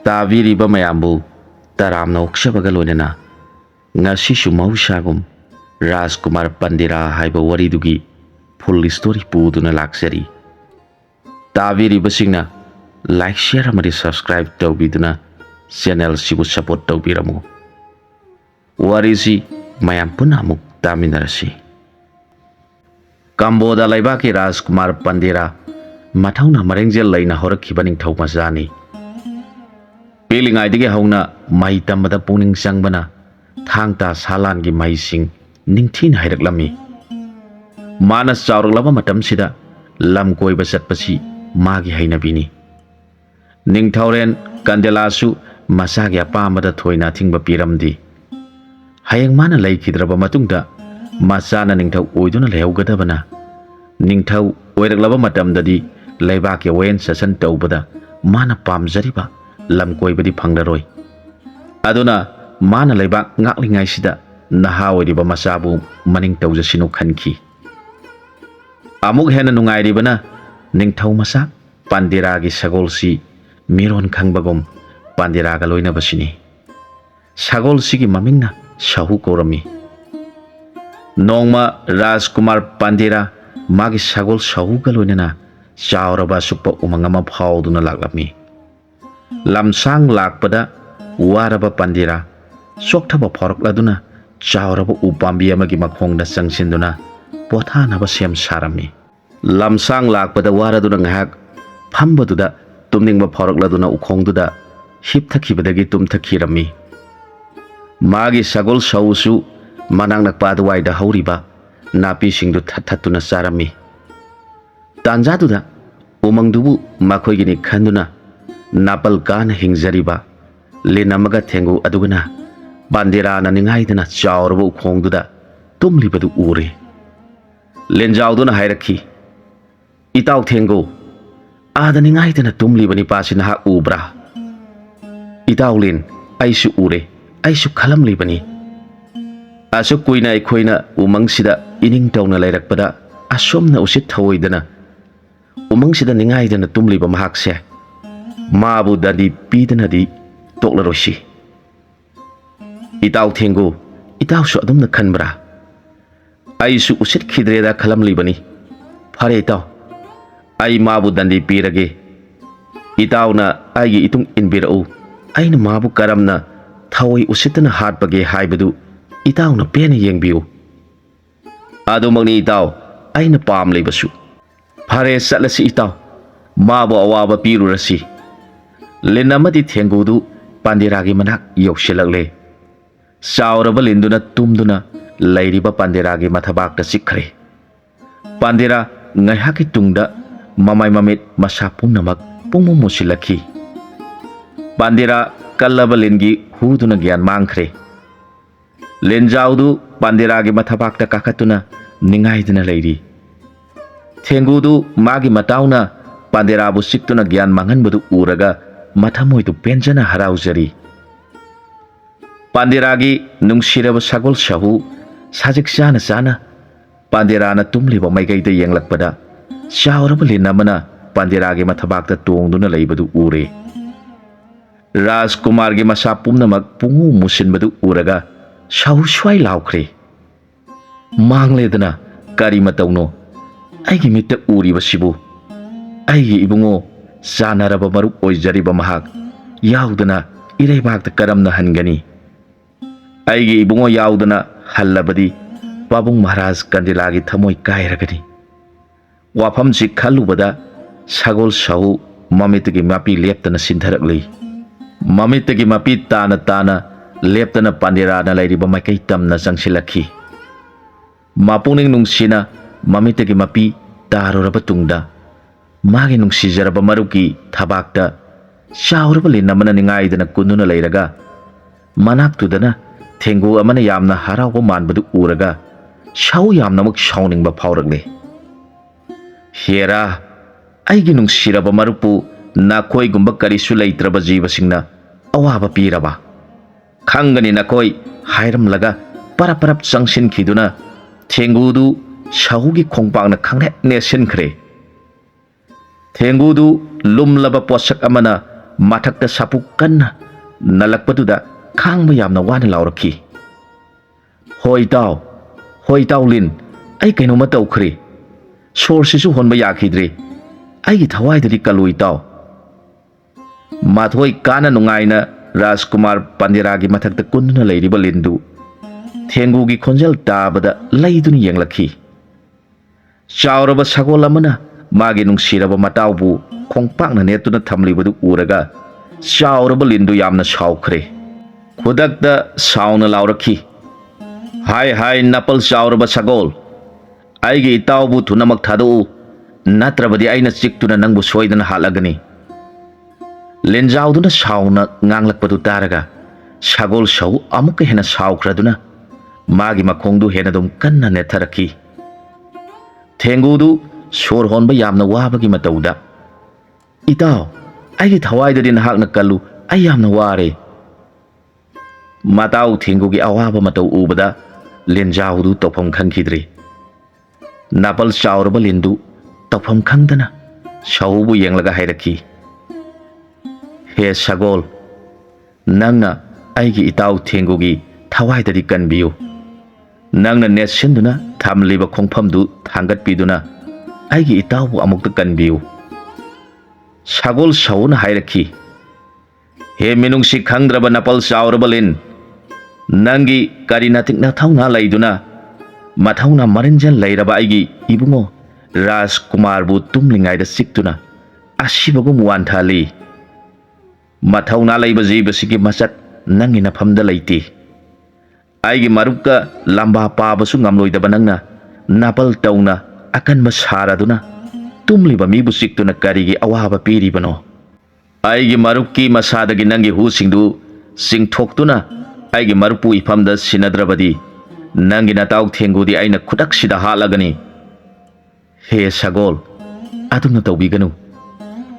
ꯇꯥꯕꯤꯔꯤꯕ ꯃꯌꯥꯝꯕꯨ ꯇꯔꯥꯝꯅ ꯑꯣꯛꯆꯕꯒ ꯂꯣꯏꯅꯅ ꯉꯁꯤꯁꯨ ꯃꯍꯧꯁꯥꯒꯨꯝ ꯔꯥꯖꯀꯨꯃꯥꯔ ꯄꯟꯗꯦꯔꯥ ꯍꯥꯏꯕ ꯋꯥꯔꯤꯗꯨꯒꯤ ꯐꯨꯜ ꯁ꯭ꯇꯣꯔꯤ ꯄꯨꯗꯨꯅ ꯂꯥꯛꯆꯔꯤ꯫ ꯇꯥꯕꯤꯔꯤꯕꯁꯤꯡꯅ ꯂꯥꯏꯛ ꯁꯤꯌꯔ ꯑꯃꯗꯤ ꯁꯕꯁꯀ꯭ꯔꯥꯏꯕ ꯇꯧꯕꯤꯗꯨꯅ ꯆꯦꯅꯦꯜꯁꯤꯕꯨ ꯁꯄꯣꯔꯠ ꯇꯧꯕꯤꯔꯝꯃꯨ꯫ ꯋꯥꯔꯤꯁꯤ ꯃꯌꯥꯝ ꯄꯨꯟꯅ ꯑꯃꯨꯛ ꯇꯥꯃꯤꯟꯅꯔꯁꯤ꯫ ꯀꯝꯕꯣꯗ ꯂꯩꯕꯥꯛꯀꯤ ꯔꯥꯖꯀꯨꯃꯥꯔ ꯄꯟꯗꯦꯔꯥ ꯃꯊꯧꯅ ꯃꯔꯦꯡꯖꯦꯜ ꯂꯩꯅ ꯍꯧꯔꯛꯈꯤꯕ ꯅꯤꯡꯊꯧ ꯃꯆꯥꯅꯤ꯫ ꯄꯤꯛꯂꯤꯉꯩꯗꯒꯤ ꯍꯧꯅ ꯃꯍꯩ ꯇꯝꯕꯗ ꯄꯨꯛꯅꯤꯡ ꯆꯪꯕꯅ ꯊꯥꯡ ꯇꯥ ꯁꯥꯂꯥꯟꯒꯤ ꯃꯍꯩꯁꯤꯡ ꯅꯤꯡꯊꯤꯅ ꯍꯩꯔꯛꯂꯝꯃꯤ꯫ ꯃꯥꯅ ꯆꯥꯎꯔꯛꯂꯕ ꯃꯇꯝꯁꯤꯗ ꯂꯝ ꯀꯣꯏꯕ ꯆꯠꯄꯁꯤ ꯃꯥꯒꯤ ꯍꯩꯅꯕꯤꯅꯤ꯫ ꯅꯤꯡꯊꯧꯔꯦꯜ ꯀꯟꯗꯦꯂꯥꯁꯨ ꯃꯆꯥꯒꯤ ꯑꯄꯥꯝꯕꯗ ꯊꯣꯏꯅ ꯑꯊꯤꯡꯕ ꯄꯤꯔꯝꯗꯦ꯫ ꯍꯌꯦꯡ ꯃꯥꯅ ꯂꯩꯈꯤꯗ꯭ꯔꯕ ꯃꯇꯨꯡꯗ ꯃꯆꯥꯅ ꯅꯤꯡꯊꯧ ꯑꯣꯏꯗꯨꯅ ꯂꯩꯍꯧꯒꯗꯕꯅ ꯅꯤꯡꯊꯧ ꯑꯣꯏꯔꯛꯂꯕ ꯃꯇꯝꯗꯗꯤ ꯂꯩꯕꯥꯛꯀꯤ ꯋꯥꯌꯦꯜ ꯆꯠꯁꯟ ꯇꯧꯕꯗ ꯃꯥꯅ ꯄꯥꯝꯖꯔꯤꯕ ꯂꯝ ꯀꯣꯏꯕꯗꯤ ꯐꯪꯂꯔꯣꯏ꯫ ꯑꯗꯨꯅ ꯃꯥꯅ ꯂꯩꯕꯥꯛ ꯉꯥꯛꯂꯤꯉꯩꯁꯤꯗ ꯅꯍꯥ ꯑꯣꯏꯔꯤꯕ ꯃꯆꯥꯕꯨ ꯃꯅꯤꯡ ꯇꯧꯖꯁꯤꯅꯨ ꯈꯟꯈꯤ꯫ ꯑꯃꯨꯛ ꯍꯦꯟꯅ ꯅꯨꯡꯉꯥꯏꯔꯤꯕꯅ ꯅꯤꯡꯊꯧ ꯃꯆꯥ ꯄꯟꯗꯦꯔꯥꯒꯤ ꯁꯒꯣꯜꯁꯤ ꯃꯤꯔꯣꯟ ꯈꯪꯕꯒꯨꯝ ꯄꯟꯗꯦꯔꯥꯒ ꯂꯣꯏꯅꯕꯁꯤꯅꯤ꯫ ꯁꯒꯣꯜꯁꯤꯒꯤ ꯃꯃꯤꯡꯅ ꯁꯍꯨ ꯀꯧꯔꯝꯃꯤ꯫ ꯅꯣꯡꯃ ꯔꯥꯖꯀꯨꯃꯥꯔ ꯄꯟꯗꯦꯔꯥ ꯃꯥꯒꯤ ꯁꯒꯣꯜ ꯁꯍꯨꯒ ꯂꯣꯏꯅꯅ ꯆꯥꯎꯔꯕ ꯑꯁꯨꯛꯄ ꯎꯃꯪ ꯑꯃ ꯐꯥꯎꯗꯨꯅ ꯂꯥꯛꯂꯝꯃꯤ꯫ ꯂꯝꯁꯥꯡ ꯂꯥꯛꯄꯗ ꯋꯥꯔꯕ ꯄꯟꯗꯦꯔꯥ ꯆꯣꯛꯊꯕ ꯐꯥꯎꯔꯛꯂꯗꯨꯅ ꯆꯥꯎꯔꯕ ꯎ ꯄꯥꯝꯕꯤ ꯑꯃꯒꯤ ꯃꯈꯣꯡꯗ ꯆꯪꯁꯤꯟꯗꯨꯅ ꯄꯣꯊꯥꯅꯕ ꯁꯦꯝ ꯁꯥꯔꯝꯃꯤ꯫ ꯂꯝꯁꯥꯡ ꯂꯥꯛꯄꯗ ꯋꯥꯔꯗꯨꯅ ꯉꯥꯏꯍꯥꯛ ꯐꯝꯕꯗꯨꯗ ꯇꯨꯝꯅꯤꯡꯕ ꯐꯥꯎꯔꯛꯂꯗꯨꯅ ꯎꯈꯣꯡꯗꯨꯗ ꯍꯤꯞꯊꯈꯤꯕꯗꯒꯤ ꯇꯨꯝꯊꯈꯤꯔꯝꯃꯤ꯫ ꯃꯥꯒꯤ ꯁꯒꯣꯜ ꯁꯍꯨꯁꯨ ꯃꯅꯥꯛ ꯅꯛꯄ ꯑꯗꯨꯋꯥꯏꯗ ꯍꯧꯔꯤꯕ ꯅꯥꯄꯤꯁꯤꯡꯗꯨ ꯊꯠꯊꯠꯇꯨꯅ ꯆꯥꯔꯝꯃꯤ꯫ ꯇꯥꯟꯖꯥꯗꯨꯗ ꯎꯃꯪꯗꯨꯕꯨ ꯃꯈꯣꯏꯒꯤꯅꯤ ꯈꯟꯗꯨꯅ ꯅꯥꯄꯜ ꯀꯥꯅ ꯍꯤꯡꯖꯔꯤꯕ ꯂꯤꯟ ꯑꯃꯒ ꯊꯦꯡꯒꯨ ꯑꯗꯨꯒꯅ ꯄꯟꯗꯦꯔꯥꯅ ꯅꯤꯡꯉꯥꯏꯗꯅ ꯆꯥꯎꯔꯕ ꯎꯈꯣꯡꯗꯨꯗ ꯇꯨꯝꯂꯤꯕꯗꯨ ꯎꯔꯦ꯫ ꯂꯤꯟꯖꯥꯎꯗꯨꯅ ꯍꯥꯏꯔꯛꯈꯤ, "ꯏꯇꯥꯎ ꯊꯦꯡꯒꯨ, ꯑꯥꯗ ꯅꯤꯡꯉꯥꯏꯗꯅ ꯇꯨꯝꯂꯤꯕ ꯅꯤꯄꯥꯁꯤ ꯅꯍꯥꯛ ꯎꯕ꯭ꯔꯥ?" "ꯏꯇꯥꯎ ꯂꯤꯟ, ꯑꯩꯁꯨ ꯎꯔꯦ, ꯑꯩꯁꯨ ꯈꯜꯂꯝꯂꯤꯕꯅꯤ꯫ ꯑꯁꯨꯛ ꯀꯨꯏꯅ ꯑꯩꯈꯣꯏꯅ ꯎꯃꯪꯁꯤꯗ ꯏꯅꯤꯡ ꯇꯧꯅ ꯂꯩꯔꯛꯄꯗ ꯑꯁꯣꯝꯅ ꯎꯁꯤꯠ ꯊꯑꯣꯏꯗꯅ ꯎꯃꯪꯁꯤꯗ ꯅꯤꯡꯉꯥꯏꯗꯅ ꯇꯨꯝꯂꯤꯕ ꯃꯍꯥꯛꯁꯦ ꯃꯥꯕꯨ ꯗꯟꯗꯤ ꯄꯤꯗꯅꯗꯤ ꯇꯣꯛꯂꯔꯣꯏꯁꯤ꯫ ꯏꯇꯥꯎ ꯊꯦꯡꯒꯨ, ꯏꯇꯥꯎꯁꯨ ꯑꯗꯨꯝꯅ ꯈꯟꯕ꯭ꯔꯥ?" "ꯑꯩꯁꯨ ꯎꯁꯤꯠꯈꯤꯗ꯭ꯔꯦꯗ ꯈꯜꯂꯝꯂꯤꯕꯅꯤ꯫ ꯐꯔꯦ ꯏꯇꯥꯎ, ꯑꯩ ꯃꯥꯕꯨ ꯗꯟꯗꯤ ꯄꯤꯔꯒꯦ꯫ ꯏꯇꯥꯎꯅ ꯑꯩꯒꯤ ꯏꯇꯨꯡ ꯏꯟꯕꯤꯔꯛꯎ꯫ ꯑꯩꯅ ꯃꯥꯕꯨ ꯀꯔꯝꯅ ꯊꯑꯣꯏ ꯎꯁꯤꯠꯇꯅ ꯍꯥꯠꯄꯒꯦ ꯍꯥꯏꯕꯗꯨ ꯏꯇꯥꯎꯅ ꯄꯦꯟꯅ ꯌꯦꯡꯕꯤꯌꯨ." "ꯑꯗꯨꯃꯛꯅꯤ ꯏꯇꯥꯎ ꯑꯩꯅ ꯄꯥꯝꯂꯤꯕꯁꯨ." "ꯐꯔꯦ, ꯆꯠꯂꯁꯤ ꯏꯇꯥꯎ, ꯃꯥꯕꯨ ꯑꯋꯥꯕ ꯄꯤꯔꯨꯔꯁꯤ." ꯂꯤꯟ ꯑꯃꯗꯤ ꯊꯦꯡꯒꯨꯗꯨ ꯄꯟꯗꯦꯔꯥꯒꯤ ꯃꯅꯥꯛ ꯌꯧꯁꯤꯜꯂꯛꯂꯦ꯫ ꯆꯥꯎꯔꯕ ꯂꯤꯟꯗꯨꯅ ꯇꯨꯝꯗꯨꯅ ꯂꯩꯔꯤꯕ ꯄꯟꯗꯦꯔꯥꯒꯤ ꯃꯊꯕꯥꯛꯇ ꯆꯤꯛꯈ꯭ꯔꯦ꯫ ꯄꯟꯗꯦꯔꯥ ꯉꯥꯏꯍꯥꯛꯀꯤ ꯇꯨꯡꯗ ꯃꯃꯥꯏ ꯃꯃꯤꯠ ꯃꯁꯥ ꯄꯨꯝꯅꯃꯛ ꯄꯨꯡꯃꯨ ꯃꯨꯁꯤꯜꯂꯛꯈꯤ꯫ ꯄꯟꯗꯦꯔꯥ ꯀꯜꯂꯕ ꯂꯤꯟꯒꯤ ꯍꯨꯗꯨꯅ ꯒ꯭ꯌꯥꯟ ꯃꯥꯡꯈ꯭ꯔꯦ꯫ ꯂꯤꯟꯖꯥꯎꯗꯨ ꯄꯟꯗꯦꯔꯥꯒꯤ ꯃꯊꯕꯥꯛꯇ ꯀꯥꯈꯠꯇꯨꯅ ꯅꯤꯡꯉꯥꯏꯗꯅ ꯂꯩꯔꯤ꯫ ꯊꯦꯡꯒꯨꯗꯨ ꯃꯥꯒꯤ ꯃꯇꯥꯎꯅ ꯄꯟꯗꯦꯔꯥꯕꯨ ꯆꯤꯛꯇꯨꯅ ꯒ꯭ꯌꯥꯟ ꯃꯥꯡꯍꯟꯕꯗꯨ ꯎꯔꯒ ꯃꯊꯃꯣꯏꯗꯨ ꯄꯦꯟꯖꯅ ꯍꯔꯥꯎꯖꯔꯤ꯫ ꯄꯟꯗꯦꯔꯥꯒꯤ ꯅꯨꯡꯁꯤꯔꯕ ꯁꯒꯣꯜ ꯁꯍꯨ ꯁꯖꯤꯛ ꯆꯥꯅ ꯆꯥꯅ ꯄꯟꯗꯦꯔꯥꯅ ꯇꯨꯝꯂꯤꯕ ꯃꯥꯏꯀꯩꯗ ꯌꯦꯡꯂꯛꯄꯗ ꯆꯥꯎꯔꯕ ꯂꯤꯟ ꯑꯃꯅ ꯄꯟꯗꯦꯔꯥꯒꯤ ꯃꯊꯕꯥꯛꯇ ꯇꯣꯡꯗꯨꯅ ꯂꯩꯕꯗꯨ ꯎꯔꯦ꯫ ꯔꯥꯖꯀꯨꯃꯥꯔꯒꯤ ꯃꯁꯥ ꯄꯨꯝꯅꯃꯛ ꯄꯨꯡꯃꯨ ꯃꯨꯁꯤꯟꯕꯗꯨ ꯎꯔꯒ ꯁꯍꯨ ꯁ꯭ꯋꯥꯏ ꯂꯥꯎꯈ꯭ꯔꯦ꯫ "ꯃꯥꯡꯂꯦꯗꯅ ꯀꯔꯤ ꯃꯇꯧꯅꯣ ꯑꯩꯒꯤ ꯃꯤꯠꯇ ꯎꯔꯤꯕꯁꯤꯕꯨ? ꯑꯩꯒꯤ ꯏꯕꯨꯡꯉꯣ, ꯆꯥꯟꯅꯔꯕ ꯃꯔꯨꯞ ꯑꯣꯏꯖꯔꯤꯕ ꯃꯍꯥꯛ ꯌꯥꯎꯗꯅ ꯏꯔꯩꯕꯥꯛꯇ ꯀꯔꯝꯅ ꯍꯟꯒꯅꯤ? ꯑꯩꯒꯤ ꯏꯕꯨꯡꯉꯣ ꯌꯥꯎꯗꯅ ꯍꯜꯂꯕꯗꯤ ꯄꯥꯕꯨꯡ ꯃꯍꯥꯔꯥꯖ ꯀꯟꯗꯦꯂꯥꯒꯤ ꯊꯃꯣꯏ ꯀꯥꯏꯔꯒꯅꯤ." ꯋꯥꯐꯝꯁꯤ ꯈꯜꯂꯨꯕꯗ ꯁꯒꯣꯜ ꯁꯍꯨ ꯃꯃꯤꯠꯇꯒꯤ ꯃꯄꯤ ꯂꯦꯞꯇꯅ ꯆꯤꯟꯊꯔꯛꯂꯤ꯫ ꯃꯃꯤꯠꯇꯒꯤ ꯃꯄꯤ ꯇꯥꯅ ꯇꯥꯅ ꯂꯦꯞꯇꯅ ꯄꯟꯗꯦꯔꯥꯅ ꯂꯩꯔꯤꯕ ꯃꯥꯏꯀꯩ ꯇꯝꯅ ꯆꯪꯁꯤꯜꯂꯛꯈꯤ꯫ ꯃꯄꯨꯛꯅꯤꯡ ꯅꯨꯡꯁꯤꯅ ꯃꯃꯤꯠꯇꯒꯤ ꯃꯄꯤ ꯇꯥꯔꯨꯔꯕ ꯇꯨꯡꯗ ꯃꯥꯒꯤ ꯅꯨꯡꯁꯤꯖꯔꯕ ꯃꯔꯨꯞꯀꯤ ꯊꯕꯥꯛꯇ ꯆꯥꯎꯔꯕ ꯂꯤꯟ ꯑꯃꯅ ꯅꯤꯡꯉꯥꯏꯗꯅ ꯀꯨꯟꯗꯨꯅ ꯂꯩꯔꯒ ꯃꯅꯥꯛꯇꯨꯗꯅ ꯊꯦꯡꯒꯨ ꯑꯃꯅ ꯌꯥꯝꯅ ꯍꯔꯥꯎꯕ ꯃꯥꯟꯕꯗꯨ ꯎꯔꯒ ꯁꯍꯨ ꯌꯥꯝꯅꯃꯛ ꯁꯥꯎꯅꯤꯡꯕ ꯐꯥꯎꯔꯛꯂꯦ꯫ "ꯍꯦꯔꯥ, ꯑꯩꯒꯤ ꯅꯨꯡꯁꯤꯔꯕ ꯃꯔꯨꯞꯄꯨ ꯅꯈꯣꯏꯒꯨꯝꯕ ꯀꯔꯤꯁꯨ ꯂꯩꯇ꯭ꯔꯕ ꯖꯤꯕꯁꯤꯡꯅ ꯑꯋꯥꯕ ꯄꯤꯔꯕ? ꯈꯪꯒꯅꯤ ꯅꯈꯣꯏ" ꯍꯥꯏꯔꯝꯂꯒ ꯄꯔꯞ ꯄꯔꯞ ꯆꯪꯁꯤꯟꯈꯤꯗꯨꯅ ꯊꯦꯡꯒꯨꯗꯨ ꯁꯍꯨꯒꯤ ꯈꯣꯡꯄꯥꯛꯅ ꯈꯪꯅꯦꯠ ꯅꯦꯠꯁꯤꯟꯈ꯭ꯔꯦ꯫ ꯊꯦꯡꯒꯨꯗꯨ ꯂꯨꯝꯂꯕ ꯄꯣꯠꯁꯛ ꯑꯃꯅ mathakta sapu kanna nalakpaduda khangba yamna wana laurakhi. Hoi tau lin ai kainoma taukhre sor sisu honba yakhidre ai gi thawai dri kalui tau. Mathoi kana nungaina Rajkumar Pandira gi mathakta kunna leiriba lindu Thengu gi khonjal tabada leiduni yenglakhi. Chauraba sagol amana magi nungsiraba mataubu khongpakna netuna thamlibadu uraga chauraba lindu yamna saukhre. Khudakta sauna laurakhi. Hai napal chauraba sagol aigi itaubu thunamak thadu natrabadi aina chiktuna nangbu soidana halagani. Lenjauduna sauna nganglakpadu taraga sagol sau amuka hena saukhraduna magi makhongdu hena dum kanna netharakhi. Thengudu sor honba yamna wabagi matauda itau aigi thawaidadi nahakna kallu ai yamna ware. Matau Thengu gi awaba matau ubada lenjaudu tawpham khangkhidri. Napal chauraba lindu tawpham khangdana saubu yenglaga hairakhi. He sagol nangna aigi itau Thengu gi thawaidadi kanbiyu. Nangna nesinduna thamliba khongphamdu thangatpiduna aigi itaubu amukta kanbiyu. Sagol sauna hairakhi. He minungsi khangdraba napal chauraba lin nangi karina tikna thauna laiduna mathauna marinjan lairaba aigi ibungo Rajkumar bu tumlingai da siktuna asibagu muan thali. Mathauna laiba jibasigi masat nangi nafamda laiti. Aigi marupka lamba pabasu ngamloidaba nangna napal tauna akan masaraduna tumliba mibu siktuna karigi awaba piribano. Aigi marupki masadagi nangi hu singdu singthoktuna aigi marupu ifamda sinadrabadi nangi natau Thengudi aina khudak sida halagani. He sagol adumna tawbiganu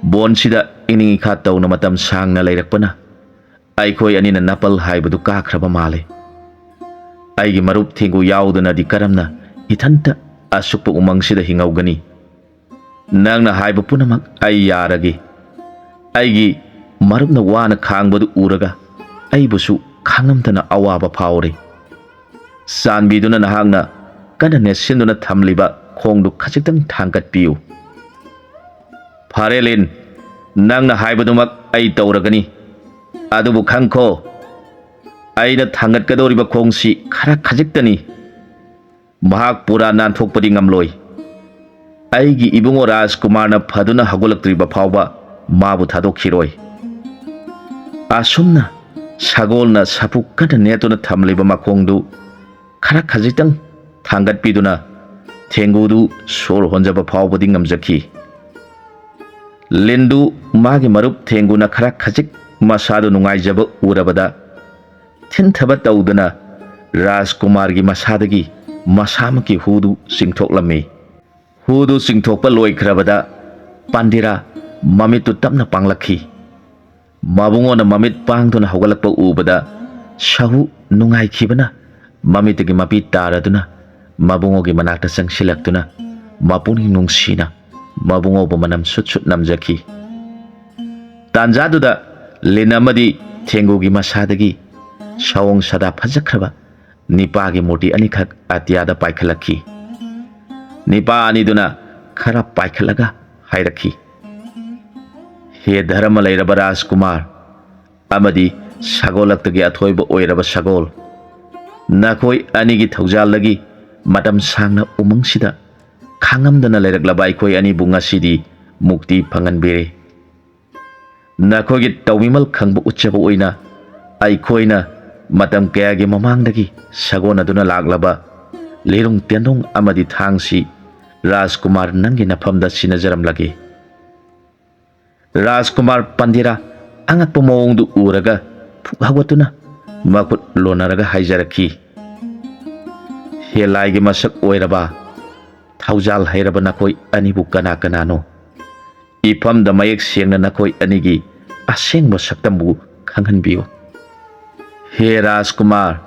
bon sida iningi kha tawna matam sangna leirakpana aikhoi anina napal haibadu kakhraba male. Aigi marup Thengu yauduna di karamna ithanta asukpa umang sida hingaugani. Nangna haiba punamak ai yaragi. Aigi marupna wana khangbadu uraga aibusu khangamtana awaba phawre. Sanbiduna nahangna kana nesinduna thamliba khongdu khachitang thangkatpiyu. Pharelin nangna haibadumak ai tawragani adubu khangkho aina thangatkadoriba khongsi khara khajiktani mahak pura nanthokpadi ngamloi. Aigi ibungo Rajkumarna phaduna hagolaktriba phawba mabu thadokhiroi. Asumna sagolna sapu kana netuna thamliba makhongdu khara khajitang thangatpiduna Thengudu sor honjaba phawbadi ngamjakhi. Lindu magi marup Thenguna khara khajik masadu nungaijaba urabada thinthaba tawduna Rajkumar gi masadagi masamaki hudu singthoklami. Hudu singthokpa loikhrabada Pandira mamitu tapna panglakhi. Mabungona mamit pangduna hogalakpa ubada sahu nungaikhibana mamitigi mapi taraduna mabungogi manakta sangsilaktuna mapuning nungsina mabungo manam sut namjakhi. Tanjaduda linamadi Thengugi masadagi sawong sada phajakraba nipagi murti anikhak atiyada paikhalakhi. Nipa aniduna khara paikhalaga hairakhi. He dharma lairaba Rajkumar amadi sagolaktagi athoiba oiraba sagol nakhoi anigi thaujallagi matam sangna umangsida khangamdana lairaklaba aikhoi ani bungasidi mukti phanganbire. Nakhogi tawmimal khangba uchaba oina aikhoina matam kayagi mamangdagi sagona duna laglaba lerung tendong amadi thangsi Rajkumar nangi nafamda sinajaramlagi. Rajkumar Pandira angakpa mawongdu uraga phughagatuna makut lonaraga haijarakhi. He laigi masak oiraba thaujal hairaba nakhoi anibu kana kanano. Ifamda mayek sengna nakhoi anigi asengba saktambu khanghanbiyo. He Rajkumar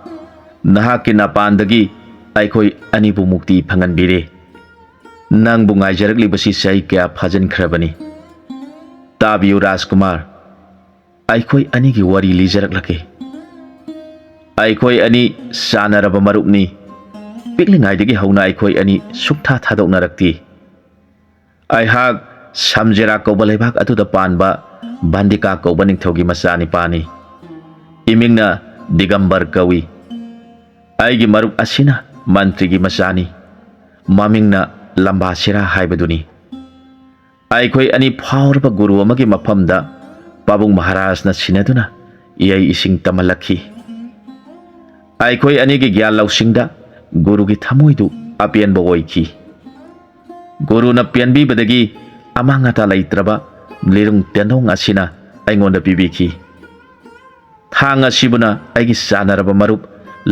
nahaki napandagi aikhoi anibu mukti phanganbire. Nangbu ngaijarakli basi sai kya phajan khrabani. Tabiyu Rajkumar ꯑꯩꯈꯣꯏ ꯑꯅꯤꯒꯤ ꯋꯥꯔꯤ ꯂꯤꯖꯔꯛꯂꯒꯦ꯫ ꯑꯩꯈꯣꯏ ꯑꯅꯤ ꯆꯥꯟꯅꯔꯕ ꯃꯔꯨꯞꯅꯤ꯫ ꯄꯤꯛꯂꯤꯉꯩꯗꯒꯤ ꯍꯧꯅ ꯑꯩꯈꯣꯏ ꯑꯅꯤ ꯁꯨꯛꯊꯥ ꯊꯥꯗꯣꯛꯅꯔꯛꯇꯦ꯫ ꯑꯩꯍꯥꯛ ꯁꯝꯖꯦꯔꯥ ꯀꯧꯕ ꯂꯩꯕꯥꯛ ꯑꯗꯨꯗ ꯄꯥꯟꯕ ꯕꯟꯗꯤꯀꯥ ꯀꯧꯕ ꯅꯤꯡꯊꯧꯒꯤ ꯃꯆꯥꯅꯤꯄꯥꯅꯤ꯫ ꯏꯃꯤꯡꯅ ꯗꯤꯒꯝꯕꯔ ꯀꯧꯏ꯫ ꯑꯩꯒꯤ ꯃꯔꯨꯞ ꯑꯁꯤꯅ ꯃꯟꯇ꯭ꯔꯤꯒꯤ ꯃꯆꯥꯅꯤ꯫ ꯃꯃꯤꯡꯅ ꯂꯝꯕꯥꯁꯤꯔꯥ ꯍꯥꯏꯕꯗꯨꯅꯤ꯫ ꯑꯩꯈꯣꯏ ꯑꯅꯤ ꯐꯥꯎꯔꯕ ꯒꯨꯔꯨ ꯑꯃꯒꯤ ꯃꯐꯝꯗ ꯄꯥꯕꯨꯡ ꯃꯍꯥꯔꯥꯖꯅ ꯁꯤꯟꯅꯗꯨꯅ ꯏꯍꯩ ꯏꯁꯤꯡ ꯇꯝꯍꯜꯂꯛꯈꯤ꯫ ꯑꯩꯈꯣꯏ ꯑꯅꯤꯒꯤ ꯒ꯭ꯌꯥꯟ ꯂꯧꯁꯤꯡꯗ ꯒꯨꯔꯨꯒꯤ ꯊꯃꯣꯏꯗꯨ ꯑꯄꯦꯟꯕ ꯑꯣꯏꯈꯤ꯫ ꯒꯨꯔꯨꯅ ꯄꯦꯟꯕꯤꯕꯗꯒꯤ ꯑꯃꯥꯡ ꯑꯇꯥ ꯂꯩꯇ꯭ꯔꯕ ꯂꯤꯔꯨꯡ ꯇꯦꯟꯗꯣꯡ ꯑꯁꯤꯅ ꯑꯩꯉꯣꯟꯗ ꯄꯤꯕꯤꯈꯤ꯫ ꯊꯥꯡ ꯑꯁꯤꯕꯨꯅ ꯑꯩꯒꯤ ꯆꯥꯟꯅꯔꯕ ꯃꯔꯨꯞ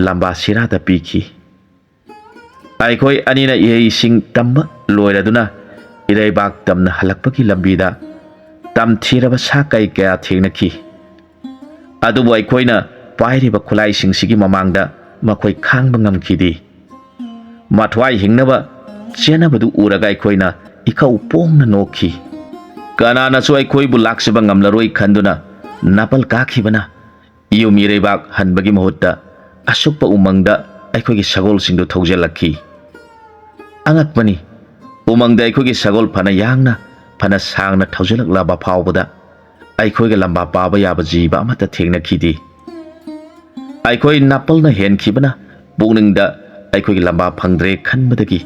ꯂꯝꯕꯥꯁꯤꯔꯥꯗ ꯄꯤꯈꯤ꯫ ꯑꯩꯈꯣꯏ ꯑꯅꯤꯅ ꯏꯍꯩ ꯏꯁꯤꯡ ꯇꯝꯕ ꯂꯣꯏꯔꯗꯨꯅ ꯏꯔꯩꯕꯥꯛ ꯇꯝꯅ ꯍꯜꯂꯛꯄꯒꯤ ꯂꯝꯕꯤꯗ ꯇꯝꯊꯤꯔꯕ ꯁꯥ ꯀꯩ ꯀꯌꯥ ꯊꯦꯡꯅꯈꯤ꯫ ꯑꯗꯨꯕꯨ ꯑꯩꯈꯣꯏꯅ ꯄꯥꯏꯔꯤꯕ ꯈꯨꯠꯂꯥꯏꯁꯤꯡꯁꯤꯒꯤ ꯃꯃꯥꯡꯗ ꯃꯈꯣꯏ ꯈꯥꯡꯕ ꯉꯝꯈꯤꯗꯦ꯫ ꯃꯊ꯭ꯋꯥꯏ ꯍꯤꯡꯅꯕ ꯆꯦꯟꯅꯕꯗꯨ ꯎꯔꯒ ꯑꯩꯈꯣꯏꯅ ꯏꯈꯧ ꯄꯣꯡꯅ ꯅꯣꯛꯈꯤ꯫ ꯀꯅꯥꯅꯁꯨ ꯑꯩꯈꯣꯏꯕꯨ ꯂꯥꯛꯆꯕ ꯉꯝꯂꯔꯣꯏ ꯈꯟꯗꯨꯅ ꯅꯥꯄꯜ ꯀꯥꯈꯤꯕꯅ ꯌꯨꯝ ꯏꯔꯩꯕꯥꯛ ꯍꯟꯕꯒꯤ ꯃꯍꯨꯠꯇ ꯑꯁꯨꯛꯄ ꯎꯃꯪꯗ ꯑꯩꯈꯣꯏꯒꯤ ꯁꯒꯣꯜꯁꯤꯡꯗꯨ ꯊꯧꯖꯤꯜꯂꯛꯈꯤ꯫ ꯑꯉꯛꯄꯅꯤ, ꯎꯃꯪꯗ ꯑꯩꯈꯣꯏꯒꯤ ꯁꯒꯣꯜ ꯐꯅ ꯌꯥꯡꯅ ꯐꯅ ꯁꯥꯡꯅ ꯊꯧꯖꯤꯜꯂꯛꯂꯕ ꯐꯥꯎꯕꯗ ꯑꯩꯈꯣꯏꯒ ꯂꯝꯕꯥ ꯄꯥꯕ ꯌꯥꯕ ꯖꯤꯕ ꯑꯃꯠꯇ ꯊꯦꯡꯅꯈꯤꯗꯦ꯫ ꯑꯩꯈꯣꯏ ꯅꯥꯄꯜꯅ ꯍꯦꯟꯈꯤꯕꯅ ꯄꯨꯛꯅꯤꯡꯗ ꯑꯩꯈꯣꯏꯒꯤ ꯂꯝꯕꯥ ꯐꯪꯗ꯭ꯔꯦ ꯈꯟꯕꯗꯒꯤ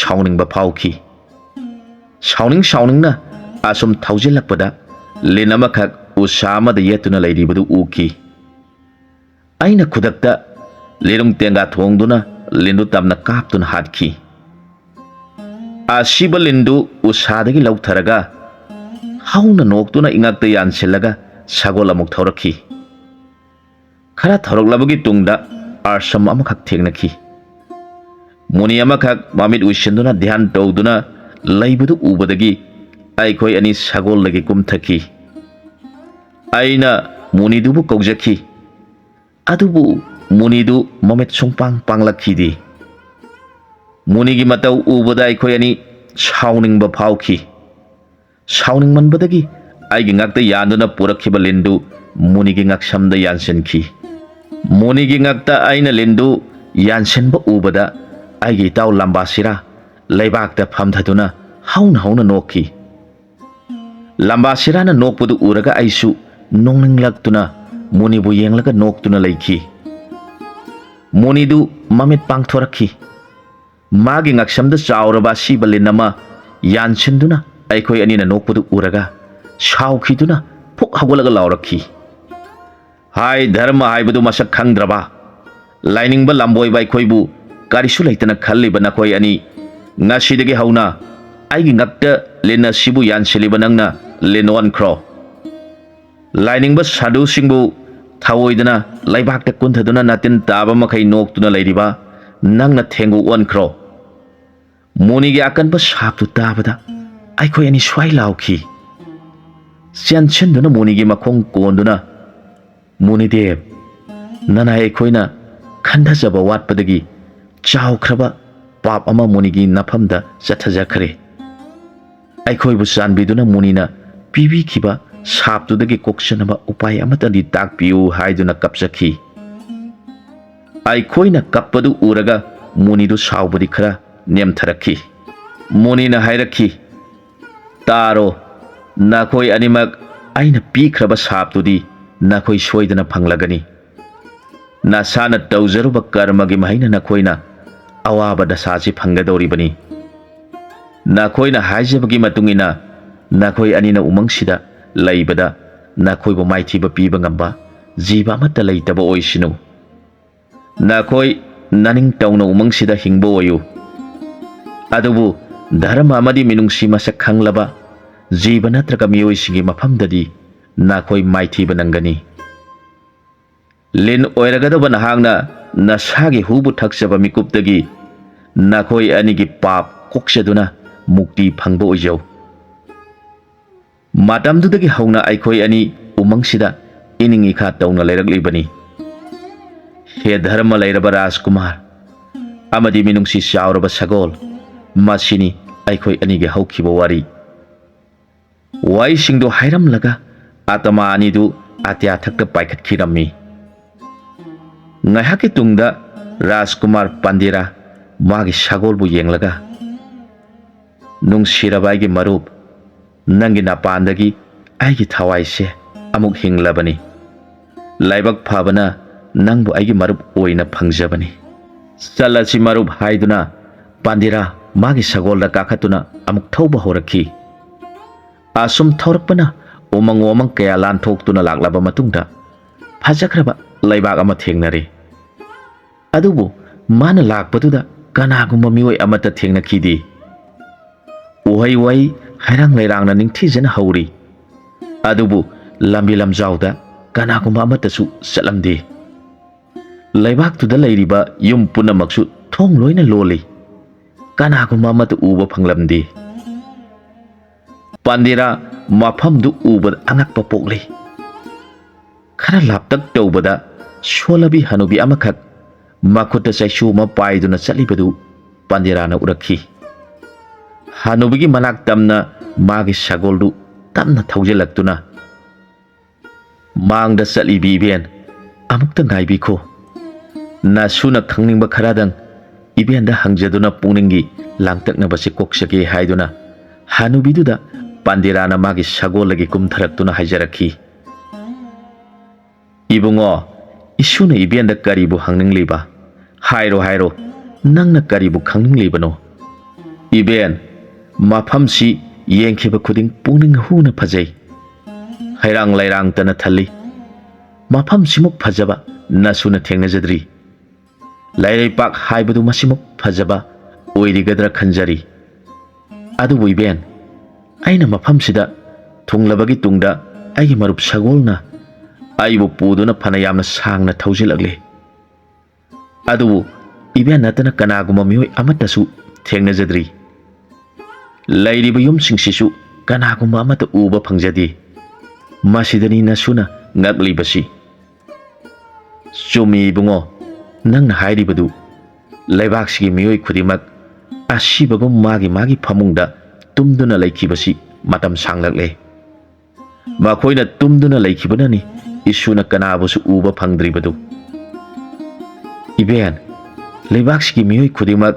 ꯁꯥꯎꯅꯤꯡꯕ ꯐꯥꯎꯈꯤ꯫ ꯁꯥꯎꯅꯤꯡꯅ ꯑꯁꯨꯝ ꯊꯧꯖꯤꯜꯂꯛꯄꯗ ꯂꯤꯟ ꯑꯃꯈꯛ ꯎꯁꯥ ꯑꯃꯗ ꯌꯦꯠꯇꯨꯅ ꯂꯩꯔꯤꯕꯗꯨ ꯎꯈꯤ꯫ ꯑꯩꯅ ꯈꯨꯗꯛꯇ ꯂꯤꯔꯨꯡ ꯇꯦꯡꯒꯥ ꯊꯣꯡꯗꯨꯅ ꯂꯤꯟꯗꯨ ꯇꯝꯅ ꯀꯥꯞꯇꯨꯅ ꯍꯥꯠꯈꯤ꯫ ꯑꯁꯤꯕ ꯂꯤꯟꯗꯨ ꯎꯁꯥꯗꯒꯤ ꯂꯧꯊꯔꯒ ꯍꯧꯅ ꯅꯣꯛꯇꯨꯅ ꯏꯉꯛꯇ ꯌꯥꯟꯁꯤꯜꯂꯒ ꯁꯒꯣꯜ ꯑꯃꯨꯛ ꯊꯧꯔꯛꯈꯤ꯫ ꯈꯔ ꯊꯧꯔꯛꯂꯕꯒꯤ ꯇꯨꯡꯗ ꯑꯥꯔꯁꯝ ꯑꯃꯈꯛ ꯊꯦꯡꯅꯈꯤ꯫ ꯃꯨꯅꯤ ꯑꯃꯈꯛ ꯃꯃꯤꯠ ꯎꯏꯁꯤꯟꯗꯨꯅ ꯙ꯭ꯌꯥꯟ ꯇꯧꯗꯨꯅ ꯂꯩꯕꯗꯨ ꯎꯕꯗꯒꯤ ꯑꯩꯈꯣꯏ ꯑꯅꯤ ꯁꯒꯣꯜꯗꯒꯤ ꯀꯨꯝꯊꯈꯤ꯫ ꯑꯩꯅ ꯃꯨꯅꯤꯗꯨꯕꯨ ꯀꯧꯖꯈꯤ꯫ ꯑꯗꯨꯕꯨ ꯃꯨꯅꯤꯗꯨ ꯃꯃꯤꯠ ꯁꯨꯡꯄꯥꯡ ꯄꯥꯡꯂꯛꯈꯤꯗꯦ꯫ ꯃꯨꯅꯤꯒꯤ ꯃꯇꯧ ꯎꯕꯗ ꯑꯩꯈꯣꯏ ꯑꯅꯤ ꯁꯥꯎꯅꯤꯡꯕ ꯐꯥꯎꯈꯤ꯫ ꯁꯥꯎꯅꯤꯡꯃꯟꯕꯗꯒꯤ ꯑꯩꯒꯤ ꯉꯛꯇ ꯌꯥꯟꯗꯨꯅ ꯄꯨꯔꯛꯈꯤꯕ ꯂꯤꯟꯗꯨ ꯃꯨꯅꯤꯒꯤ ꯉꯛꯁꯝꯗ ꯌꯥꯟꯁꯤꯟꯈꯤ꯫ ꯃꯨꯅꯤꯒꯤ ꯉꯛꯇ ꯑꯩꯅ ꯂꯤꯟꯗꯨ ꯌꯥꯟꯁꯤꯟꯕ ꯎꯕꯗ ꯑꯩꯒꯤ ꯏꯇꯥꯎ ꯂꯝꯕꯥꯁꯤꯔꯥ ꯂꯩꯕꯥꯛꯇ ꯐꯝꯊꯗꯨꯅ ꯍꯧꯅ ꯅꯣꯛꯈꯤ꯫ ꯂꯝꯕꯥꯁꯤꯔꯥꯅ ꯅꯣꯛꯄꯗꯨ ꯎꯔꯒ ꯑꯩꯁꯨ ꯅꯣꯛꯅꯤꯡꯂꯛꯇꯨꯅ ꯃꯨꯅꯤꯕꯨ ꯌꯦꯡꯂꯒ ꯅꯣꯛꯇꯨꯅ ꯂꯩꯈꯤ꯫ ꯃꯨꯅꯤꯗꯨ ꯃꯃꯤꯠ ꯄꯥꯡꯊꯣꯔꯛꯈꯤ꯫ ꯃꯥꯒꯤ ꯉꯛꯁꯝꯗ ꯆꯥꯎꯔꯕ ꯑꯁꯤꯕ ꯂꯤꯟ ꯑꯃ ꯌꯥꯟꯁꯤꯟꯗꯨꯅ ꯑꯩꯈꯣꯏ ꯑꯅꯤꯅ ꯅꯣꯛꯄꯗꯨ ꯎꯔꯒ ꯁꯥꯎꯈꯤꯗꯨꯅ ꯐꯨꯛ ꯍꯧꯒꯠꯂꯒ ꯂꯥꯎꯔꯛꯈꯤ꯫ ꯍꯥꯏ ꯙꯔꯃ ꯍꯥꯏꯕꯗꯨ ꯃꯁꯛ ꯈꯪꯗ꯭ꯔꯕ! ꯂꯥꯏꯅꯤꯡꯕ ꯂꯝꯕꯣꯏꯕ ꯑꯩꯈꯣꯏꯕꯨ ꯀꯔꯤꯁꯨ ꯂꯩꯇꯅ ꯈꯜꯂꯤꯕ ꯅꯈꯣꯏ ꯑꯅꯤ ꯉꯁꯤꯗꯒꯤ ꯍꯧꯅ ꯑꯩꯒꯤ ꯉꯛꯇ ꯂꯤꯟ ꯑꯁꯤꯕꯨ ꯌꯥꯟꯁꯤꯜꯂꯤꯕ ꯅꯪꯅ ꯂꯤꯟ ꯑꯣꯟꯈ꯭ꯔꯣ꯫ ꯂꯥꯏꯅꯤꯡꯕ ꯁꯥꯗꯨꯁꯤꯡꯕꯨ ꯊꯑꯣꯏꯗꯅ ꯂꯩꯕꯥꯛꯇ ꯀꯨꯟꯊꯗꯨꯅ ꯅꯥꯇꯤꯟ ꯇꯥꯕ ꯃꯈꯩ ꯅꯣꯛꯇꯨꯅ ꯂꯩꯔꯤꯕ ꯅꯪꯅ ꯊꯦꯡꯒꯨ ꯑꯣꯟꯈ꯭ꯔꯣ꯫ ꯃꯨꯅꯤꯒꯤ ꯑꯀꯟꯕ ꯁꯥꯞꯇꯨ ꯇꯥꯕꯗ ꯑꯩꯈꯣꯏ ꯑꯅꯤ ꯁ꯭ꯋꯥꯏ ꯂꯥꯎꯈꯤ꯫ ꯆꯦꯟꯁꯤꯟꯗꯨꯅ ꯃꯨꯅꯤꯒꯤ ꯃꯈꯣꯡ ꯀꯣꯟꯗꯨꯅ, ꯃꯨꯅꯤꯗꯦꯕ, ꯅꯅꯥꯏ ꯑꯩꯈꯣꯏꯅ ꯈꯟꯊꯖꯕ ꯋꯥꯠꯄꯗꯒꯤ ꯆꯥꯎꯈ꯭ꯔꯕ ꯄꯥꯞ ꯑꯃ ꯃꯨꯅꯤꯒꯤ ꯅꯐꯝꯗ ꯆꯠꯊꯖꯈ꯭ꯔꯦ꯫ ꯑꯩꯈꯣꯏꯕꯨ ꯆꯥꯟꯕꯤꯗꯨꯅ ꯃꯨꯅꯤꯅ ꯄꯤꯕꯤꯈꯤꯕ ꯁꯥꯞꯇꯨꯗꯒꯤ ꯀꯣꯛꯆꯅꯕ ꯎꯄꯥꯏ ꯑꯃꯠꯇꯗꯤ ꯇꯥꯛꯄꯤꯌꯨ ꯍꯥꯏꯗꯨꯅ ꯀꯞꯆꯈꯤ꯫ ꯑꯩꯈꯣꯏꯅ ꯀꯞꯄꯗꯨ ꯎꯔꯒ ꯃꯨꯅꯤꯗꯨ ꯁꯥꯎꯕꯗꯤ ꯈꯔ ꯅꯦꯝꯊꯔꯛꯈꯤ꯫ ꯃꯨꯅꯤꯅ ꯍꯥꯏꯔꯛꯈꯤ, ꯇꯥꯔꯣ, ꯅꯈꯣꯏ ꯑꯅꯤꯃꯛ ꯑꯩꯅ ꯄꯤꯈ꯭ꯔꯕ ꯁꯥꯞꯇꯨꯗꯤ ꯅꯈꯣꯏ ꯁꯣꯏꯗꯅ ꯐꯪꯂꯒꯅꯤ꯫ ꯅꯁꯥꯅ ꯇꯧꯖꯔꯨꯕ ꯀꯔꯃꯒꯤ ꯃꯍꯩꯅ ꯅꯈꯣꯏꯅ ꯑꯋꯥꯕ ꯗꯁꯥꯁꯤ ꯐꯪꯒꯗꯧꯔꯤꯕꯅꯤ꯫ ꯅꯈꯣꯏꯅ ꯍꯥꯏꯖꯕꯒꯤ ꯃꯇꯨꯡ ꯏꯟꯅ ꯅꯈꯣꯏ ꯑꯅꯤꯅ ꯎꯃꯪꯁꯤꯗ ꯂꯩꯕꯗ ꯅꯈꯣꯏꯕꯨ ꯃꯥꯏꯊꯤꯕ ꯄꯤꯕ ꯉꯝꯕ ꯖꯤꯕ ꯑꯃꯠꯇ ꯂꯩꯇꯕ ꯑꯣꯏꯁꯅꯨ꯫ ꯅꯈꯣꯏ ꯅꯅꯤꯡ ꯇꯧꯅ ꯎꯃꯪꯁꯤꯗ ꯍꯤꯡꯕ ꯑꯣꯏꯌꯨ꯫ ꯑꯗꯨꯕꯨ ꯙꯔꯃ ꯑꯃꯗꯤ ꯃꯤꯅꯨꯡꯁꯤ ꯃꯁꯛ ꯈꯪꯂꯕ ꯖꯤꯕ ꯅꯠꯇ꯭ꯔꯒ ꯃꯤꯑꯣꯏꯁꯤꯡꯒꯤ ꯃꯐꯝꯗꯗꯤ ꯅꯈꯣꯏ ꯃꯥꯏꯊꯤꯕ ꯅꯪꯒꯅꯤ꯫ ꯂꯤꯟ ꯑꯣꯏꯔꯒꯗꯕ ꯅꯍꯥꯛꯅ ꯅꯁꯥꯒꯤ ꯍꯨꯕꯨ ꯊꯛꯆꯕ ꯃꯤꯀꯨꯞꯇꯒꯤ ꯅꯈꯣꯏ ꯑꯅꯤꯒꯤ ꯄꯥꯞ ꯀꯣꯛꯆꯗꯨꯅ ꯃꯨꯛꯇꯤ ꯐꯪꯕ ꯑꯣꯏꯖꯧ꯫ ꯃꯇꯝꯗꯨꯗꯒꯤ ꯍꯧꯅ ꯑꯩꯈꯣꯏ ꯑꯅꯤ ꯎꯃꯪꯁꯤꯗ ꯏꯅꯤꯡ ꯏꯈꯥ ꯇꯧꯅ ꯂꯩꯔꯛꯂꯤꯕꯅꯤ꯫ ꯍꯦ ꯙꯔꯃ ꯂꯩꯔꯕ ꯔꯥꯖꯀꯨꯃꯥꯔ ꯑꯃꯗꯤ ꯃꯤꯅꯨꯡꯁꯤ ꯆꯥꯎꯔꯕ ꯁꯒꯣꯜ, ꯃꯁꯤꯅꯤ ꯑꯩꯈꯣꯏ ꯑꯅꯤꯒꯤ ꯍꯧꯈꯤꯕ ꯋꯥꯔꯤ꯫ ꯋꯥꯔꯤꯁꯤꯡꯗꯨ ꯍꯥꯏꯔꯝꯂꯒ ꯑꯇꯃꯥ ꯑꯅꯤꯗꯨ ꯑꯇꯤꯌꯥ ꯊꯛꯇ ꯄꯥꯏꯈꯠꯈꯤꯔꯝꯃꯤ꯫ ꯉꯥꯏꯍꯥꯛꯀꯤ ꯇꯨꯡꯗ ꯔꯥꯖꯀꯨꯃꯥꯔ ꯄꯥꯟꯗꯦꯔꯥ ꯃꯥꯒꯤ ꯁꯒꯣꯜꯕꯨ ꯌꯦꯡꯂꯒ "ꯅꯨꯡꯁꯤꯔꯕ ꯑꯩꯒꯤ ꯃꯔꯨꯞ, ꯅꯪꯒꯤ ꯅꯥꯄꯥꯟꯗꯒꯤ ꯑꯩꯒꯤ ꯊꯋꯥꯏꯁꯦ ꯑꯃꯨꯛ ꯍꯤꯡꯂꯕꯅꯤ꯫ ꯂꯥꯏꯕꯛ ꯐꯕꯅ ꯅꯪꯕꯨ ꯑꯩꯒꯤ ꯃꯔꯨꯞ ꯑꯣꯏꯅ ꯐꯪꯖꯕꯅꯤ꯫ ꯆꯠꯂꯁꯤ ꯃꯔꯨꯞ" ꯍꯥꯏꯗꯨꯅ ꯄꯥꯟꯗꯦꯔꯥ ꯃꯥꯒꯤ ꯁꯒꯣꯜꯗ ꯀꯥꯈꯠꯇꯨꯅ ꯑꯃꯨꯛ ꯊꯧꯕ ꯍꯧꯔꯛꯈꯤ꯫ ꯑꯁꯨꯝ ꯊꯧꯔꯛꯄꯅ ꯎꯃꯪ ꯋꯥꯃꯪ ꯀꯌꯥ ꯂꯥꯟꯊꯣꯛꯇꯨꯅ ꯂꯥꯛꯂꯕ ꯃꯇꯨꯡꯗ ꯐꯖꯈ꯭ꯔꯕ ꯂꯩꯕꯥꯛ ꯑꯃ ꯊꯦꯡꯅꯔꯦ꯫ ꯑꯗꯨꯕꯨ ꯃꯥꯅ ꯂꯥꯛꯄꯗꯨꯗ ꯀꯅꯥꯒꯨꯝꯕ ꯃꯤꯑꯣꯏ ꯑꯃꯠꯇ ꯊꯦꯡꯅꯈꯤꯗꯦ꯫ ꯎꯍꯩ ꯋꯥꯍꯩ ꯍꯩꯔꯥꯡ ꯂꯩꯔꯥꯡꯅ ꯅꯤꯡꯊꯤꯖꯅ ꯍꯧꯔꯤ, ꯑꯗꯨꯕꯨ ꯂꯝꯕꯤ ꯂꯝꯖꯥꯎꯗ ꯀꯅꯥꯒꯨꯝꯕ ꯑꯃꯠꯇꯁꯨ ꯆꯠꯂꯝꯗꯦ꯫ ꯂꯩꯕꯥꯛꯇꯨꯗ ꯂꯩꯔꯤꯕ ꯌꯨꯝ ꯄꯨꯝꯅꯃꯛꯁꯨ ꯊꯣꯡ ꯂꯣꯏꯅ ꯂꯣꯜꯂꯤ, ꯀꯅꯥꯒꯨꯝꯕ ꯑꯃꯠꯇ ꯎꯕ ꯐꯪꯂꯝꯗꯦ꯫ ꯄꯥꯟꯗꯦꯔꯥ ꯃꯐꯝꯗꯨ ꯎꯕꯗ ꯑꯉꯛꯄ ꯄꯣꯛꯂꯦ꯫ ꯈꯔ ꯂꯥꯞꯇꯛ ꯇꯧꯕꯗ ꯁꯣꯜꯂꯕꯤ ꯍꯅꯨꯕꯤ ꯑꯃꯈꯛ ꯃꯈꯨꯠꯇ ꯆꯩꯁꯨ ꯑꯃ ꯄꯥꯏꯗꯨꯅ ꯆꯠꯂꯤꯕꯗꯨ ꯄꯥꯟꯗꯦꯔꯥꯅ ꯎꯔꯛꯈꯤ꯫ ꯍꯅꯨꯕꯤꯒꯤ ꯃꯅꯥꯛ ꯇꯝꯅ ꯃꯥꯒꯤ ꯁꯒꯣꯜꯗꯨ ꯇꯞꯅ ꯊꯧꯖꯤꯜꯂꯛꯇꯨꯅ "ꯃꯥꯡꯗ ꯆꯠꯂꯤꯕꯤ ꯏꯕꯦꯟ, ꯑꯃꯨꯛꯇ ꯉꯥꯏꯕꯤꯈꯣ, ꯅꯁꯨꯅ ꯈꯪꯅꯤꯡꯕ ꯈꯔꯗꯪ ꯏꯕꯦꯟꯗ ꯍꯪꯖꯗꯨꯅ ꯄꯨꯛꯅꯤꯡꯒꯤ ꯂꯥꯡꯇꯛꯅꯕꯁꯤ ꯀꯣꯛꯆꯒꯦ" ꯍꯥꯏꯗꯨꯅ ꯍꯅꯨꯕꯤꯗꯨꯗ ꯄꯥꯟꯗꯦꯔꯥꯅ ꯃꯥꯒꯤ ꯁꯒꯣꯜꯗꯒꯤ ꯀꯨꯝꯊꯔꯛꯇꯨꯅ ꯍꯥꯏꯖꯔꯛꯈꯤ꯫ "ꯏꯕꯨꯡꯉꯣ, ꯏꯁꯨꯅ ꯏꯕꯦꯟꯗ ꯀꯔꯤꯕꯨ ꯍꯪꯅꯤꯡꯂꯤꯕ? ꯍꯥꯏꯔꯣ ꯍꯥꯏꯔꯣ, ꯅꯪꯅ ꯀꯔꯤꯕꯨ ꯈꯪꯅꯤꯡꯂꯤꯕꯅꯣ? ꯏꯕꯦꯟ, ꯃꯐꯝꯁꯤ ꯌꯦꯡꯈꯤꯕ ꯈꯨꯗꯤꯡ ꯄꯨꯛꯅꯤꯡ ꯍꯨꯅ ꯐꯖꯩ, ꯍꯩꯔꯥꯡ ꯂꯩꯔꯥꯡꯇꯅ ꯊꯜꯂꯤ꯫ ꯃꯐꯝꯁꯤꯃꯨꯛ ꯐꯖꯕ ꯅꯁꯨꯅ ꯊꯦꯡꯅꯖꯗ꯭ꯔꯤ꯫ ꯂꯩꯔꯩꯄꯥꯛ ꯍꯥꯏꯕꯗꯨ ꯃꯁꯤꯃꯨꯛ ꯐꯖꯕ ꯑꯣꯏꯔꯤꯒꯗ꯭ꯔꯥ ꯈꯟꯖꯔꯤ꯫ ꯑꯗꯨꯕꯨ ꯏꯕꯦꯟ, ꯑꯩꯅ ꯃꯐꯝꯁꯤꯗ ꯊꯨꯡꯂꯕꯒꯤ ꯇꯨꯡꯗ ꯑꯩꯒꯤ ꯃꯔꯨꯞ ꯁꯒꯣꯜꯅ ꯑꯩꯕꯨ ꯄꯨꯗꯨꯅ ꯐꯅ ꯌꯥꯝꯅ ꯁꯥꯡꯅ ꯊꯧꯖꯤꯜꯂꯛꯂꯦ, ꯑꯗꯨꯕꯨ ꯏꯕꯦꯟ ꯅꯠꯇꯅ ꯀꯅꯥꯒꯨꯝꯕ ꯃꯤꯑꯣꯏ ꯑꯃꯠꯇꯁꯨ ꯊꯦꯡꯅꯖꯗ꯭ꯔꯤ꯫ ꯂꯩꯔꯤꯕ ꯌꯨꯝꯁꯤꯡꯁꯤꯁꯨ ꯀꯅꯥꯒꯨꯝꯕ ꯑꯃꯠꯇ ꯎꯕ ꯐꯪꯖꯗꯦ꯫ ꯃꯁꯤꯗꯅꯤ ꯅꯁꯨꯅ ꯉꯛꯂꯤꯕꯁꯤ꯫ ꯆꯨꯝꯃꯤ ꯏꯕꯨꯡꯉꯣ, ꯅꯪꯅ ꯍꯥꯏꯔꯤꯕꯗꯨ꯫ ꯂꯩꯕꯥꯛꯁꯤꯒꯤ ꯃꯤꯑꯣꯏ ꯈꯨꯗꯤꯡꯃꯛ ꯑꯁꯤꯕꯒꯨꯝ ꯃꯥꯒꯤ ꯃꯥꯒꯤ ꯐꯃꯨꯡꯗ ꯇꯨꯝꯗꯨꯅ ꯂꯩꯈꯤꯕꯁꯤ ꯃꯇꯝ ꯁꯥꯡꯂꯛꯂꯦ꯫ ꯃꯈꯣꯏꯅ ꯇꯨꯝꯗꯨꯅ ꯂꯩꯈꯤꯕꯅꯅꯤ ꯏꯁꯨꯅ ꯀꯅꯥꯕꯨꯁꯨ ꯎꯕ ꯐꯪꯗ꯭ꯔꯤꯕꯗꯨ꯫ ꯏꯕꯦꯟ, ꯂꯩꯕꯥꯛꯁꯤꯒꯤ ꯃꯤꯑꯣꯏ ꯈꯨꯗꯤꯡꯃꯛ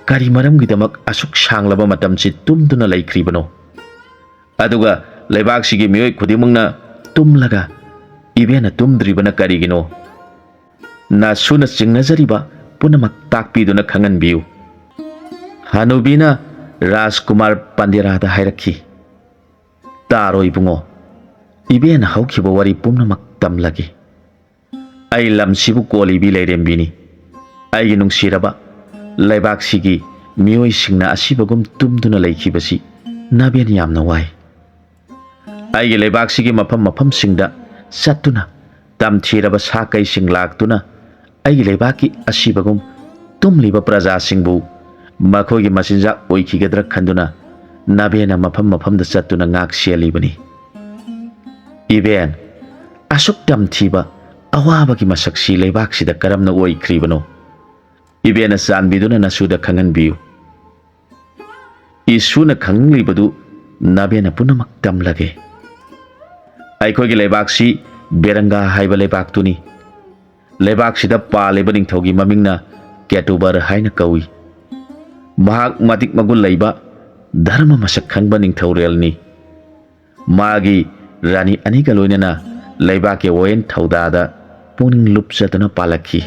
ꯀꯔꯤ ꯃꯔꯝꯒꯤꯗꯃꯛ ꯑꯁꯨꯛ ꯁꯥꯡꯂꯕ ꯃꯇꯝꯁꯤ ꯇꯨꯝꯗꯨꯅ ꯂꯩꯈ꯭ꯔꯤꯕꯅꯣ? ꯑꯗꯨꯒ ꯂꯩꯕꯥꯛꯁꯤꯒꯤ ꯃꯤꯑꯣꯏ ꯈꯨꯗꯤꯡꯃꯛꯅ ꯇꯨꯝꯂꯒ ꯏꯕꯦꯟꯅ ꯇꯨꯝꯗ꯭ꯔꯤꯕꯅ ꯀꯔꯤꯒꯤꯅꯣ? ꯅꯁꯨꯅ ꯆꯤꯡꯅꯖꯔꯤꯕ ꯄꯨꯝꯅꯃꯛ ꯇꯥꯛꯄꯤꯗꯨꯅ ꯈꯪꯍꯟꯕꯤꯌꯨ" ꯍꯅꯨꯕꯤꯅ ꯔꯥꯖꯀꯨꯃꯥꯔ ꯄꯥꯟꯗꯦꯔꯥꯗ ꯍꯥꯏꯔꯛꯈꯤ꯫ "ꯇꯥꯔꯣ ꯏꯕꯨꯡꯉꯣ, ꯏꯕꯦꯟꯅ ꯍꯧꯈꯤꯕ ꯋꯥꯔꯤ ꯄꯨꯝꯅꯃꯛ ꯇꯝꯂꯒꯦ꯫ ꯑꯩ ꯂꯝꯁꯤꯕꯨ ꯀꯣꯜꯂꯤꯕꯤ ꯂꯩꯔꯦꯝꯕꯤꯅꯤ꯫ ꯑꯩꯒꯤ ꯅꯨꯡꯁꯤꯔꯕ ꯂꯩꯕꯥꯛꯁꯤꯒꯤ ꯃꯤꯑꯣꯏꯁꯤꯡꯅ ꯑꯁꯤꯕꯒꯨꯝ ꯇꯨꯝꯗꯨꯅ ꯂꯩꯈꯤꯕꯁꯤ ꯅꯕꯦꯟ ꯌꯥꯝꯅ ꯋꯥꯏ꯫ ꯑꯩꯒꯤ ꯂꯩꯕꯥꯛꯁꯤꯒꯤ ꯃꯐꯝ ꯃꯐꯝꯁꯤꯡꯗ ꯆꯠꯇꯨꯅ ꯇꯝꯊꯤꯔꯕ ꯁꯥ ꯀꯩꯁꯤꯡ ꯂꯥꯛꯇꯨꯅ ꯑꯩꯒꯤ ꯂꯩꯕꯥꯛꯀꯤ ꯑꯁꯤꯕꯒꯨꯝ ꯇꯨꯝꯂꯤꯕ ꯄ꯭ꯔꯖꯥꯁꯤꯡꯕꯨ ꯃꯈꯣꯏꯒꯤ ꯃꯆꯤꯟꯖꯥꯛ ꯑꯣꯏꯈꯤꯒꯗ꯭ꯔꯥ ꯈꯟꯗꯨꯅ ꯅꯕꯦꯟꯅ ꯃꯐꯝ ꯃꯐꯝꯗ ꯆꯠꯇꯨꯅ ꯉꯥꯛ ꯁꯦꯜꯂꯤꯕꯅꯤ꯫ ꯏꯕꯦꯟ, ꯑꯁꯨꯛ ꯇꯝꯊꯤꯕ ꯑꯋꯥꯕꯒꯤ ꯃꯁꯛꯁꯤ ꯂꯩꯕꯥꯛꯁꯤꯗ ꯀꯔꯝꯅ ꯑꯣꯏꯈ꯭ꯔꯤꯕꯅꯣ? ꯏꯕꯦꯟꯅ ꯆꯥꯟꯕꯤꯗꯨꯅ ꯅꯁꯨꯗ ꯈꯪꯍꯟꯕꯤꯌꯨ꯫ ꯏꯁꯨꯅ ꯈꯪꯅꯤꯡꯂꯤꯕꯗꯨ ꯅꯕꯦꯟꯅ ꯄꯨꯝꯅꯃꯛ ꯇꯝꯂꯒꯦ꯫ ꯑꯩꯈꯣꯏꯒꯤ ꯂꯩꯕꯥꯛꯁꯤ ꯕꯦꯔꯪꯒꯥ ꯍꯥꯏꯕ ꯂꯩꯕꯥꯛꯇꯨꯅꯤ꯫ ꯂꯩꯕꯥꯛꯁꯤꯗ ꯄꯥꯜꯂꯤꯕ ꯅꯤꯡꯊꯧꯒꯤ ꯃꯃꯤꯡꯅ ꯀꯦꯇꯨꯕꯔ ꯍꯥꯏꯅ ꯀꯧꯏ꯫ ꯃꯍꯥꯛ ꯃꯇꯤꯛ ꯃꯒꯨꯟ ꯂꯩꯕ, ꯙꯔꯃ ꯃꯁꯛ ꯈꯪꯕ ꯅꯤꯡꯊꯧꯔꯦꯜꯅꯤ꯫ ꯃꯥꯒꯤ ꯔꯥꯅꯤ ꯑꯅꯤꯒ ꯂꯣꯏꯅꯅ ꯂꯩꯕꯥꯛꯀꯤ ꯋꯥꯌꯦꯜ ꯊꯧꯗꯥꯗ ꯄꯨꯛꯅꯤꯡ ꯂꯨꯞꯆꯗꯨꯅ ꯄꯥꯜꯂꯛꯈꯤ꯫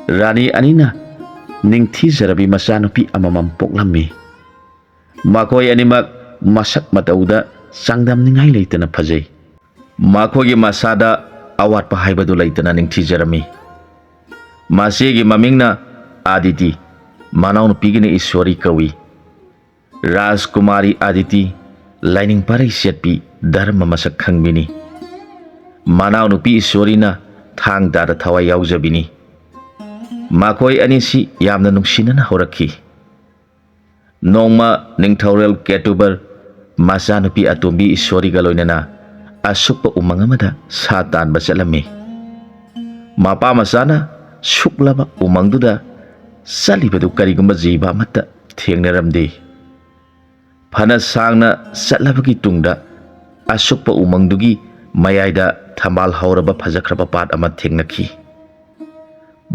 ꯔꯥꯅꯤ ꯑꯅꯤꯅ ꯅꯤꯡꯊꯤꯖꯔꯕꯤ ꯃꯆꯥꯅꯨꯄꯤ ꯑꯃꯃꯝ ꯄꯣꯛꯂꯝꯃꯤ꯫ ꯃꯈꯣꯏ ꯑꯅꯤꯃꯛ ꯃꯁꯛ ꯃꯇꯧꯗ ꯆꯥꯡꯗꯝꯅꯤꯡꯉꯥꯏ ꯂꯩꯇꯅ ꯐꯖꯩ꯫ ꯃꯈꯣꯏꯒꯤ ꯃꯁꯥꯗ ꯑꯋꯥꯠꯄ ꯍꯥꯏꯕꯗꯨ ꯂꯩꯇꯅ ꯅꯤꯡꯊꯤꯖꯔꯝꯃꯤ꯫ ꯃꯆꯦꯒꯤ ꯃꯃꯤꯡꯅ ꯑꯗꯤꯇꯤ, ꯃꯅꯥꯎꯅꯨꯄꯤꯒꯤꯅ ꯏꯁ꯭ꯋꯔꯤ ꯀꯧꯏ꯫ ꯔꯥꯖꯀꯨꯃꯥꯔꯤ ꯑꯗꯤꯇꯤ ꯂꯥꯏꯅꯤꯡ ꯄꯥꯔꯩ ꯁꯦꯠꯄꯤ, ꯙꯔꯃ ꯃꯁꯛ ꯈꯪꯕꯤꯅꯤ꯫ ꯃꯅꯥꯎꯅꯨꯄꯤ ꯏꯁ꯭ꯋꯔꯤꯅ ꯊꯥꯡ ꯇꯥꯗ ꯊꯋꯥꯏ ꯌꯥꯎꯖꯕꯤꯅꯤ꯫ ꯃꯈꯣꯏ ꯑꯅꯤꯁꯤ ꯌꯥꯝꯅ ꯅꯨꯡꯁꯤꯅꯅ ꯍꯧꯔꯛꯈꯤ꯫ ꯅꯣꯡꯃ ꯅꯤꯡꯊꯧꯔꯦꯜ ꯀꯦꯇꯨꯕꯔ ꯃꯆꯥꯅꯨꯄꯤ ꯑꯇꯣꯝꯕꯤ ꯏꯁ꯭ꯋꯔꯤꯒ ꯂꯣꯏꯅꯅ ꯑꯁꯨꯛꯄ ꯎꯃꯪ ꯑꯃꯗ ꯁꯥ ꯇꯥꯟꯕ ꯆꯠꯂꯝꯃꯤ꯫ ꯃꯄꯥ ꯃꯆꯥꯅ ꯁꯨꯛꯂꯕ ꯎꯃꯪꯗꯨꯗ ꯆꯠꯂꯤꯕꯗꯨ ꯀꯔꯤꯒꯨꯝꯕ ꯖꯤꯕ ꯑꯃꯠꯇ ꯊꯦꯡꯅꯔꯝꯗꯦ꯫ ꯐꯅ ꯁꯥꯡꯅ ꯆꯠꯂꯕꯒꯤ ꯇꯨꯡꯗ ꯑꯁꯨꯛꯄ ꯎꯃꯪꯗꯨꯒꯤ ꯃꯌꯥꯏꯗ ꯊꯝꯕꯥꯜ ꯍꯧꯔꯕ ꯐꯖꯈ꯭ꯔꯕ ꯄꯥꯠ ꯑꯃ ꯊꯦꯡꯅꯈꯤ꯫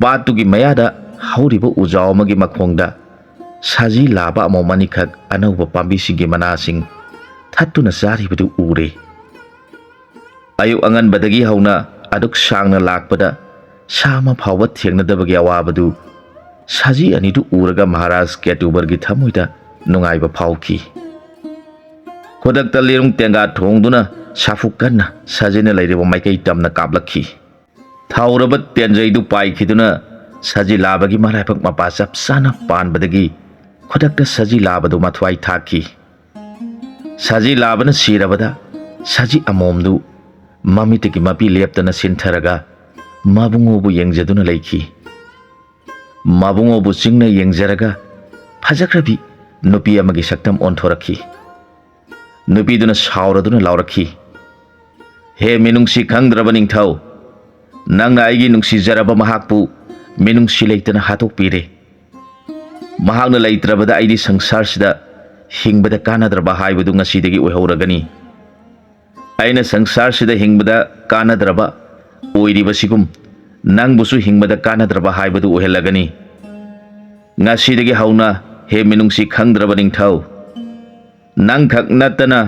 ꯄꯥꯠꯇꯨꯒꯤ ꯃꯌꯥꯗ ꯍꯧꯔꯤꯕ ꯎꯖꯥꯎ ꯑꯃꯒꯤ ꯃꯈꯣꯡꯗ ꯁꯖꯤ ꯂꯥꯕ ꯑꯃꯣꯝ ꯑꯅꯤꯈꯛ ꯑꯅꯧꯕ ꯄꯥꯝꯕꯤꯁꯤꯡꯒꯤ ꯃꯅꯥꯁꯤꯡ ꯊꯠꯇꯨꯅ ꯆꯥꯔꯤꯕꯗꯨ ꯎꯔꯦ꯫ ꯑꯌꯨꯛ ꯑꯉꯟꯕꯗꯒꯤ ꯍꯧꯅ ꯑꯗꯨꯛ ꯁꯥꯡꯅ ꯂꯥꯛꯄꯗ ꯁꯥ ꯑꯃ ꯐꯥꯎꯕ ꯊꯦꯡꯅꯗꯕꯒꯤ ꯑꯋꯥꯕꯗꯨ ꯁꯖꯤ ꯑꯅꯤꯗꯨ ꯎꯔꯒ ꯃꯍꯥꯔꯥꯖ ꯀꯦꯇꯨꯕꯔꯒꯤ ꯊꯃꯣꯏꯗ ꯅꯨꯡꯉꯥꯏꯕ ꯐꯥꯎꯈꯤ꯫ ꯈꯨꯗꯛꯇ ꯂꯤꯔꯨꯡ ꯇꯦꯡꯒꯥ ꯊꯣꯡꯗꯨꯅ ꯁꯥꯐꯨ ꯀꯟꯅ ꯁꯖꯤꯅ ꯂꯩꯔꯤꯕ ꯃꯥꯏꯀꯩ ꯇꯝꯅ ꯀꯥꯞꯂꯛꯈꯤ꯫ ꯊꯥꯎꯔꯕ ꯇꯦꯟꯖꯩꯗꯨ ꯄꯥꯏꯈꯤꯗꯨꯅ ꯁꯖꯤ ꯂꯥꯕꯒꯤ ꯃꯔꯥꯏꯕꯛ ꯃꯄꯥ ꯆꯞ ꯆꯥꯅ ꯄꯥꯟꯕꯗꯒꯤ ꯈꯨꯗꯛꯇ ꯁꯖꯤ ꯂꯥꯕꯗꯨ ꯃꯊ꯭ꯋꯥꯏ ꯊꯥꯈꯤ꯫ ꯁꯖꯤ ꯂꯥꯕꯅ ꯁꯤꯔꯕꯗ ꯁꯖꯤ ꯑꯃꯣꯝꯗꯨ ꯃꯃꯤꯠꯇꯒꯤ ꯃꯄꯤ ꯂꯦꯞꯇꯅ ꯁꯤꯟꯊꯔꯒ ꯃꯕꯨꯡꯉꯣꯕꯨ ꯌꯦꯡꯖꯗꯨꯅ ꯂꯩꯈꯤ꯫ ꯃꯕꯨꯡꯉꯣꯕꯨ ꯆꯤꯡꯅ ꯌꯦꯡꯖꯔꯒ ꯐꯖꯈ꯭ꯔꯕꯤ ꯅꯨꯄꯤ ꯑꯃꯒꯤ ꯁꯛꯇꯝ ꯑꯣꯟꯊꯣꯔꯛꯈꯤ꯫ ꯅꯨꯄꯤꯗꯨꯅ ꯁꯥꯎꯔꯗꯨꯅ ꯂꯥꯎꯔꯛꯈꯤ, "ꯍꯦ ꯃꯤꯅꯨꯡꯁꯤ ꯈꯪꯗ꯭ꯔꯕ ꯅꯤꯡꯊꯧ, ꯅꯪꯅ ꯑꯩꯒꯤ ꯅꯨꯡꯁꯤꯖꯔꯕ ꯃꯍꯥꯛꯄꯨ ꯃꯤꯅꯨꯡꯁꯤ ꯂꯩꯇꯅ ꯍꯥꯠꯇꯣꯛꯄꯤꯔꯦ꯫ ꯃꯍꯥꯛꯅ ꯂꯩꯇ꯭ꯔꯕꯗ ꯑꯩꯗꯤ ꯁꯪꯁꯥꯔꯁꯤꯗ ꯍꯤꯡꯕꯗ ꯀꯥꯟꯅꯗ꯭ꯔꯕ ꯍꯥꯏꯕꯗꯨ ꯉꯁꯤꯗꯒꯤ ꯑꯣꯏꯍꯧꯔꯒꯅꯤ꯫ ꯑꯩꯅ ꯁꯪꯁꯥꯔꯁꯤꯗ ꯍꯤꯡꯕꯗ ꯀꯥꯟꯅꯗ꯭ꯔꯕ ꯑꯣꯏꯔꯤꯕꯁꯤꯒꯨꯝ ꯅꯪꯕꯨꯁꯨ ꯍꯤꯡꯕꯗ ꯀꯥꯟꯅꯗ꯭ꯔꯕ ꯍꯥꯏꯕꯗꯨ ꯑꯣꯏꯍꯜꯂꯒꯅꯤ꯫ ꯉꯁꯤꯗꯒꯤ ꯍꯧꯅ ꯍꯦ ꯃꯤꯅꯨꯡꯁꯤ ꯈꯪꯗ꯭ꯔꯕ ꯅꯤꯡꯊꯧ, ꯅꯪꯈꯛ ꯅꯠꯇꯅ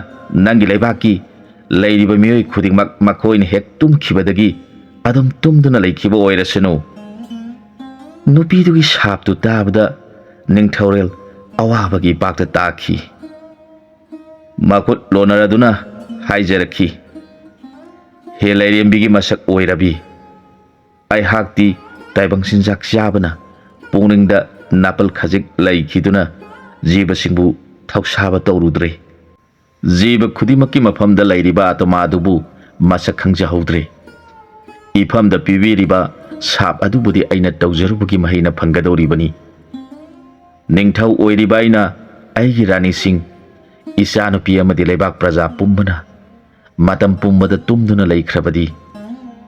ꯅꯪꯒꯤ ꯂꯩꯕꯥꯛꯀꯤ ꯂꯩꯔꯤꯕ ꯃꯤꯑꯣꯏ ꯈꯨꯗꯤꯡꯃꯛ ꯃꯈꯣꯏꯅ ꯍꯦꯛ ꯇꯨꯝꯈꯤꯕꯗꯒꯤ ꯑꯗꯨꯝ ꯇꯨꯝꯗꯨꯅ ꯂꯩꯈꯤꯕ ꯑꯣꯏꯔꯁꯅꯨ." ꯅꯨꯄꯤꯗꯨꯒꯤ ꯁꯥꯞꯇꯨ ꯇꯥꯕꯗ ꯅꯤꯡꯊꯧꯔꯦꯜ ꯑꯋꯥꯕꯒꯤ ꯏꯄꯥꯛꯇ ꯇꯥꯈꯤ꯫ ꯃꯈꯨꯠ ꯂꯣꯟꯅꯔꯗꯨꯅ ꯍꯥꯏꯖꯔꯛꯈꯤ, "ꯍꯦ ꯂꯩꯔꯦꯝꯕꯤꯒꯤ ꯃꯁꯛ ꯑꯣꯏꯔꯕꯤ, ꯑꯩꯍꯥꯛꯇꯤ ꯇꯥꯏꯕꯪ ꯆꯤꯟꯖꯥꯛ ꯆꯥꯕꯅ ꯄꯨꯛꯅꯤꯡꯗ ꯅꯥꯄꯜ ꯈꯖꯤꯛ ꯂꯩꯈꯤꯗꯨꯅ ꯖꯤꯕꯁꯤꯡꯕꯨ ꯊꯧꯁꯥꯕ ꯇꯧꯔꯨꯗ꯭ꯔꯦ꯫ ꯖꯤꯕ ꯈꯨꯗꯤꯡꯃꯛꯀꯤ ꯃꯐꯝꯗ ꯂꯩꯔꯤꯕ ꯑꯇꯃꯥ ꯑꯗꯨꯕꯨ ꯃꯁꯛ ꯈꯪꯖꯍꯧꯗ꯭ꯔꯦ꯫ ꯏꯐꯝꯗ ꯄꯤꯕꯤꯔꯤꯕ ꯁꯥꯞ ꯑꯗꯨꯕꯨꯗꯤ ꯑꯩꯅ ꯇꯧꯖꯔꯨꯕꯒꯤ ꯃꯍꯩꯅ ꯐꯪꯒꯗꯧꯔꯤꯕꯅꯤ꯫ ꯅꯤꯡꯊꯧ ꯑꯣꯏꯔꯤꯕ ꯑꯩꯅ ꯑꯩꯒꯤ ꯔꯥꯅꯤꯁꯤꯡ, ꯏꯆꯥꯅꯨꯄꯤ ꯑꯃꯗꯤ ꯂꯩꯕꯥꯛ ꯄ꯭ꯔꯖꯥ ꯄꯨꯝꯕꯅ ꯃꯇꯝ ꯄꯨꯝꯕꯗ ꯇꯨꯝꯗꯨꯅ ꯂꯩꯈ꯭ꯔꯕꯗꯤ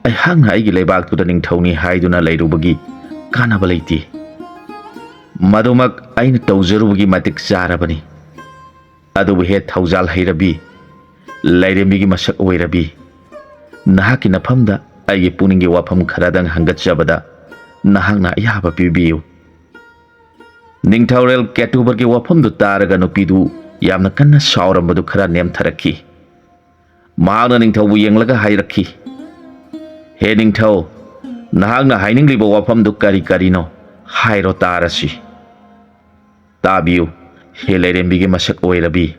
ꯑꯩꯍꯥꯛꯅ ꯑꯩꯒꯤ ꯂꯩꯕꯥꯛꯇꯨꯗ ꯅꯤꯡꯊꯧꯅꯤ ꯍꯥꯏꯗꯨꯅ ꯂꯩꯔꯨꯕꯒꯤ ꯀꯥꯟꯅꯕ ꯂꯩꯇꯦ꯫ ꯃꯗꯨꯃꯛ ꯑꯩꯅ ꯇꯧꯖꯔꯨꯕꯒꯤ ꯃꯇꯤꯛ ꯆꯥꯔꯕꯅꯤ꯫ ꯑꯗꯨꯕꯨ ꯍꯦ ꯊꯧꯖꯥꯜ ꯍꯩꯔꯕꯤ, ꯂꯩꯔꯦꯝꯕꯤꯒꯤ ꯃꯁꯛ ꯑꯣꯏꯔꯕꯤ, ꯅꯍꯥꯛꯀꯤ ꯅꯐꯝꯗ ꯑꯩꯒꯤ ꯄꯨꯛꯅꯤꯡꯒꯤ ꯋꯥꯐꯝ ꯈꯔꯗꯪ ꯍꯪꯒꯠꯆꯕꯗ ꯅꯍꯥꯛꯅ ꯑꯌꯥꯕ ꯄꯤꯕꯤꯌꯨ." ꯅꯤꯡꯊꯧꯔꯦꯜ ꯀꯦꯇꯨꯕꯔꯒꯤ ꯋꯥꯐꯝꯗꯨ ꯇꯥꯔꯒ ꯅꯨꯄꯤꯗꯨ ꯌꯥꯝꯅ ꯀꯟꯅ ꯁꯥꯎꯔꯝꯕꯗꯨ ꯈꯔ ꯅꯦꯝꯊꯔꯛꯈꯤ꯫ ꯃꯍꯥꯛꯅ ꯅꯤꯡꯊꯧꯕꯨ ꯌꯦꯡꯂꯒ ꯍꯥꯏꯔꯛꯈꯤ, "ꯍꯦ ꯅꯤꯡꯊꯧ, ꯅꯍꯥꯛꯅ ꯍꯥꯏꯅꯤꯡꯂꯤꯕ ꯋꯥꯐꯝꯗꯨ ꯀꯔꯤ ꯀꯔꯤꯅꯣ ꯍꯥꯏꯔꯣ ꯇꯥꯔꯁꯤ." "ꯇꯥꯕꯤꯌꯨ ꯍꯦ ꯂꯩꯔꯦꯝꯕꯤꯒꯤ ꯃꯁꯛ ꯑꯣꯏꯔꯕꯤ,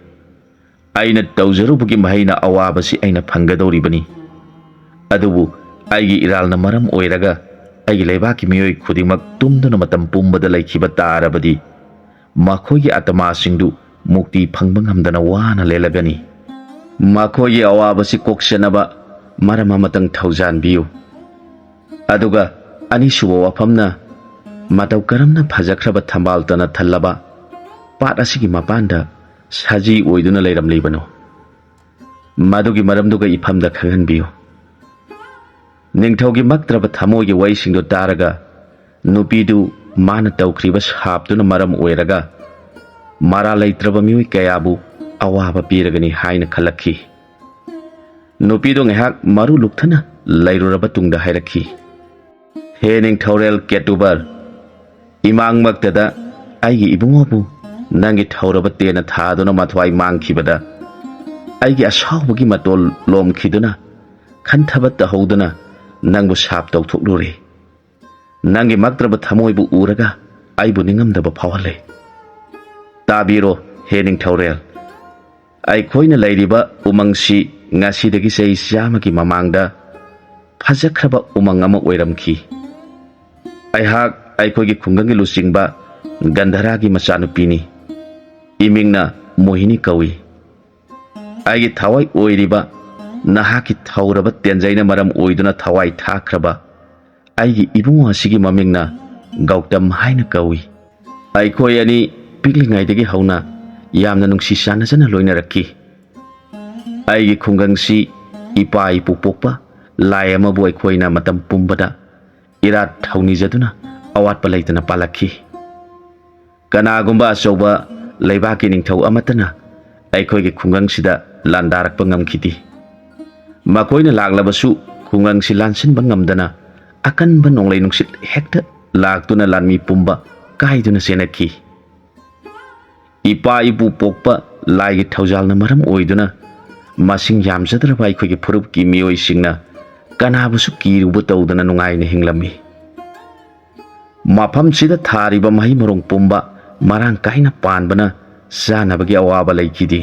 ꯑꯩꯅ ꯇꯧꯖꯔꯨꯕꯒꯤ ꯃꯍꯩꯅ ꯑꯋꯥꯕꯁꯤ ꯑꯩꯅ ꯐꯪꯒꯗꯧꯔꯤꯕꯅꯤ꯫ ꯑꯗꯨꯕు ꯑꯩꯒꯤ ꯏꯔꯥꯜꯅ ꯃꯔꯝ ꯑꯣꯏꯔꯒ ꯑꯩꯒꯤ ꯂꯩꯕꯥꯛꯀꯤ ꯃꯤꯑꯣꯏ ꯈꯨꯗꯤꯡꯃꯛ ꯇꯨꯝꯗꯨꯅ ꯃꯇꯝ ꯄꯨꯝꯕꯗ ꯂꯩꯈꯤꯕ ꯇꯥꯔꯕꯗꯤ ꯃꯈꯣꯏꯒꯤ ꯑꯇꯃꯥꯁꯤꯡꯗꯨ ꯃꯨꯛꯇꯤ ꯐꯪꯕ ꯉꯝꯗꯅ ꯋꯥꯅ ꯂꯦꯜꯂꯒꯅꯤ꯫ ꯃꯈꯣꯏꯒꯤ ꯑꯋꯥꯕꯁꯤ ꯀꯣꯛꯁꯟꯅꯕ ꯃꯔꯝ ꯑꯃꯇꯪ ꯊꯧꯖꯥꯟꯕꯤꯌꯨ꯫ ꯑꯗꯨꯒ ꯑꯅꯤꯁꯨꯕ ꯋꯥꯐꯝꯅ ꯃꯇꯧ ꯀꯔꯝꯅ ꯐꯖꯈ꯭ꯔꯕ ꯊꯝꯕꯥꯜꯇꯅ ꯊꯜꯂꯕ ꯄꯥꯠ ꯑꯁꯤꯒꯤ ꯃꯄꯥꯟꯗ ꯁꯖꯤ ꯑꯣꯏꯗꯨꯅ ꯂꯩꯔꯝꯂꯤꯕꯅꯣ? ꯃꯗꯨꯒꯤ ꯃꯔꯝꯗꯨꯒ ꯏꯐꯝꯗ ꯈꯪꯍꯟꯕꯤꯌꯨ." ꯅꯤꯡꯊꯧꯒꯤ ꯃꯛꯇ꯭ꯔꯕ ꯊꯃꯣꯏꯒꯤ ꯋꯥꯔꯤꯁꯤꯡꯗꯨ ꯇꯥꯔꯒ ꯅꯨꯄꯤꯗꯨ ꯃꯥꯅ ꯇꯧꯈ꯭ꯔꯤꯕ ꯁꯥꯞꯇꯨꯅ ꯃꯔꯝ ꯑꯣꯏꯔꯒ ꯃꯔꯥ ꯂꯩꯇ꯭ꯔꯕ ꯃꯤꯑꯣꯏ ꯀꯌꯥꯕꯨ ꯑꯋꯥꯕ ꯄꯤꯔꯒꯅꯤ ꯍꯥꯏꯅ ꯈꯜꯂꯛꯈꯤ꯫ ꯅꯨꯄꯤꯗꯨ ꯉꯥꯏꯍꯥꯛ ꯃꯔꯨ ꯂꯨꯛꯊꯅ ꯂꯩꯔꯨꯔꯕ ꯇꯨꯡꯗ ꯍꯥꯏꯔꯛꯈꯤ, "ꯍꯦ ꯅꯤꯡꯊꯧꯔꯦꯜ ꯀꯦꯇꯨꯕꯔ, ꯏꯃꯥꯡꯃꯛꯇꯗ ꯑꯩꯒꯤ ꯏꯕꯨꯡꯉꯣꯕꯨ ꯅꯪꯒꯤ ꯊꯧꯔꯕ ꯇꯦꯟꯅ ꯊꯥꯗꯨꯅ ꯃꯊ꯭ꯋꯥꯏ ꯃꯥꯡꯈꯤꯕꯗ ꯑꯩꯒꯤ ꯑꯁꯥꯎꯕꯒꯤ ꯃꯇꯣꯜ ꯂꯣꯝꯈꯤꯗꯨꯅ ꯈꯟꯊꯕ ꯇꯧꯍꯧꯗꯨꯅ ꯅꯪꯕꯨ ꯁꯥꯞ ꯇꯧꯊꯣꯛꯂꯨꯔꯦ꯫ ꯅꯪꯒꯤ ꯃꯛꯇ꯭ꯔꯕ ꯊꯃꯣꯏꯕꯨ ꯎꯔꯒ ꯑꯩꯕꯨ ꯅꯤꯡꯉꯝꯗꯕ ꯐꯥꯎꯍꯜꯂꯦ꯫ ꯇꯥꯕꯤꯔꯣ ꯍꯦ ꯅꯤꯡꯊꯧꯔꯦꯜ, ꯑꯩꯈꯣꯏꯅ ꯂꯩꯔꯤꯕ ꯎꯃꯪꯁꯤ ꯉꯁꯤꯗꯒꯤ ꯆꯍꯤ 100ꯒꯤ ꯃꯃꯥꯡꯗ ꯐꯖꯈ꯭ꯔꯕ ꯎꯃꯪ ꯑꯃ ꯑꯣꯏꯔꯝꯈꯤ꯫ ꯑꯩꯍꯥꯛ ꯑꯩꯈꯣꯏꯒꯤ ꯈꯨꯡꯒꯪꯒꯤ ꯂꯨꯆꯤꯡꯕ ꯒꯟꯙꯔꯥꯒꯤ ꯃꯆꯥꯅꯨꯄꯤꯅꯤ꯫ ꯏꯃꯤꯡꯅ ꯃꯣꯍꯤꯅꯤ ꯀꯧꯏ꯫ ꯑꯩꯒꯤ ꯊꯋꯥꯏ ꯑꯣꯏꯔꯤꯕ ꯅꯍꯥꯛꯀꯤ ꯊꯧꯔꯕ ꯇꯦꯟꯖꯩꯅ ꯃꯔꯝ ꯑꯣꯏꯗꯨꯅ ꯊꯋꯥꯏ ꯊꯥꯈ꯭ꯔꯕ ꯑꯩꯒꯤ ꯏꯕꯨꯡꯉꯣ ꯑꯁꯤꯒꯤ ꯃꯃꯤꯡꯅ ꯒꯧꯇꯝ ꯍꯥꯏꯅ ꯀꯧꯏ꯫ ꯑꯩꯈꯣꯏ ꯑꯅꯤ ꯄꯤꯛꯂꯤꯉꯩꯗꯒꯤ ꯍꯧꯅ ꯌꯥꯝꯅ ꯅꯨꯡꯁꯤ ꯆꯥꯟꯅꯖꯅ ꯂꯣꯏꯅꯔꯛꯈꯤ꯫ ꯑꯩꯒꯤ ꯈꯨꯡꯒꯪꯁꯤ ꯏꯄꯥ ꯏꯄꯨ ꯄꯣꯛꯄ ꯂꯥꯏ ꯑꯃꯕꯨ ꯑꯩꯈꯣꯏꯅ ꯃꯇꯝ ꯄꯨꯝꯕꯗ ꯏꯔꯥꯠ ꯊꯧꯅꯤꯖꯗꯨꯅ ꯑꯋꯥꯠꯄ ꯂꯩꯇꯅ ꯄꯥꯜꯂꯛꯈꯤ꯫ ꯀꯅꯥꯒꯨꯝꯕ ꯑꯆꯧꯕ ꯂꯩꯕꯥꯛꯀꯤ ꯅꯤꯡꯊꯧ ꯑꯃꯠꯇꯅ ꯑꯩꯈꯣꯏꯒꯤ ꯈꯨꯡꯒꯪꯁꯤꯗ ꯂꯥꯟꯗꯥꯔꯛꯄ ꯉꯝꯈꯤꯗꯦ꯫ ꯃꯈꯣꯏꯅ ꯂꯥꯛꯂꯕꯁꯨ ꯈꯨꯡꯒꯪꯁꯤ ꯂꯥꯟꯁꯤꯟꯕ ꯉꯝꯗꯅ ꯑꯀꯟꯕ ꯅꯣꯡꯂꯩ ꯅꯨꯡꯁꯤꯠ ꯍꯦꯛꯇ ꯂꯥꯛꯇꯨꯅ ꯂꯥꯟꯃꯤ ꯄꯨꯝꯕ ꯀꯥꯏꯗꯨꯅ ꯆꯦꯟꯅꯈꯤ꯫ ꯏꯄꯥ ꯏꯄꯨ ꯄꯣꯛꯄ ꯂꯥꯏꯒꯤ ꯊꯧꯖꯥꯜꯅ ꯃꯔꯝ ꯑꯣꯏꯗꯨꯅ ꯃꯁꯤꯡ ꯌꯥꯝꯖꯗ꯭ꯔꯕ ꯑꯩꯈꯣꯏꯒꯤ ꯐꯨꯔꯨꯞꯀꯤ ꯃꯤꯑꯣꯏꯁꯤꯡꯅ ꯀꯅꯥꯕꯨꯁꯨ ꯀꯤꯔꯨꯕ ꯇꯧꯗꯅ ꯅꯨꯡꯉꯥꯏꯅ ꯍꯤꯡꯂꯝꯃꯤ꯫ ꯃꯐꯝꯁꯤꯗ ꯊꯥꯔꯤꯕ ꯃꯍꯩ ꯃꯔꯣꯡ ꯄꯨꯝꯕ ꯃꯔꯥꯡ ꯀꯥꯏꯅ ꯄꯥꯟꯕꯅ ꯆꯥꯅꯕꯒꯤ ꯑꯋꯥꯕ ꯂꯩꯈꯤꯗꯦ꯫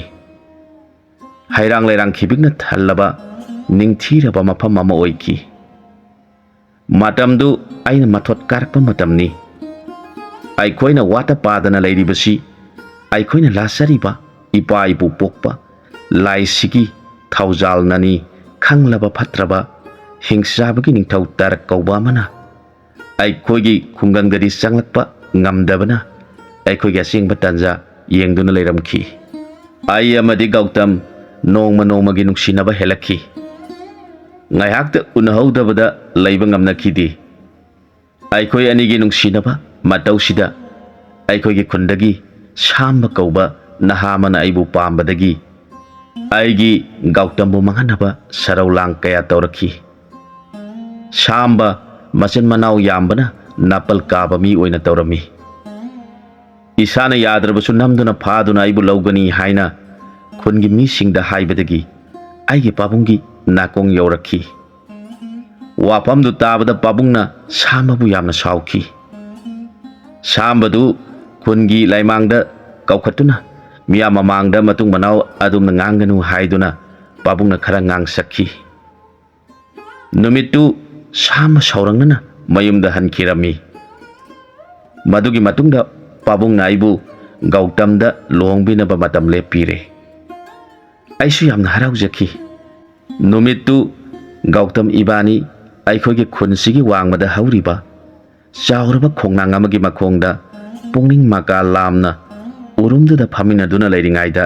ꯍꯩꯔꯥꯡ ꯂꯩꯔꯥꯡ ꯈꯤꯕꯤꯛꯅ ꯊꯜꯂꯕ ꯅꯤꯡꯊꯤꯔꯕ ꯃꯐꯝ ꯑꯃ ꯑꯣꯏꯈꯤ꯫ ꯃꯇꯝꯗꯨ ꯑꯩꯅ ꯃꯊꯣꯠ ꯀꯥꯔꯛꯄ ꯃꯇꯝꯅꯤ꯫ ꯑꯩꯈꯣꯏꯅ ꯋꯥꯠꯇ ꯄꯥꯗꯅ ꯂꯩꯔꯤꯕꯁꯤ ꯑꯩꯈꯣꯏꯅ ꯂꯥꯠꯆꯔꯤꯕ ꯏꯄꯥ ꯏꯄꯨ ꯄꯣꯛꯄ ꯂꯥꯏꯁꯤꯒꯤ ꯊꯧꯖꯥꯜꯅꯅꯤ ꯈꯪꯂꯕ ꯐꯠꯇ꯭ꯔꯕ ꯍꯤꯡꯆꯥꯕꯒꯤ ꯅꯤꯡꯊꯧ ꯇꯥꯔꯛ ꯀꯧꯕ ꯑꯃꯅ ꯑꯩꯈꯣꯏꯒꯤ ꯈꯨꯡꯒꯪꯗꯗꯤ ꯆꯪꯂꯛꯄ ꯉꯝꯗꯕꯅ ꯑꯩꯈꯣꯏꯒꯤ ꯑꯁꯦꯡꯕ ꯇꯥꯟꯖꯥ ꯌꯦꯡꯗꯨꯅ ꯂꯩꯔꯝꯈꯤ꯫ ꯑꯩ ꯑꯃꯗꯤ ꯒꯧꯇꯝ ꯅꯣꯡꯃ ꯅꯣꯡꯃꯒꯤ ꯅꯨꯡꯁꯤꯅꯕ ꯍꯦꯜꯂꯛꯈꯤ꯫ ꯉꯥꯏꯍꯥꯛꯇ ꯎꯅꯍꯧꯗꯕꯗ ꯂꯩꯕ ꯉꯝꯅꯈꯤꯗꯦ꯫ ꯑꯩꯈꯣꯏ ꯑꯅꯤꯒꯤ ꯅꯨꯡꯁꯤꯅꯕ ꯃꯇꯧꯁꯤꯗ ꯑꯩꯈꯣꯏꯒꯤ ꯈꯨꯟꯗꯒꯤ ꯁꯥꯝꯕ ꯀꯧꯕ ꯅꯍꯥ ꯑꯃꯅ ꯑꯩꯕꯨ ꯄꯥꯝꯕꯗꯒꯤ ꯑꯩꯒꯤ ꯒꯧꯇꯝꯕꯨ ꯃꯥꯡꯍꯟꯅꯕ ꯁꯔꯧ ꯂꯥꯡ ꯀꯌꯥ ꯇꯧꯔꯛꯈꯤ꯫ ꯁꯥꯝꯕ ꯃꯆꯤꯟ ꯃꯅꯥꯎ ꯌꯥꯝꯕꯅ ꯅꯥꯄꯜ ꯀꯥꯕ ꯃꯤ ꯑꯣꯏꯅ ꯇꯧꯔꯝꯃꯤ꯫ ꯏꯁꯥꯅ ꯌꯥꯗ꯭ꯔꯕꯁꯨ ꯅꯝꯗꯨꯅ ꯐꯥꯗꯨꯅ ꯑꯩꯕꯨ ꯂꯧꯒꯅꯤ ꯍꯥꯏꯅ ꯈꯨꯟꯒꯤ ꯃꯤꯁꯤꯡꯗ ꯍꯥꯏꯕꯗꯒꯤ ꯑꯩꯒꯤ ꯄꯥꯕꯨꯡꯒꯤ ꯅꯥꯀꯣꯡ ꯌꯧꯔꯛꯈꯤ꯫ ꯋꯥꯐꯝꯗꯨ ꯇꯥꯕꯗ ꯄꯥꯕꯨꯡꯅ ꯁꯥꯝꯕꯕꯨ ꯌꯥꯝꯅ ꯁꯥꯎꯈꯤ꯫ ꯁꯥꯝꯕꯗꯨ ꯈꯨꯟꯒꯤ ꯂꯥꯏꯃꯥꯡꯗ ꯀꯧꯈꯠꯇꯨꯅ ꯃꯤꯌꯥꯝ ꯃꯃꯥꯡꯗ ꯃꯇꯨꯡ ꯃꯅꯥꯎ ꯑꯗꯨꯝꯅ ꯉꯥꯡꯒꯅꯨ ꯍꯥꯏꯗꯨꯅ ꯄꯥꯕꯨꯡꯅ ꯈꯔ ꯉꯥꯡꯁꯛꯈꯤ꯫ ꯅꯨꯃꯤꯠꯇꯨ ꯁꯥꯝꯕ ꯁꯥꯎꯔꯪꯅꯅ ꯃꯌꯨꯝꯗ ꯍꯟꯈꯤꯔꯝꯃꯤ꯫ ꯃꯗꯨꯒꯤ ꯃꯇꯨꯡꯗ ꯄꯥꯕꯨꯡꯅ ꯑꯩꯕꯨ ꯒꯧꯇꯝꯗ ꯂꯨꯍꯣꯡꯕꯤꯅꯕ ꯃꯇꯝ ꯂꯦꯞꯄꯤꯔꯦ꯫ ꯑꯩꯁꯨ ꯌꯥꯝꯅ ꯍꯔꯥꯎꯖꯈꯤ꯫ ꯅꯨꯃꯤꯠꯇꯨ ꯒꯧꯇꯝ ꯏꯕꯥꯅꯤ ꯑꯩꯈꯣꯏꯒꯤ ꯈꯨꯟꯁꯤꯒꯤ ꯋꯥꯡꯃꯗ ꯍꯧꯔꯤꯕ ꯆꯥꯎꯔꯕ ꯈꯣꯡꯅꯥꯡ ꯑꯃꯒꯤ ꯃꯈꯣꯡꯗ ꯄꯨꯛꯅꯤꯡ ꯃꯀꯥ ꯂꯥꯝꯅ ꯎꯔꯨꯝꯗꯨꯗ ꯐꯝꯃꯤꯟꯅꯗꯨꯅ ꯂꯩꯔꯤꯉꯩꯗ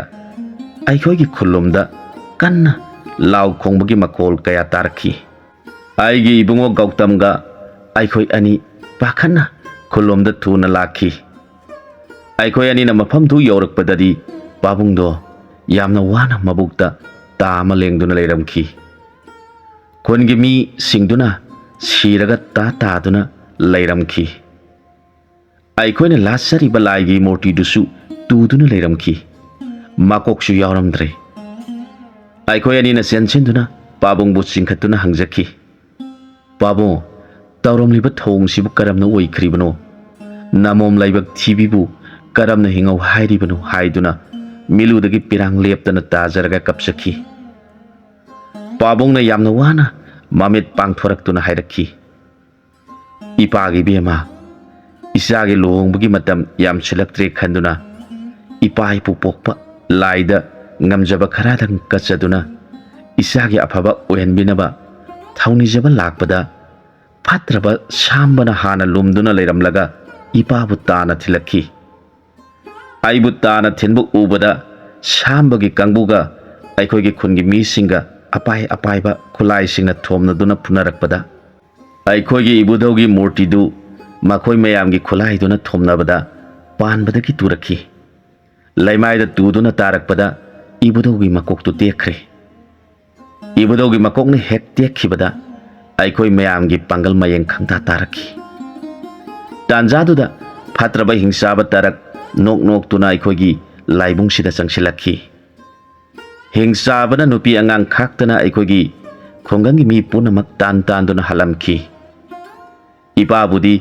ꯑꯩꯈꯣꯏꯒꯤ ꯈꯨꯜꯂꯣꯝꯗ ꯀꯟꯅ ꯂꯥꯎ ꯈꯣꯡꯕꯒꯤ ꯃꯈꯣꯜ ꯀꯌా ꯇꯥꯔꯛꯈꯤ꯫ ꯑꯩꯒꯤ ꯏꯕꯨꯡꯉꯣ ꯒꯧꯇꯝꯒ ꯑꯩꯈꯣꯏ ꯑꯅꯤ ꯄꯥꯈꯠꯅ ꯈꯨꯜꯂꯣꯝꯗ ꯊꯨꯅ ꯂꯥꯛꯈꯤ꯫ ꯑꯩꯈꯣꯏ ꯑꯅꯤꯅ ꯃꯐꯝꯗꯨ ꯌꯧꯔꯛꯄꯗꯗꯤ ꯄꯥꯕꯨꯡꯗꯣ ꯌꯥꯝꯅ ꯋꯥꯅ ꯃꯕꯨꯛꯇ ꯇꯥ ꯑꯃ ꯂꯦꯡꯗꯨꯅ ꯂꯩꯔꯝꯈꯤ꯫ ꯈꯨꯟꯒꯤ ꯃꯤꯁꯤꯡꯗꯨꯅ ꯁꯤꯔꯒ ꯇꯥꯗꯨꯅ ꯂꯩꯔꯝꯈꯤ꯫ ꯑꯩꯈꯣꯏꯅ ꯂꯥꯠꯆꯔꯤꯕ ꯂꯥꯏꯒꯤ ꯃꯨꯔꯇꯤꯗꯨꯁꯨ ꯇꯨꯗꯨꯅ ꯂꯩꯔꯝꯈꯤ꯫ ꯃꯀꯣꯛꯁꯨ ꯌꯥꯎꯔꯝꯗ꯭ꯔꯦ꯫ ꯑꯩꯈꯣꯏ ꯑꯅꯤꯅ ꯆꯦꯟꯁꯤꯟꯗꯨꯅ ꯄꯥꯕꯨꯡꯕꯨ ꯆꯤꯡꯈꯠꯇꯨꯅ ꯍꯪꯖꯈꯤ꯫ ꯄꯥꯕꯨꯡ, ꯇꯧꯔꯝꯂꯤꯕ ꯊꯧꯑꯣꯡꯁꯤꯕꯨ ꯀꯔꯝꯅ ꯑꯣꯏꯈ꯭ꯔꯤꯕꯅꯣ? ꯅꯃꯣꯝ ꯂꯥꯏꯕꯛ ꯊꯤꯕꯤꯕꯨ ꯀꯔꯝꯅ ꯍꯤꯡꯍꯧ ꯍꯥꯏꯔꯤꯕꯅꯣ ꯍꯥꯏꯗꯨꯅ ꯃꯤꯂꯨꯗꯒꯤ ꯄꯤꯔꯥꯡ ꯂꯦꯞꯇꯅ ꯇꯥꯖꯔꯒ ꯀꯞꯆꯈꯤ꯫ ꯄꯥꯕꯨꯡꯅ ꯌꯥꯝꯅ ꯋꯥꯅ ꯃꯃꯤꯠ ꯄꯥꯡꯊꯣꯔꯛꯇꯨꯅ ꯍꯥꯏꯔꯛꯈꯤ꯫ ꯏꯄꯥꯒꯤ ꯏꯕꯦꯝꯃ, ꯏꯆꯥꯒꯤ ꯂꯨꯍꯣꯡꯕꯒꯤ ꯃꯇꯝ ꯌꯥꯝꯁꯤꯜꯂꯛꯇ꯭ꯔꯦ ꯈꯟꯗꯨꯅ ꯏꯄꯥ ꯏꯄꯨ ꯄꯣꯛꯄ ꯂꯥꯏꯗ ꯉꯝꯖꯕ ꯈꯔꯗꯪ ꯀꯠꯆꯗꯨꯅ ꯏꯆꯥꯒꯤ ꯑꯐꯕ ꯑꯣꯏꯍꯟꯕꯤꯅꯕ ꯊꯧꯅꯤꯖꯕ ꯂꯥꯛꯄꯗ ꯐꯠꯇ꯭ꯔꯕ ꯁꯥꯝꯕꯅ ꯍꯥꯟꯅ ꯂꯨꯝꯗꯨꯅ ꯂꯩꯔꯝꯂꯒ ꯏꯄꯥꯕꯨ ꯇꯥꯅ ꯊꯤꯜꯂꯛꯈꯤ꯫ ꯑꯩꯕꯨ ꯇꯥꯅ ꯊꯤꯟꯕ ꯎꯕꯗ ꯁꯥꯝꯕꯒꯤ ꯀꯥꯡꯕꯨꯒ ꯑꯩꯈꯣꯏꯒꯤ ꯈꯨꯟꯒꯤ ꯃꯤꯁꯤꯡꯒ ꯑꯄꯥꯏ ꯑꯄꯥꯏꯕ ꯈꯨꯠꯂꯥꯏꯁꯤꯡꯅ ꯊꯣꯝꯅꯗꯨꯅ ꯐꯨꯅꯔꯛꯄꯗ ꯑꯩꯈꯣꯏꯒꯤ ꯏꯕꯨꯙꯧꯒꯤ ꯃꯨꯔꯇꯤꯗꯨ ꯃꯈꯣꯏ ꯃꯌꯥꯝꯒꯤ ꯈꯨꯠꯂꯥꯏꯗꯨꯅ ꯊꯣꯝꯅꯕꯗ ꯄꯥꯟꯕꯗꯒꯤ ꯇꯨꯔꯛꯈꯤ꯫ ꯂꯩꯃꯥꯏꯗ ꯇꯨꯗꯨꯅ ꯇꯥꯔꯛꯄꯗ ꯏꯕꯨꯙꯧꯒꯤ ꯃꯀꯣꯛꯇꯨ ꯇꯦꯛꯈ꯭ꯔꯦ꯫ ꯏꯕꯨꯙꯧꯒꯤ ꯃꯀꯣꯛꯅ ꯍꯦꯛ ꯇꯦꯛꯈꯤꯕꯗ ꯑꯩꯈꯣꯏ ꯃꯌꯥꯝꯒꯤ ꯄꯥꯡꯒꯜ ꯃꯌꯦꯡ ꯈꯪꯇꯥ ꯇꯥꯔꯛꯈꯤ꯫ ꯇꯥꯟꯖꯥꯗꯨꯗ ꯐꯠꯇ꯭ꯔꯕ ꯍꯤꯡꯆꯥꯕ ꯇꯥꯔꯛ ꯅꯣꯛ ꯅꯣꯛꯇꯨꯅ ꯑꯩꯈꯣꯏꯒꯤ ꯂꯥꯏꯕꯨꯡꯁꯤꯗ ꯆꯪꯁꯤꯜꯂꯛꯈꯤ꯫ ꯍꯤꯡꯆꯥꯕꯅ ꯅꯨꯄꯤ ꯑꯉꯥꯡ ꯈꯥꯛꯇꯅ ꯑꯩꯈꯣꯏꯒꯤ ꯈꯨꯡꯒꯪꯒꯤ ꯃꯤ ꯄꯨꯝꯅꯃꯛ ꯇꯥꯟꯗꯨꯅ ꯍꯜꯂꯝꯈꯤ꯫ ꯏꯄꯥꯕꯨꯗꯤ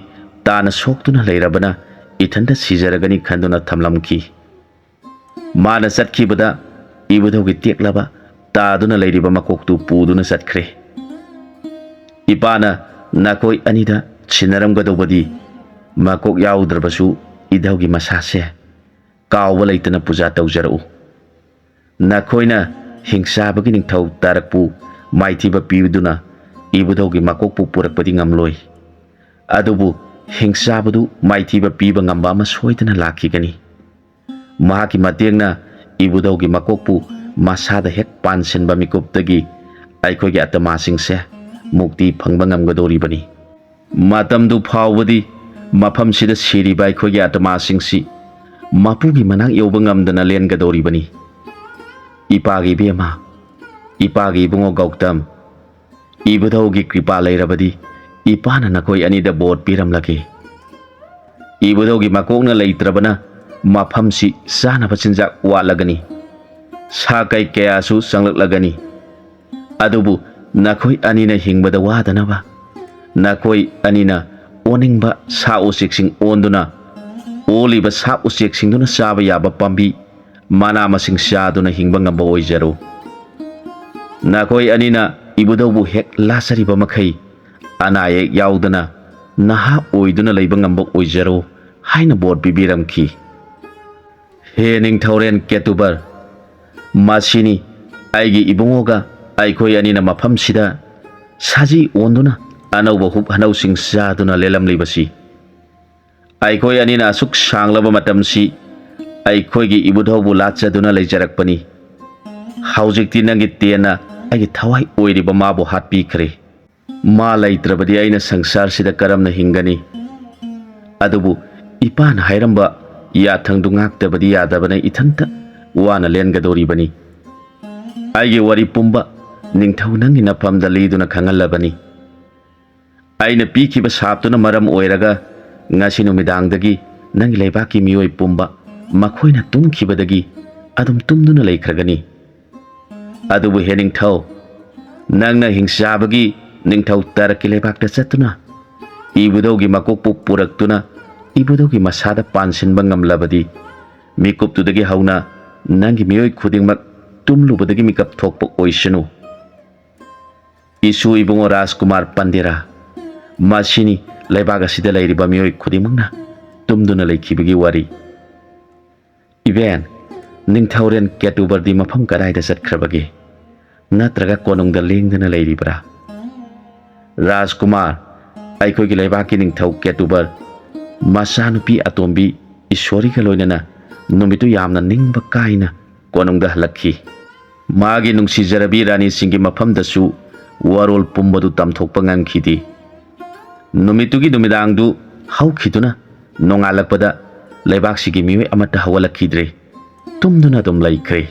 ꯇꯥꯅ ꯁꯣꯛꯇꯨꯅ ꯂꯩꯔꯕꯅ ꯏꯊꯟꯇ ꯁꯤꯖꯔꯒꯅꯤ ꯈꯟꯗꯨꯅ ꯊꯝꯂꯝꯈꯤ꯫ ꯃꯥꯅ ꯆꯠꯈꯤꯕꯗ ꯏꯕꯨꯙꯧꯒꯤ ꯇꯦꯛꯂꯕ ꯇꯥꯗꯨꯅ ꯂꯩꯔꯤꯕ ꯃꯀꯣꯛꯇꯨ ꯄꯨꯗꯨꯅ ꯆꯠꯈ꯭ꯔꯦ꯫ ꯏꯄꯥꯅ ꯅꯈꯣꯏ ꯑꯅꯤꯗ ꯁꯤꯟꯅꯔꯝꯒꯗꯧꯕꯗꯤ ꯃꯀꯣꯛ ꯌꯥꯎꯗ꯭ꯔꯕꯁꯨ ꯏꯙꯧꯒꯤ ꯃꯁꯥꯁꯦ ꯀꯥꯎꯕ ꯂꯩꯇꯅ ꯄꯨꯖꯥ ꯇꯧꯖꯔꯛꯎ꯫ ꯅꯈꯣꯏꯅ ꯍꯤꯡꯆꯥꯕꯒꯤ ꯅꯤꯡꯊꯧ ꯇꯥꯔꯛꯄꯨ ꯃꯥꯏꯊꯤꯕ ꯄꯤꯗꯨꯅ ꯏꯕꯨꯙꯧꯒꯤ ꯃꯀꯣꯛꯄꯨ ꯄꯨꯔꯛꯄꯗꯤ ꯉꯝꯂꯣꯏ꯫ ꯑꯗꯨꯕꯨ ꯍꯤꯡꯆꯥꯕꯗꯨ ꯃꯥꯏꯊꯤꯕ ꯄꯤꯕ ꯉꯝꯕ ꯑꯃ ꯁꯣꯏꯗꯅ ꯂꯥꯛꯈꯤꯒꯅꯤ꯫ ꯃꯍꯥꯛꯀꯤ ꯃꯇꯦꯡꯅ ꯏꯕꯨꯙꯧꯒꯤ ꯃꯀꯣꯛꯄꯨ ꯃꯁꯥꯗ ꯍꯦꯛ ꯄꯥꯟꯁꯤꯟꯕ ꯃꯤꯀꯨꯞꯇꯒꯤ ꯑꯩꯈꯣꯏꯒꯤ ꯑꯇꯃꯥꯁꯤꯡꯁꯦ ꯃꯨꯛꯇꯤ ꯐꯪꯕ ꯉꯝꯒꯗꯧꯔꯤꯕꯅꯤ꯫ ꯃꯇꯝꯗꯨ ꯐꯥꯎꯕꯗꯤ ꯃꯐꯝꯁꯤꯗ ꯁꯤꯔꯤꯕ ꯑꯩꯈꯣꯏꯒꯤ ꯑꯇꯃꯥꯁꯤꯡꯁꯤ ꯃꯄꯨꯒꯤ ꯃꯅꯥꯛ ꯌꯧꯕ ꯉꯝꯗꯅ ꯂꯦꯟꯒꯗꯧꯔꯤꯕꯅꯤ꯫ ꯏꯄꯥꯒꯤ ꯏꯕꯦꯝꯃ, ꯏꯄꯥꯒꯤ ꯏꯕꯨꯡꯉꯣ ꯒꯧꯇꯝ, ꯏꯕꯨꯙꯧꯒꯤ ꯀ꯭ꯔꯤꯄꯥ ꯂꯩꯔꯕꯗꯤ ꯏꯄꯥꯅ ꯅꯈꯣꯏ ꯑꯅꯤꯗ ꯕꯣꯔ ꯄꯤꯔꯝꯂꯒꯦ꯫ ꯏꯕꯨꯙꯧꯒꯤ ꯃꯀꯣꯛꯅ ꯂꯩꯇ꯭ꯔꯕꯅ ꯃꯐꯝꯁꯤ ꯆꯥꯅꯕ ꯆꯤꯟꯖꯥꯛ ꯋꯥꯠꯂꯒꯅꯤ, ꯁꯥ ꯀꯩ ꯀꯌꯥꯁꯨ ꯆꯪꯂꯛꯂꯒꯅꯤ꯫ ꯑꯗꯨꯕꯨ ꯅꯈꯣꯏ ꯑꯅꯤꯅ ꯍꯤꯡꯕꯗ ꯋꯥꯗꯅꯕ ꯅꯈꯣꯏ ꯑꯅꯤꯅ ꯑꯣꯅꯤꯡꯕ ꯁꯥ ꯎꯆꯦꯛꯁꯤꯡ ꯑꯣꯟꯗꯨꯅ ꯑꯣꯜꯂꯤꯕ ꯁꯥ ꯎꯆꯦꯛꯁꯤꯡꯗꯨꯅ ꯆꯥꯕ ꯌꯥꯕ ꯄꯥꯝꯕꯤ ꯃꯅꯥ ꯃꯁꯤꯡ ꯆꯥꯗꯨꯅ ꯍꯤꯡꯕ ꯉꯝꯕ ꯑꯣꯏꯖꯔꯣ꯫ ꯅꯈꯣꯏ ꯑꯅꯤꯅ ꯏꯕꯨꯙꯧꯕꯨ ꯍꯦꯛ ꯂꯥꯆꯔꯤꯕ ꯃꯈꯩ ꯑꯅꯥ ꯑꯌꯦꯛ ꯌꯥꯎꯗꯅ ꯅꯍꯥ ꯑꯣꯏꯗꯨꯅ ꯂꯩꯕ ꯉꯝꯕ ꯑꯣꯏꯖꯔꯣ ꯍꯥꯏꯅ ꯕꯣꯔ ꯄꯤꯕꯤꯔꯝꯈꯤ꯫ ꯍꯦ ꯅꯤꯡꯊꯧꯔꯦꯟ ꯀꯦꯇꯨꯕꯔ, ꯃꯁꯤꯅꯤ ꯑꯩꯒꯤ ꯏꯕꯨꯡꯉꯣꯒ ꯑꯩꯈꯣꯏ ꯑꯅꯤꯅ ꯃꯐꯝꯁꯤꯗ ꯁꯥꯖꯤ ꯑꯣꯟꯗꯨꯅ ꯑꯅꯧꯕ ꯍꯨꯞ ꯍꯅꯧꯁꯤꯡ ꯆꯥꯗꯨꯅ ꯂꯦꯜꯂꯝꯂꯤꯕꯁꯤ꯫ ꯑꯩꯈꯣꯏ ꯑꯅꯤꯅ ꯑꯁꯨꯛ ꯁꯥꯡꯂꯕ ꯃꯇꯝꯁꯤ ꯑꯩꯈꯣꯏꯒꯤ ꯏꯕꯨꯙꯧꯕꯨ ꯂꯥꯠꯆꯗꯨꯅ ꯂꯩꯖꯔꯛꯄꯅꯤ꯫ ꯍꯧꯖꯤꯛꯇꯤ ꯅꯪꯒꯤ ꯇꯦꯟꯅ ꯑꯩꯒꯤ ꯊꯋꯥꯏ ꯑꯣꯏꯔꯤꯕ ꯃꯥꯕꯨ ꯍꯥꯠꯄꯤꯈ꯭ꯔꯦ꯫ ꯃꯥ ꯂꯩꯇ꯭ꯔꯕꯗꯤ ꯑꯩꯅ ꯁꯪꯁꯥꯔꯁꯤꯗ ꯀꯔꯝꯅ ꯍꯤꯡꯒꯅꯤ? ꯑꯗꯨꯕꯨ ꯏꯄꯥꯅ ꯍꯥꯏꯔꯝꯕ ꯌꯥꯊꯪꯗꯨ ꯉꯥꯛꯇꯕꯗꯤ ꯌꯥꯗꯕꯅ ꯏꯊꯟꯇ ꯋꯥꯅ ꯂꯦꯟꯒꯗꯧꯔꯤꯕꯅꯤ꯫ ꯑꯩꯒꯤ ꯋꯥꯔꯤ ꯄꯨꯝꯕ ꯅꯤꯡꯊꯧ ꯅꯪꯒꯤ ꯅꯐꯝꯗ ꯂꯤꯗꯨꯅ ꯈꯪꯍꯜꯂꯕꯅꯤ꯫ ꯑꯩꯅ ꯄꯤꯈꯤꯕ ꯁꯥꯞꯇꯨꯅ ꯃꯔꯝ ꯑꯣꯏꯔꯒ ꯉꯁꯤ ꯅꯨꯃꯤꯗꯥꯡꯗꯒꯤ ꯅꯪꯒꯤ ꯂꯩꯕꯥꯛꯀꯤ ꯃꯤꯑꯣꯏ ꯄꯨꯝꯕ ꯃꯈꯣꯏꯅ ꯇꯨꯝꯈꯤꯕꯗꯒꯤ ꯑꯗꯨꯝ ꯇꯨꯝꯗꯨꯅ ꯂꯩꯈ꯭ꯔꯒꯅꯤ꯫ ꯑꯗꯨꯕꯨ ꯍꯦ ꯅꯤꯡꯊꯧ, ꯅꯪꯅ ꯍꯤꯡꯆꯥꯕꯒꯤ ꯅꯤꯡꯊꯧ ꯇꯔꯛꯀꯤ ꯂꯩꯕꯥꯛꯇ ꯆꯠꯇꯨꯅ ꯏꯕꯨꯙꯧꯒꯤ ꯃꯀꯣꯛꯄꯨ ꯄꯨꯔꯛꯇꯨꯅ ꯏꯕꯨꯙꯧꯒꯤ ꯃꯁꯥꯗ ꯄꯥꯟꯁꯤꯟꯕ ꯉꯝꯂꯕꯗꯤ ꯃꯤꯀꯨꯞꯇꯨꯗꯒꯤ ꯍꯧꯅ ꯅꯪꯒꯤ ꯃꯤꯑꯣꯏ ꯈꯨꯗꯤꯡꯃꯛ ꯇꯨꯝꯂꯨꯕꯗꯒꯤ ꯃꯤꯀꯞ ꯊꯣꯛꯄ ꯑꯣꯏꯁꯅꯨ꯫ ꯏꯁꯨ ꯏꯕꯨꯡꯉꯣ ꯔꯥꯖꯀꯨꯃꯥꯔ ꯄꯟꯗꯦꯔꯥ, ꯃꯁꯤꯅꯤ ꯂꯩꯕꯥꯛ ꯑꯁꯤꯗ ꯂꯩꯔꯤꯕ ꯃꯤꯑꯣꯏ ꯈꯨꯗꯤꯡꯃꯛꯅ ꯇꯨꯝꯗꯨꯅ ꯂꯩꯈꯤꯕꯒꯤ ꯋꯥꯔꯤ꯫ ꯏꯕꯦꯟ, ꯅꯤꯡꯊꯧꯔꯦꯟ ꯀꯦꯇꯨꯕꯔꯗꯤ ꯃꯐꯝ ꯀꯗꯥꯏꯗ ꯆꯠꯈ꯭ꯔꯕꯒꯦ? ꯅꯠꯇ꯭ꯔꯒ ꯀꯣꯅꯨꯡꯗ ꯂꯦꯡꯗꯅ ꯂꯩꯔꯤꯕ꯭ꯔꯥ? ꯔꯥꯖꯀꯨꯃꯥꯔ, ꯑꯩꯈꯣꯏꯒꯤ ꯂꯩꯕꯥꯛꯀꯤ ꯅꯤꯡꯊꯧ ꯀꯦꯇꯨꯕꯔ ꯃꯆꯥꯅꯨꯄꯤ ꯑꯇꯣꯝꯕꯤ ꯏꯁꯣꯔꯤꯒ ꯂꯣꯏꯅꯅ ꯅꯨꯃꯤꯠꯇꯨ ꯌꯥꯝꯅ ꯅꯤꯡꯕ ꯀꯥꯏꯅ ꯀꯣꯅꯨꯡꯗ ꯍꯜꯂꯛꯈꯤ꯫ ꯃꯥꯒꯤ ꯅꯨꯡꯁꯤꯖꯔꯕꯤ ꯔꯥꯅꯤꯁꯤꯡꯒꯤ ꯃꯐꯝꯗꯁꯨ ꯋꯥꯔꯣꯜ ꯄꯨꯝꯕꯗꯨ ꯇꯝꯊꯣꯛꯄ ꯉꯝꯈꯤꯗꯦ꯫ ꯅꯨꯃꯤꯠꯇꯨꯒꯤ ꯅꯨꯃꯤꯗꯥꯡꯗꯨ ꯍꯧꯈꯤꯗꯨꯅ ꯅꯣꯡꯉꯥꯜꯂꯛꯄꯗ ꯂꯩꯕꯥꯛꯁꯤꯒꯤ ꯃꯤꯑꯣꯏ ꯑꯃꯠꯇ ꯍꯧꯒꯠꯂꯛꯈꯤꯗ꯭ꯔꯦ, ꯇꯨꯝꯗꯨꯅ ꯑꯗꯨꯝ ꯂꯩꯈ꯭ꯔꯦ꯫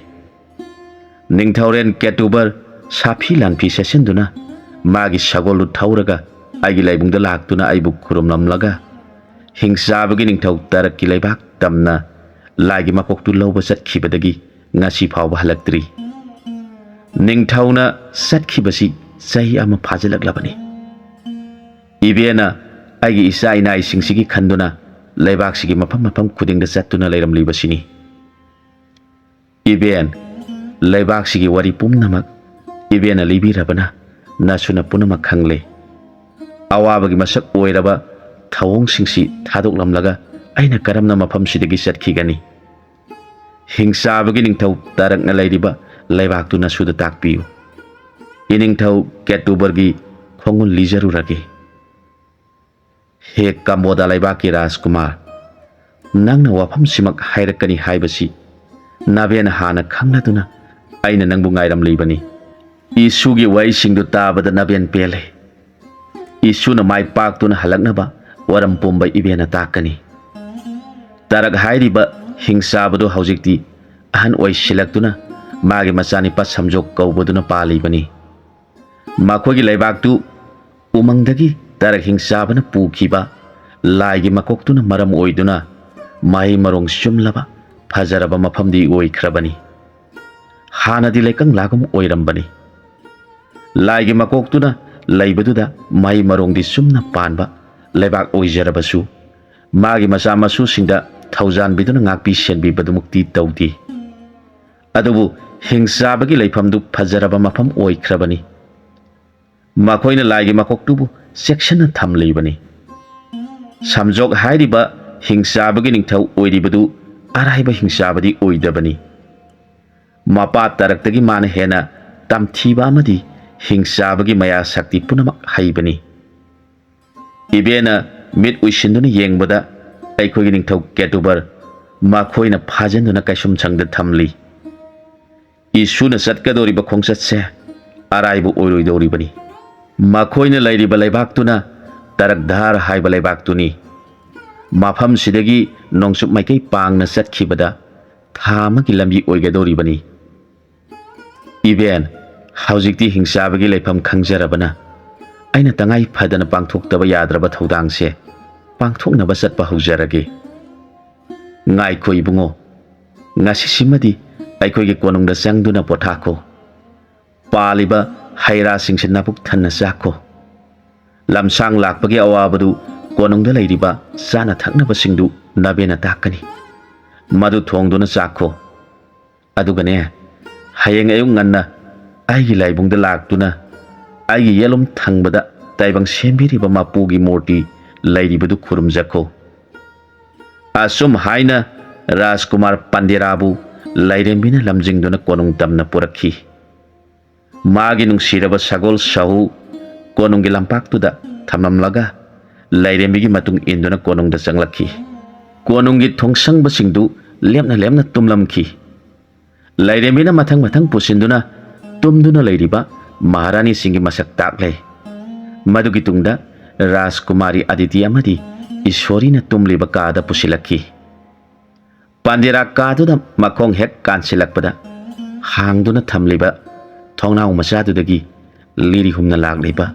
ꯅꯤꯡꯊꯧꯔꯦꯟ ꯀꯦꯇꯨꯕꯔ ꯁꯥꯐꯤ ꯂꯥꯟꯐꯤ ꯁꯦꯠꯆꯤꯟꯗꯨꯅ ꯃꯥꯒꯤ ꯁꯒꯣꯜꯗꯨ ꯊꯧꯔꯒ ꯑꯩꯒꯤ ꯂꯩꯕꯨꯡꯗ ꯂꯥꯛꯇꯨꯅ ꯑꯩꯕꯨ ꯈꯨꯔꯨꯝꯂꯝꯂꯒ ꯍꯤꯡꯆꯥꯕꯒꯤ ꯅꯤꯡꯊꯧ ꯇꯔꯛꯀꯤ ꯂꯩꯕꯥꯛ ꯇꯝꯅ ꯂꯥꯏꯒꯤ ꯃꯀꯣꯛꯇꯨ ꯂꯧꯕ ꯆꯠꯈꯤꯕꯗꯒꯤ ꯉꯁꯤ ꯐꯥꯎꯕ ꯍꯜꯂꯛꯇ꯭ꯔꯤ꯫ ꯅꯤꯡꯊꯧꯅ ꯆꯠꯈꯤꯕꯁꯤ ꯆꯍꯤ ꯑꯃ ꯐꯥꯖꯤꯜꯂꯛꯂꯕꯅꯤ꯫ ꯏꯕꯦꯟꯅ ꯑꯩꯒꯤ ꯏꯆꯥ ꯏꯅꯥꯏꯁꯤꯡꯁꯤꯒꯤ ꯈꯟꯗꯨꯅ ꯂꯩꯕꯥꯛꯁꯤꯒꯤ ꯃꯐꯝ ꯃꯐꯝ ꯈꯨꯗꯤꯡꯗ ꯆꯠꯇꯨꯅ ꯂꯩꯔꯝꯂꯤꯕꯁꯤꯅꯤ꯫ ꯏꯕꯦꯟ, ꯂꯩꯕꯥꯛꯁꯤꯒꯤ ꯋꯥꯔꯤ ꯄꯨꯝꯅꯃꯛ ꯏꯕꯦꯟꯅ ꯂꯤꯕꯤꯔꯕꯅ ꯅꯁꯨꯅ ꯄꯨꯝꯅꯃꯛ ꯈꯪꯂꯦ꯫ ꯑꯋꯥꯕꯒꯤ ꯃꯁꯛ ꯑꯣꯏꯔꯕ ꯊꯧꯑꯣꯡꯁꯤꯡꯁꯤ ꯊꯥꯗꯣꯛꯂꯝꯂꯒ ꯑꯩꯅ ꯀꯔꯝꯅ ꯃꯐꯝꯁꯤꯗꯒꯤ ꯆꯠꯈꯤꯒꯅꯤ? ꯍꯤꯡꯆꯥꯕꯒꯤ ꯅꯤꯡꯊꯧ ꯇꯥꯔꯛꯅ ꯂꯩꯔꯤꯕ ꯂꯩꯕꯥꯛꯇꯨ ꯅꯁꯨꯗ ꯇꯥꯛꯄꯤꯌꯨ꯫ ꯏꯅꯤꯡꯊꯧ ꯀꯦꯇꯨꯕꯔꯒꯤ ꯈꯣꯡꯒꯨꯜ ꯂꯤꯖꯔꯨꯔꯒꯦ꯫ ꯍꯦ ꯀꯝꯕꯣꯗ ꯂꯩꯕꯥꯛꯀꯤ ꯔꯥꯖꯀꯨꯃꯥꯔ, ꯅꯪꯅ ꯋꯥꯐꯝꯁꯤꯃꯛ ꯍꯥꯏꯔꯛꯀꯅꯤ ꯍꯥꯏꯕꯁꯤ ꯅꯕꯦꯟꯅ ꯍꯥꯟꯅ ꯈꯪꯂꯗꯨꯅ ꯑꯩꯅ ꯅꯪꯕꯨ ꯉꯥꯏꯔꯝꯂꯤꯕꯅꯤ꯫ ꯏꯁꯨꯒꯤ ꯋꯥꯔꯤꯁꯤꯡꯗꯨ ꯇꯥꯕꯗ ꯅꯕꯦꯟ ꯄꯦꯜꯂꯦ꯫ ꯏꯁꯨꯅ ꯃꯥꯏ ꯄꯥꯛꯇꯨꯅ ꯍꯜꯂꯛꯅꯕ ꯋꯥꯔꯝ ꯄꯨꯝꯕ ꯏꯕꯦꯟꯅ ꯇꯥꯛꯀꯅꯤ꯫ ꯇꯔꯛ ꯍꯥꯏꯔꯤꯕ ꯍꯤꯡꯆꯥꯕꯗꯨ ꯍꯧꯖꯤꯛꯇꯤ ꯑꯍꯟ ꯑꯣꯏꯁꯤꯜꯂꯛꯇꯨꯅ ꯃꯥꯒꯤ ꯃꯆꯥꯅꯤꯄꯥ ꯁꯝꯖꯣꯛ ꯀꯧꯕꯗꯨꯅ ꯄꯥꯜꯂꯤꯕꯅꯤ꯫ ꯃꯈꯣꯏꯒꯤ ꯂꯩꯕꯥꯛꯇꯨ ꯎꯃꯪꯗꯒꯤ ꯇꯔꯛ ꯍꯤꯡꯆꯥꯕꯅ ꯄꯨꯈꯤꯕ ꯂꯥꯏꯒꯤ ꯃꯀꯣꯛꯇꯨꯅ ꯃꯔꯝ ꯑꯣꯏꯗꯨꯅ ꯃꯍꯩ ꯃꯔꯣꯡ ꯆꯨꯝꯂꯕ ꯐꯖꯔꯕ ꯃꯐꯝꯗꯤ ꯑꯣꯏꯈ꯭ꯔꯕꯅꯤ꯫ ꯍꯥꯟꯅꯗꯤ ꯂꯩꯀꯪꯂꯥꯒꯨꯝ ꯑꯣꯏꯔꯝꯕꯅꯤ꯫ ꯂꯥꯏꯒꯤ ꯃꯀꯣꯛꯇꯨꯅ ꯂꯩꯕꯗꯨꯗ ꯃꯍꯩ ꯃꯔꯣꯡꯗꯤ ꯆꯨꯝꯅ ꯄꯥꯟꯕ ꯂꯩꯕꯥꯛ ꯑꯣꯏꯖꯔꯕꯁꯨ ꯃꯥꯒꯤ ꯃꯆꯥ ꯃꯁꯨꯁꯤꯡꯗ ꯊꯧꯖꯥꯟꯕꯤꯗꯨꯅ ꯉꯥꯛꯄꯤ ꯁꯦꯟꯕꯤꯕꯗꯨꯃꯛꯇꯤ ꯇꯧꯗꯦ꯫ ꯑꯗꯨꯕꯨ ꯍꯤꯡꯆꯥꯕꯒꯤ ꯂꯩꯐꯝꯗꯨ ꯐꯖꯔꯕ ꯃꯐꯝ ꯑꯣꯏꯈ꯭ꯔꯕꯅꯤ꯫ ꯃꯈꯣꯏꯅ ꯂꯥꯏꯒꯤ ꯃꯀꯣꯛꯇꯨꯕꯨ ꯆꯦꯛꯁꯤꯟꯅ ꯊꯝꯂꯤꯕꯅꯤ꯫ ꯁꯝꯖꯣꯛ ꯍꯥꯏꯔꯤꯕ ꯍꯤꯡꯆꯥꯕꯒꯤ ꯅꯤꯡꯊꯧ ꯑꯣꯏꯔꯤꯕꯗꯨ ꯑꯔꯥꯏꯕ ꯍꯤꯡꯆꯥꯕꯗꯤ ꯑꯣꯏꯗꯕꯅꯤ꯫ ꯃꯄꯥ ꯇꯔꯛꯇꯒꯤ ꯃꯥꯅ ꯍꯦꯟꯅ ꯇꯝꯊꯤꯕ ꯑꯃꯗꯤ ꯍꯤꯡꯆꯥꯕꯒꯤ ꯃꯌꯥ ꯁꯛꯇꯤ ꯄꯨꯝꯅꯃꯛ ꯍꯩꯕꯅꯤ꯫ ꯏꯕꯦꯟꯅ ꯃꯤꯠ ꯎꯏꯁꯤꯟꯗꯨꯅ ꯌꯦꯡꯕꯗ ꯑꯩꯈꯣꯏꯒꯤ ꯅꯤꯡꯊꯧ ꯀꯦꯇꯨꯕꯔ ꯃꯈꯣꯏꯅ ꯐꯥꯖꯤꯟꯗꯨꯅ ꯀꯩꯁꯨꯝꯁꯪꯗ ꯊꯝꯂꯤ꯫ ꯏꯁꯨꯅ ꯆꯠꯀꯗꯧꯔꯤꯕ ꯈꯣꯡꯆꯠꯁꯦ ꯑꯔꯥꯏꯕ ꯑꯣꯏꯔꯣꯏꯗꯧꯔꯤꯕꯅꯤ꯫ ꯃꯈꯣꯏꯅ ꯂꯩꯔꯤꯕ ꯂꯩꯕꯥꯛꯇꯨꯅ ꯇꯔꯛꯙꯥꯔ ꯍꯥꯏꯕ ꯂꯩꯕꯥꯛꯇꯨꯅꯤ꯫ ꯃꯐꯝꯁꯤꯗꯒꯤ ꯅꯣꯡꯆꯨꯞ ꯃꯥꯏꯀꯩ ꯄꯥꯡꯅ ꯆꯠꯈꯤꯕꯗ ꯊꯥ ꯑꯃꯒꯤ ꯂꯝꯕꯤ ꯑꯣꯏꯒꯗꯧꯔꯤꯕꯅꯤ꯫ ꯏꯕꯦꯟ, ꯍꯧꯖꯤꯛꯇꯤ ꯍꯤꯡꯆꯥꯕꯒꯤ ꯂꯩꯐꯝ ꯈꯪꯖꯔꯕꯅ ꯑꯩꯅ ꯇꯉꯥꯏ ꯐꯗꯅ ꯄꯥꯡꯊꯣꯛꯇꯕ ꯌꯥꯗ꯭ꯔꯕ ꯊꯧꯗꯥꯡꯁꯦ ꯄꯥꯡꯊꯣꯛꯅꯕ ꯆꯠꯄ ꯍꯧꯖꯔꯒꯦ꯫ ꯉꯥꯏꯈꯣ ꯏꯕꯨꯡꯉꯣ, ꯉꯁꯤꯁꯤꯃꯗꯤ ꯑꯩꯈꯣꯏꯒꯤ ꯀꯣꯅꯨꯡꯗ ꯆꯪꯗꯨꯅ ꯄꯣꯊꯥꯈꯣ꯫ ꯄꯥꯜꯂꯤꯕ ꯍꯩꯔꯥꯁꯤꯡꯁꯦ ꯅꯕꯨꯛ ꯊꯟꯅ ꯆꯥꯈꯣ꯫ ꯂꯝꯁꯥꯡ ꯂꯥꯛꯄꯒꯤ ꯑꯋꯥꯕꯗꯨ ꯀꯣꯅꯨꯡꯗ ꯂꯩꯔꯤꯕ ꯆꯥꯅ ꯊꯛꯅꯕꯁꯤꯡꯗꯨ ꯅꯕꯦꯅ ꯇꯥꯛꯀꯅꯤ, ꯃꯗꯨ ꯊꯣꯡꯗꯨꯅ ꯆꯥꯈꯣ꯫ ꯑꯗꯨꯒꯅꯦ, ꯍꯌꯦꯡ ꯑꯌꯨꯛ ꯉꯟꯅ ꯑꯩꯒꯤ ꯂꯥꯏꯕꯨꯡꯗ ꯂꯥꯛꯇꯨꯅ ꯑꯩꯒꯤ ꯌꯦꯠꯂꯣꯝ ꯊꯪꯕꯗ ꯇꯥꯏꯕꯪ ꯁꯦꯝꯕꯤꯔꯤꯕ ꯃꯄꯨꯒꯤ ꯃꯨꯔꯇꯤ ꯂꯩꯔꯤꯕꯗꯨ ꯈꯨꯔꯨꯝꯖꯈꯣ꯫ ꯑꯁꯨꯝ ꯍꯥꯏꯅ ꯔꯥꯖꯀꯨꯃꯥꯔ ꯄꯥꯟꯗꯦꯔꯥꯕꯨ ꯂꯥꯏꯔꯦꯝꯕꯤꯅ ꯂꯝꯖꯤꯡꯗꯨꯅ ꯀꯣꯅꯨꯡ ꯇꯝꯅ ꯄꯨꯔꯛꯈꯤ꯫ ꯃꯥꯒꯤ ꯅꯨꯡꯁꯤꯔꯕ ꯁꯒꯣꯜ ꯁꯥꯍꯨ ꯀꯣꯅꯨꯡꯒꯤ ꯂꯝꯄꯥꯛꯇꯨꯗ ꯊꯝꯂꯝꯂꯒ ꯂꯥꯏꯔꯦꯝꯕꯤꯒꯤ ꯃꯇꯨꯡ ꯏꯟꯗꯨꯅ ꯀꯣꯅꯨꯡꯗ ꯆꯪꯂꯛꯈꯤ꯫ ꯀꯣꯅꯨꯡꯒꯤ ꯊꯣꯡꯁꯪꯕꯁꯤꯡꯗꯨ ꯂꯦꯞꯅ ꯂꯦꯞꯅ ꯇꯨꯝꯂꯝꯈꯤ꯫ ꯂꯥꯏꯔꯦꯝꯕꯤꯅ ꯃꯊꯪ ꯃꯊꯪ ꯄꯨꯁꯤꯟꯗꯨꯅ ꯇꯨꯝꯗꯨꯅ ꯂꯩꯔꯤꯕ ꯃꯍꯥꯔꯥꯅꯤꯁꯤꯡꯒꯤ ꯃꯁꯛ ꯇꯥꯛꯂꯦ꯫ ꯃꯗꯨꯒꯤ ꯇꯨꯡꯗ ꯔꯥꯖꯀꯨꯃꯥꯔꯤ ꯑꯗꯤꯇꯤ ꯑꯃꯗꯤ ꯏꯁꯣꯔꯤꯅ ꯇꯨꯝꯂꯤꯕ ꯀꯥꯗ ꯄꯨꯁꯤꯜꯂꯛꯈꯤ꯫ ꯄꯥꯟꯗꯦꯔꯥ ꯀꯥꯗꯨꯗ ꯃꯈꯣꯡ ꯍꯦꯛ ꯀꯥꯟꯁꯤꯜꯂꯛꯄꯗ ꯍꯥꯡꯗꯨꯅ ꯊꯝꯂꯤꯕ ꯊꯣꯡꯅꯥꯎ ꯃꯆꯥꯗꯨꯗꯒꯤ ꯂꯤꯔꯤ ꯍꯨꯝꯅ ꯂꯥꯛꯂꯤꯕ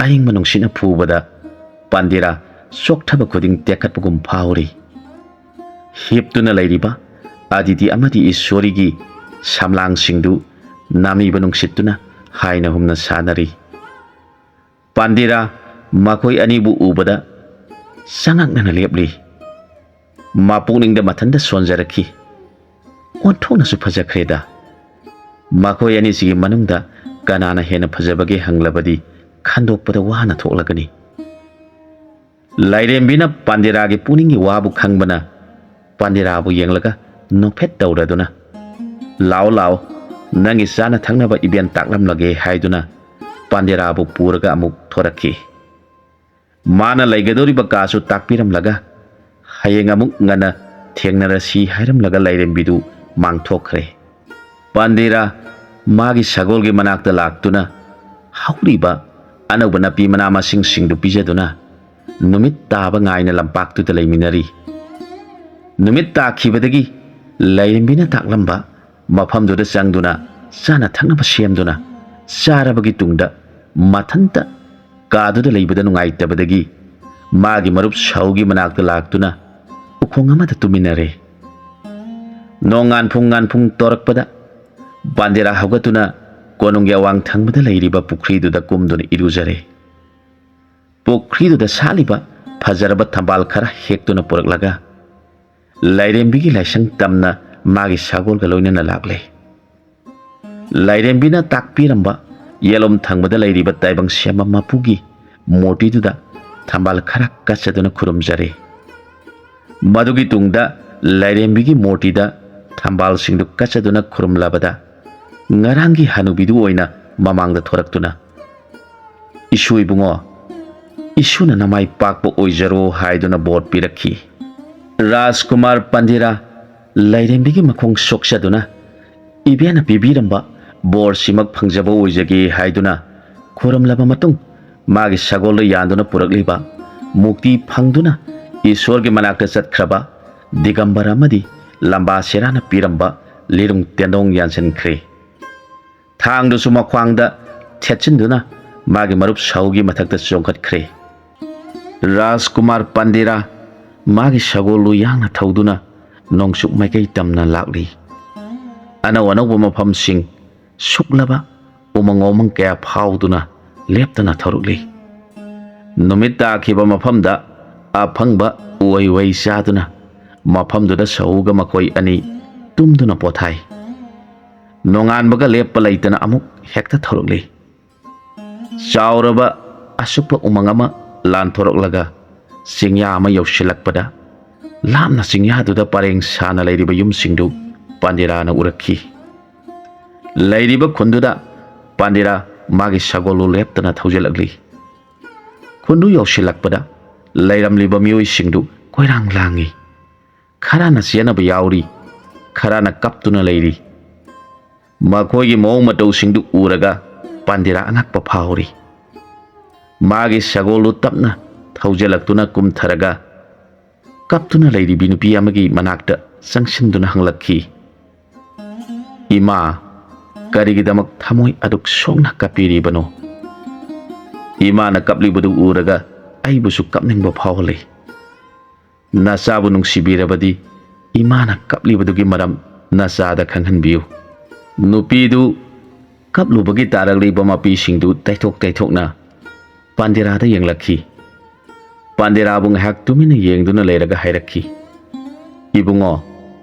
ꯑꯏꯪꯕ ꯅꯨꯡꯁꯤꯠꯅ ꯐꯨꯕꯗ ꯄꯥꯟꯗꯦꯔꯥ ꯆꯣꯛꯊꯕ ꯈꯨꯗꯤꯡ ꯇꯦꯛꯈꯠꯄꯒꯨꯝ ꯐꯥꯎꯔꯤ꯫ ꯍꯤꯞꯇꯨꯅ ꯂꯩꯔꯤꯕ ꯑꯗꯤꯇꯤ ꯑꯃꯗꯤ ꯏꯁꯣꯔꯤꯒꯤ ꯁꯝꯂꯥꯡꯁꯤꯡꯗꯨ ꯅꯥꯃꯤꯕ ꯅꯨꯡꯁꯤꯠꯇꯨꯅ ꯍꯥꯏꯅ ꯍꯨꯝꯅ ꯁꯥꯟꯅꯔꯤ꯫ ꯄꯥꯟꯗꯦꯔꯥ ꯃꯈꯣꯏ ꯑꯅꯤꯕꯨ ꯎꯕꯗ ꯆꯉꯛꯅꯅ ꯂꯦꯞꯂꯤ꯫ ꯃꯄꯨꯛꯅꯤꯡꯗ ꯃꯊꯟꯇ ꯁꯣꯟꯖꯔꯛꯈꯤ, ꯑꯣꯟꯊꯣꯛꯅꯁꯨ ꯐꯖꯈ꯭ꯔꯦꯗ꯫ ꯃꯈꯣꯏ ꯑꯅꯤꯁꯤꯒꯤ ꯃꯅꯨꯡꯗ ꯀꯅꯥꯅ ꯍꯦꯟꯅ ꯐꯖꯕꯒꯦ ꯍꯪꯂꯕꯗꯤ ꯈꯟꯗꯣꯛꯄꯗ ꯋꯥꯅ ꯊꯣꯛꯂꯒꯅꯤ꯫ ꯂꯥꯏꯔꯦꯝꯕꯤꯅ ꯄꯥꯟꯗꯦꯔꯥꯒꯤ ꯄꯨꯛꯅꯤꯡꯒꯤ ꯋꯥꯕꯨ ꯈꯪꯕꯅ ꯄꯥꯟꯗꯦꯔꯥꯕꯨ ꯌꯦꯡꯂꯒ ꯅꯣꯛꯐꯦꯠ ꯇꯧꯔꯗꯨꯅ ꯂꯥꯎ ꯂꯥꯎ, ꯅꯪꯒꯤ ꯆꯥꯅ ꯊꯛꯅꯕ ꯏꯕꯦꯟ ꯇꯥꯛꯂꯝꯂꯒꯦ ꯍꯥꯏꯗꯨꯅ ꯄꯥꯟꯗꯦꯔꯥꯕꯨ ꯄꯨꯔꯒ ꯑꯃꯨꯛ ꯊꯣꯔꯛꯈꯤ꯫ ꯃꯥꯅ ꯂꯩꯒꯗꯧꯔꯤꯕ ꯀꯥꯁꯨ ꯇꯥꯛꯄꯤꯔꯝꯂꯒ ꯍꯌꯦꯡ ꯑꯃꯨꯛ ꯉꯟꯅ ꯊꯦꯡꯅꯔꯁꯤ ꯍꯥꯏꯔꯝꯂꯒ ꯂꯥꯏꯔꯦꯝꯕꯤꯗꯨ ꯃꯥꯡꯊꯣꯛꯈ꯭ꯔꯦ꯫ ꯄꯥꯟꯗꯦꯔꯥ ꯃꯥꯒꯤ ꯁꯒꯣꯜꯒꯤ ꯃꯅꯥꯛꯇ ꯂꯥꯛꯇꯨꯅ ꯍꯧꯔꯤꯕ ꯑꯅꯧꯕ ꯅꯥꯄꯤ ꯃꯅꯥ ꯃꯁꯤꯡꯁꯤꯡꯗꯨ ꯄꯤꯖꯗꯨꯅ ꯅꯨꯃꯤꯠ ꯇꯥꯕ ꯉꯥꯏꯅ ꯂꯝꯄꯥꯛꯇꯨꯗ ꯂꯩꯃꯤꯟꯅꯔꯤ꯫ ꯅꯨꯃꯤꯠ ꯇꯥꯈꯤꯕꯗꯒꯤ ꯂꯥꯏꯔꯦꯝꯕꯤꯅ ꯇꯥꯛꯂꯝꯕ ꯃꯐꯝꯗꯨꯗ ꯆꯪꯗꯨꯅ ꯆꯥꯅ ꯊꯛꯅꯕ ꯁꯦꯝꯗꯨꯅ ꯆꯥꯔꯕꯒꯤ ꯇꯨꯡꯗ ꯃꯊꯟꯇ ꯀꯥꯗꯨꯗ ꯂꯩꯕꯗ ꯅꯨꯡꯉꯥꯏꯇꯕꯗꯒꯤ ꯃꯥꯒꯤ ꯃꯔꯨꯞ ꯁꯥꯍꯨꯒꯤ ꯃꯅꯥꯛꯇ ꯂꯥꯛꯇꯨꯅ ꯎꯈꯣꯡ ꯑꯃꯗ ꯇꯨꯃꯤꯟꯅꯔꯦ꯫ ꯅꯣꯡꯉꯥꯟꯐꯨꯡ ꯇꯧꯔꯛꯄꯗ ꯄꯥꯟꯗꯦꯔꯥ ꯍꯧꯒꯠꯇꯨꯅ ꯀꯣꯅꯨꯡꯒꯤ ꯑꯋꯥꯡ ꯊꯪꯕꯗ ꯂꯩꯔꯤꯕ ꯄꯨꯈ꯭ꯔꯤꯗꯨꯗ ꯀꯨꯝꯗꯨꯅ ꯏꯔꯨꯖꯔꯦ꯫ ꯄꯨꯈ꯭ꯔꯤꯗꯨꯗ ꯁꯥꯠꯂꯤꯕ ꯐꯖꯔꯕ ꯊꯝꯕꯥꯜ ꯈꯔ ꯍꯦꯛꯇꯨꯅ ꯄꯨꯔꯛꯂꯒ ꯂꯥꯏꯔꯦꯝꯕꯤꯒꯤ ꯂꯥꯏꯁꯪ ꯇꯝꯅ ꯃꯥꯒꯤ ꯁꯒꯣꯜꯒ ꯂꯣꯏꯅꯅ ꯂꯥꯛꯂꯦ꯫ ꯂꯥꯏꯔꯦꯝꯕꯤꯅ ꯇꯥꯛꯄꯤꯔꯝꯕ ꯌꯦꯠꯂꯣꯝ ꯊꯪꯕꯗ ꯂꯩꯔꯤꯕ ꯇꯥꯏꯕꯪ ꯁꯦꯝꯕ ꯃꯄꯨꯒꯤ ꯃꯨꯔꯇꯤꯗꯨꯗ ꯊꯝꯕꯥꯜ ꯈꯔ ꯀꯠꯆꯗꯨꯅ ꯈꯨꯔꯨꯝꯖꯔꯦ꯫ ꯃꯗꯨꯒꯤ ꯇꯨꯡꯗ ꯂꯥꯏꯔꯦꯝꯕꯤꯒꯤ ꯃꯨꯔꯇꯤꯗ ꯊꯝꯕꯥꯜꯁꯤꯡꯗꯨ ꯀꯠꯆꯗꯨꯅ ꯈꯨꯔꯨꯝꯂꯕꯗ ꯉꯔꯥꯡꯒꯤ ꯍꯅꯨꯕꯤꯗꯨ ꯑꯣꯏꯅ ꯃꯃꯥꯡꯗ ꯊꯣꯔꯛꯇꯨꯅ "ꯏꯁꯨ ꯏꯕꯨꯡꯉꯣ, ꯏꯁꯨꯅ ꯅꯃꯥꯏ ꯄꯥꯛꯄ ꯑꯣꯏꯖꯔꯣ" ꯍꯥꯏꯗꯨꯅ ꯕꯣꯔ ꯄꯤꯔꯛꯈꯤ꯫ ꯔꯥꯖꯀꯨꯃꯥꯔ ꯄꯥꯟꯗꯦꯔꯥ ꯂꯥꯏꯔꯦꯝꯕꯤꯒꯤ ꯃꯈꯣꯡ ꯁꯣꯛꯆꯗꯨꯅ ꯏꯕꯦꯟꯅ ꯄꯤꯕꯤꯔꯝꯕ ꯕꯣꯔꯁꯤꯃꯛ ꯐꯪꯖꯕ ꯑꯣꯏꯖꯒꯦ ꯍꯥꯏꯗꯨꯅ ꯈꯨꯔꯨꯝꯂꯕ ꯃꯇꯨꯡ ꯃꯥꯒꯤ ꯁꯒꯣꯜꯗ ꯌꯥꯟꯗꯨꯅ ꯄꯨꯔꯛꯂꯤꯕ ꯃꯨꯛꯇꯤ ꯐꯪꯗꯨꯅ ꯏꯁꯣꯔꯒꯤ ꯃꯅꯥꯛꯇ ꯆꯠꯈ꯭ꯔꯕ ꯗꯤꯒꯝꯕꯔ ꯑꯃꯗꯤ ꯂꯝꯕꯥ ꯁꯦꯔꯥꯅ ꯄꯤꯔꯝꯕ ꯂꯤꯔꯨꯡ ꯇꯦꯟꯗꯣꯡ ꯌꯥꯟꯁꯤꯟꯈ꯭ꯔꯦ꯫ ꯊꯥꯡꯗꯨꯁꯨ ꯃꯈ꯭ꯋꯥꯡꯗ ꯊꯦꯠꯆꯤꯟꯗꯨꯅ ꯃꯥꯒꯤ ꯃꯔꯨꯞ ꯁꯥꯍꯨꯒꯤ ꯃꯊꯛꯇ ꯆꯣꯡꯈꯠꯈ꯭ꯔꯦ꯫ ꯔꯥꯖꯀꯨꯃꯥꯔ ꯄꯥꯟꯗꯦꯔꯥ ꯃꯥꯒꯤ ꯁꯒꯣꯜꯗꯨ ꯌꯥꯡꯅ ꯊꯧꯗꯨꯅ ꯅꯣꯡꯆꯨꯞ ꯃꯥꯏꯀꯩ ꯇꯝꯅ ꯂꯥꯛꯂꯤ꯫ ꯑꯅꯧ ꯑꯅꯧꯕ ꯃꯐꯝꯁꯤꯡ, ꯁꯨꯛꯂꯕ ꯎꯃꯪ ꯋꯥꯃꯪ ꯀꯌా ꯐꯥꯎꯗꯨꯅ ꯂꯦꯞꯇꯅ ꯊꯧꯔꯛꯂꯤ꯫ ꯅꯨꯃꯤꯠ ꯇꯥꯈꯤꯕ ꯃꯐꯝꯗ ꯑꯐꯪꯕ ꯎꯍꯩ ꯋꯥꯍꯩ ꯆꯥꯗꯨꯅ ꯃꯐꯝꯗꯨꯗ ꯁꯥꯍꯨꯒ ꯃꯈꯣꯏ ꯑꯅꯤ ꯇꯨꯝꯗꯨꯅ ꯄꯣꯊꯥꯏ꯫ ꯅꯣꯡꯉꯥꯟꯕꯒ ꯂꯦꯞꯄ ꯂꯩꯇꯅ ꯑꯃꯨꯛ ꯍꯦꯛꯇ ꯊꯧꯔꯛꯂꯤ꯫ ꯆꯥꯎꯔꯕ ꯑꯁꯨꯛꯄ ꯎꯃꯪ ꯑꯃ ꯂꯥꯟꯊꯣꯔꯛꯂꯒ ꯆꯤꯡꯌꯥ ꯑꯃ ꯌꯧꯁꯤꯜꯂꯛꯄꯗ ꯂꯥꯞꯅ ꯆꯤꯡꯌꯥꯗꯨꯗ ꯄꯔꯦꯡ ꯁꯥꯅ ꯂꯩꯔꯤꯕ ꯌꯨꯝꯁꯤꯡꯗꯨ ꯄꯥꯟꯗꯦꯔꯥꯅ ꯎꯔꯛꯈꯤ꯫ ꯂꯩꯔꯤꯕ ꯈꯨꯟꯗꯨꯗ ꯄꯥꯟꯗꯦꯔꯥ ꯃꯥꯒꯤ ꯁꯒꯣꯜꯗꯨ ꯂꯦꯞꯇꯅ ꯊꯧꯖꯤꯜꯂꯛꯂꯤ꯫ ꯈꯨꯟꯗꯨ ꯌꯧꯁꯤꯜꯂꯛꯄꯗ ꯂꯩꯔꯝꯂꯤꯕ ꯃꯤꯑꯣꯏꯁꯤꯡꯗꯨ ꯀꯣꯏꯔꯥꯡ ꯂꯥꯡꯏ꯫ ꯈꯔꯅ ꯆꯦꯟꯅꯕ ꯌꯥꯎꯔꯤ, ꯈꯔꯅ ꯀꯞꯇꯨꯅ ꯂꯩꯔꯤ꯫ ꯃꯈꯣꯏꯒꯤ ꯃꯑꯣꯡ ꯃꯇꯧꯁꯤꯡꯗꯨ ꯎꯔꯒ ꯄꯥꯟꯗꯦꯔꯥ ꯑꯉꯛꯄ ꯐꯥꯎꯔꯤ꯫ ꯃꯥꯒꯤ ꯁꯒꯣꯜꯗꯨ ꯇꯞꯅ ꯊꯧꯖꯤꯜꯂꯛꯇꯨꯅ ꯀꯨꯝꯊꯔꯒ ꯀꯞꯇꯨꯅ ꯂꯩꯔꯤꯕꯤ ꯅꯨꯄꯤ ꯑꯃꯒꯤ ꯃꯅꯥꯛꯇ ꯆꯪꯁꯤꯟꯗꯨꯅ ꯍꯪꯂꯛꯈꯤ, "ꯏꯃꯥ, ꯀꯔꯤꯒꯤꯗꯃꯛ ꯊꯃꯣꯏ ꯑꯗꯨꯛ ꯁꯣꯛꯅ ꯀꯞꯄꯤꯔꯤꯕꯅꯣ? ꯏꯃꯥꯅ ꯀꯞꯂꯤꯕꯗꯨ ꯎꯔꯒ ꯑꯩꯕꯨꯁꯨ ꯀꯞꯅꯤꯡꯕ ꯐꯥꯎꯍꯜꯂꯤ꯫ ꯅꯆꯥꯕꯨ ꯅꯨꯡꯁꯤꯕꯤꯔꯕꯗꯤ ꯏꯃꯥꯅ ꯀꯞꯂꯤꯕꯗꯨꯒꯤ ꯃꯔꯝ ꯅꯆꯥꯗ ꯈꯪꯍꯟꯕꯤꯌꯨ꯫ ꯅꯨꯄꯤꯗꯨ ꯀꯞꯂꯨꯕꯒꯤ ꯇꯥꯔꯛꯂꯤꯕ ꯃꯄꯤꯁꯤꯡꯗꯨ ꯇꯩꯊꯣꯛ ꯇꯩꯊꯣꯛꯅ ꯄꯥꯟꯗꯦꯔꯥꯗ ꯌꯦꯡꯂꯛꯈꯤ꯫ ꯄꯥꯟꯗꯦꯔꯥꯕꯨ ꯉꯥꯏꯍꯥꯛ ꯇꯨꯃꯤꯟꯅ ꯌꯦꯡꯗꯨꯅ ꯂꯩꯔꯒ ꯍꯥꯏꯔꯛꯈꯤ, ꯏꯕꯨꯡꯉꯣ,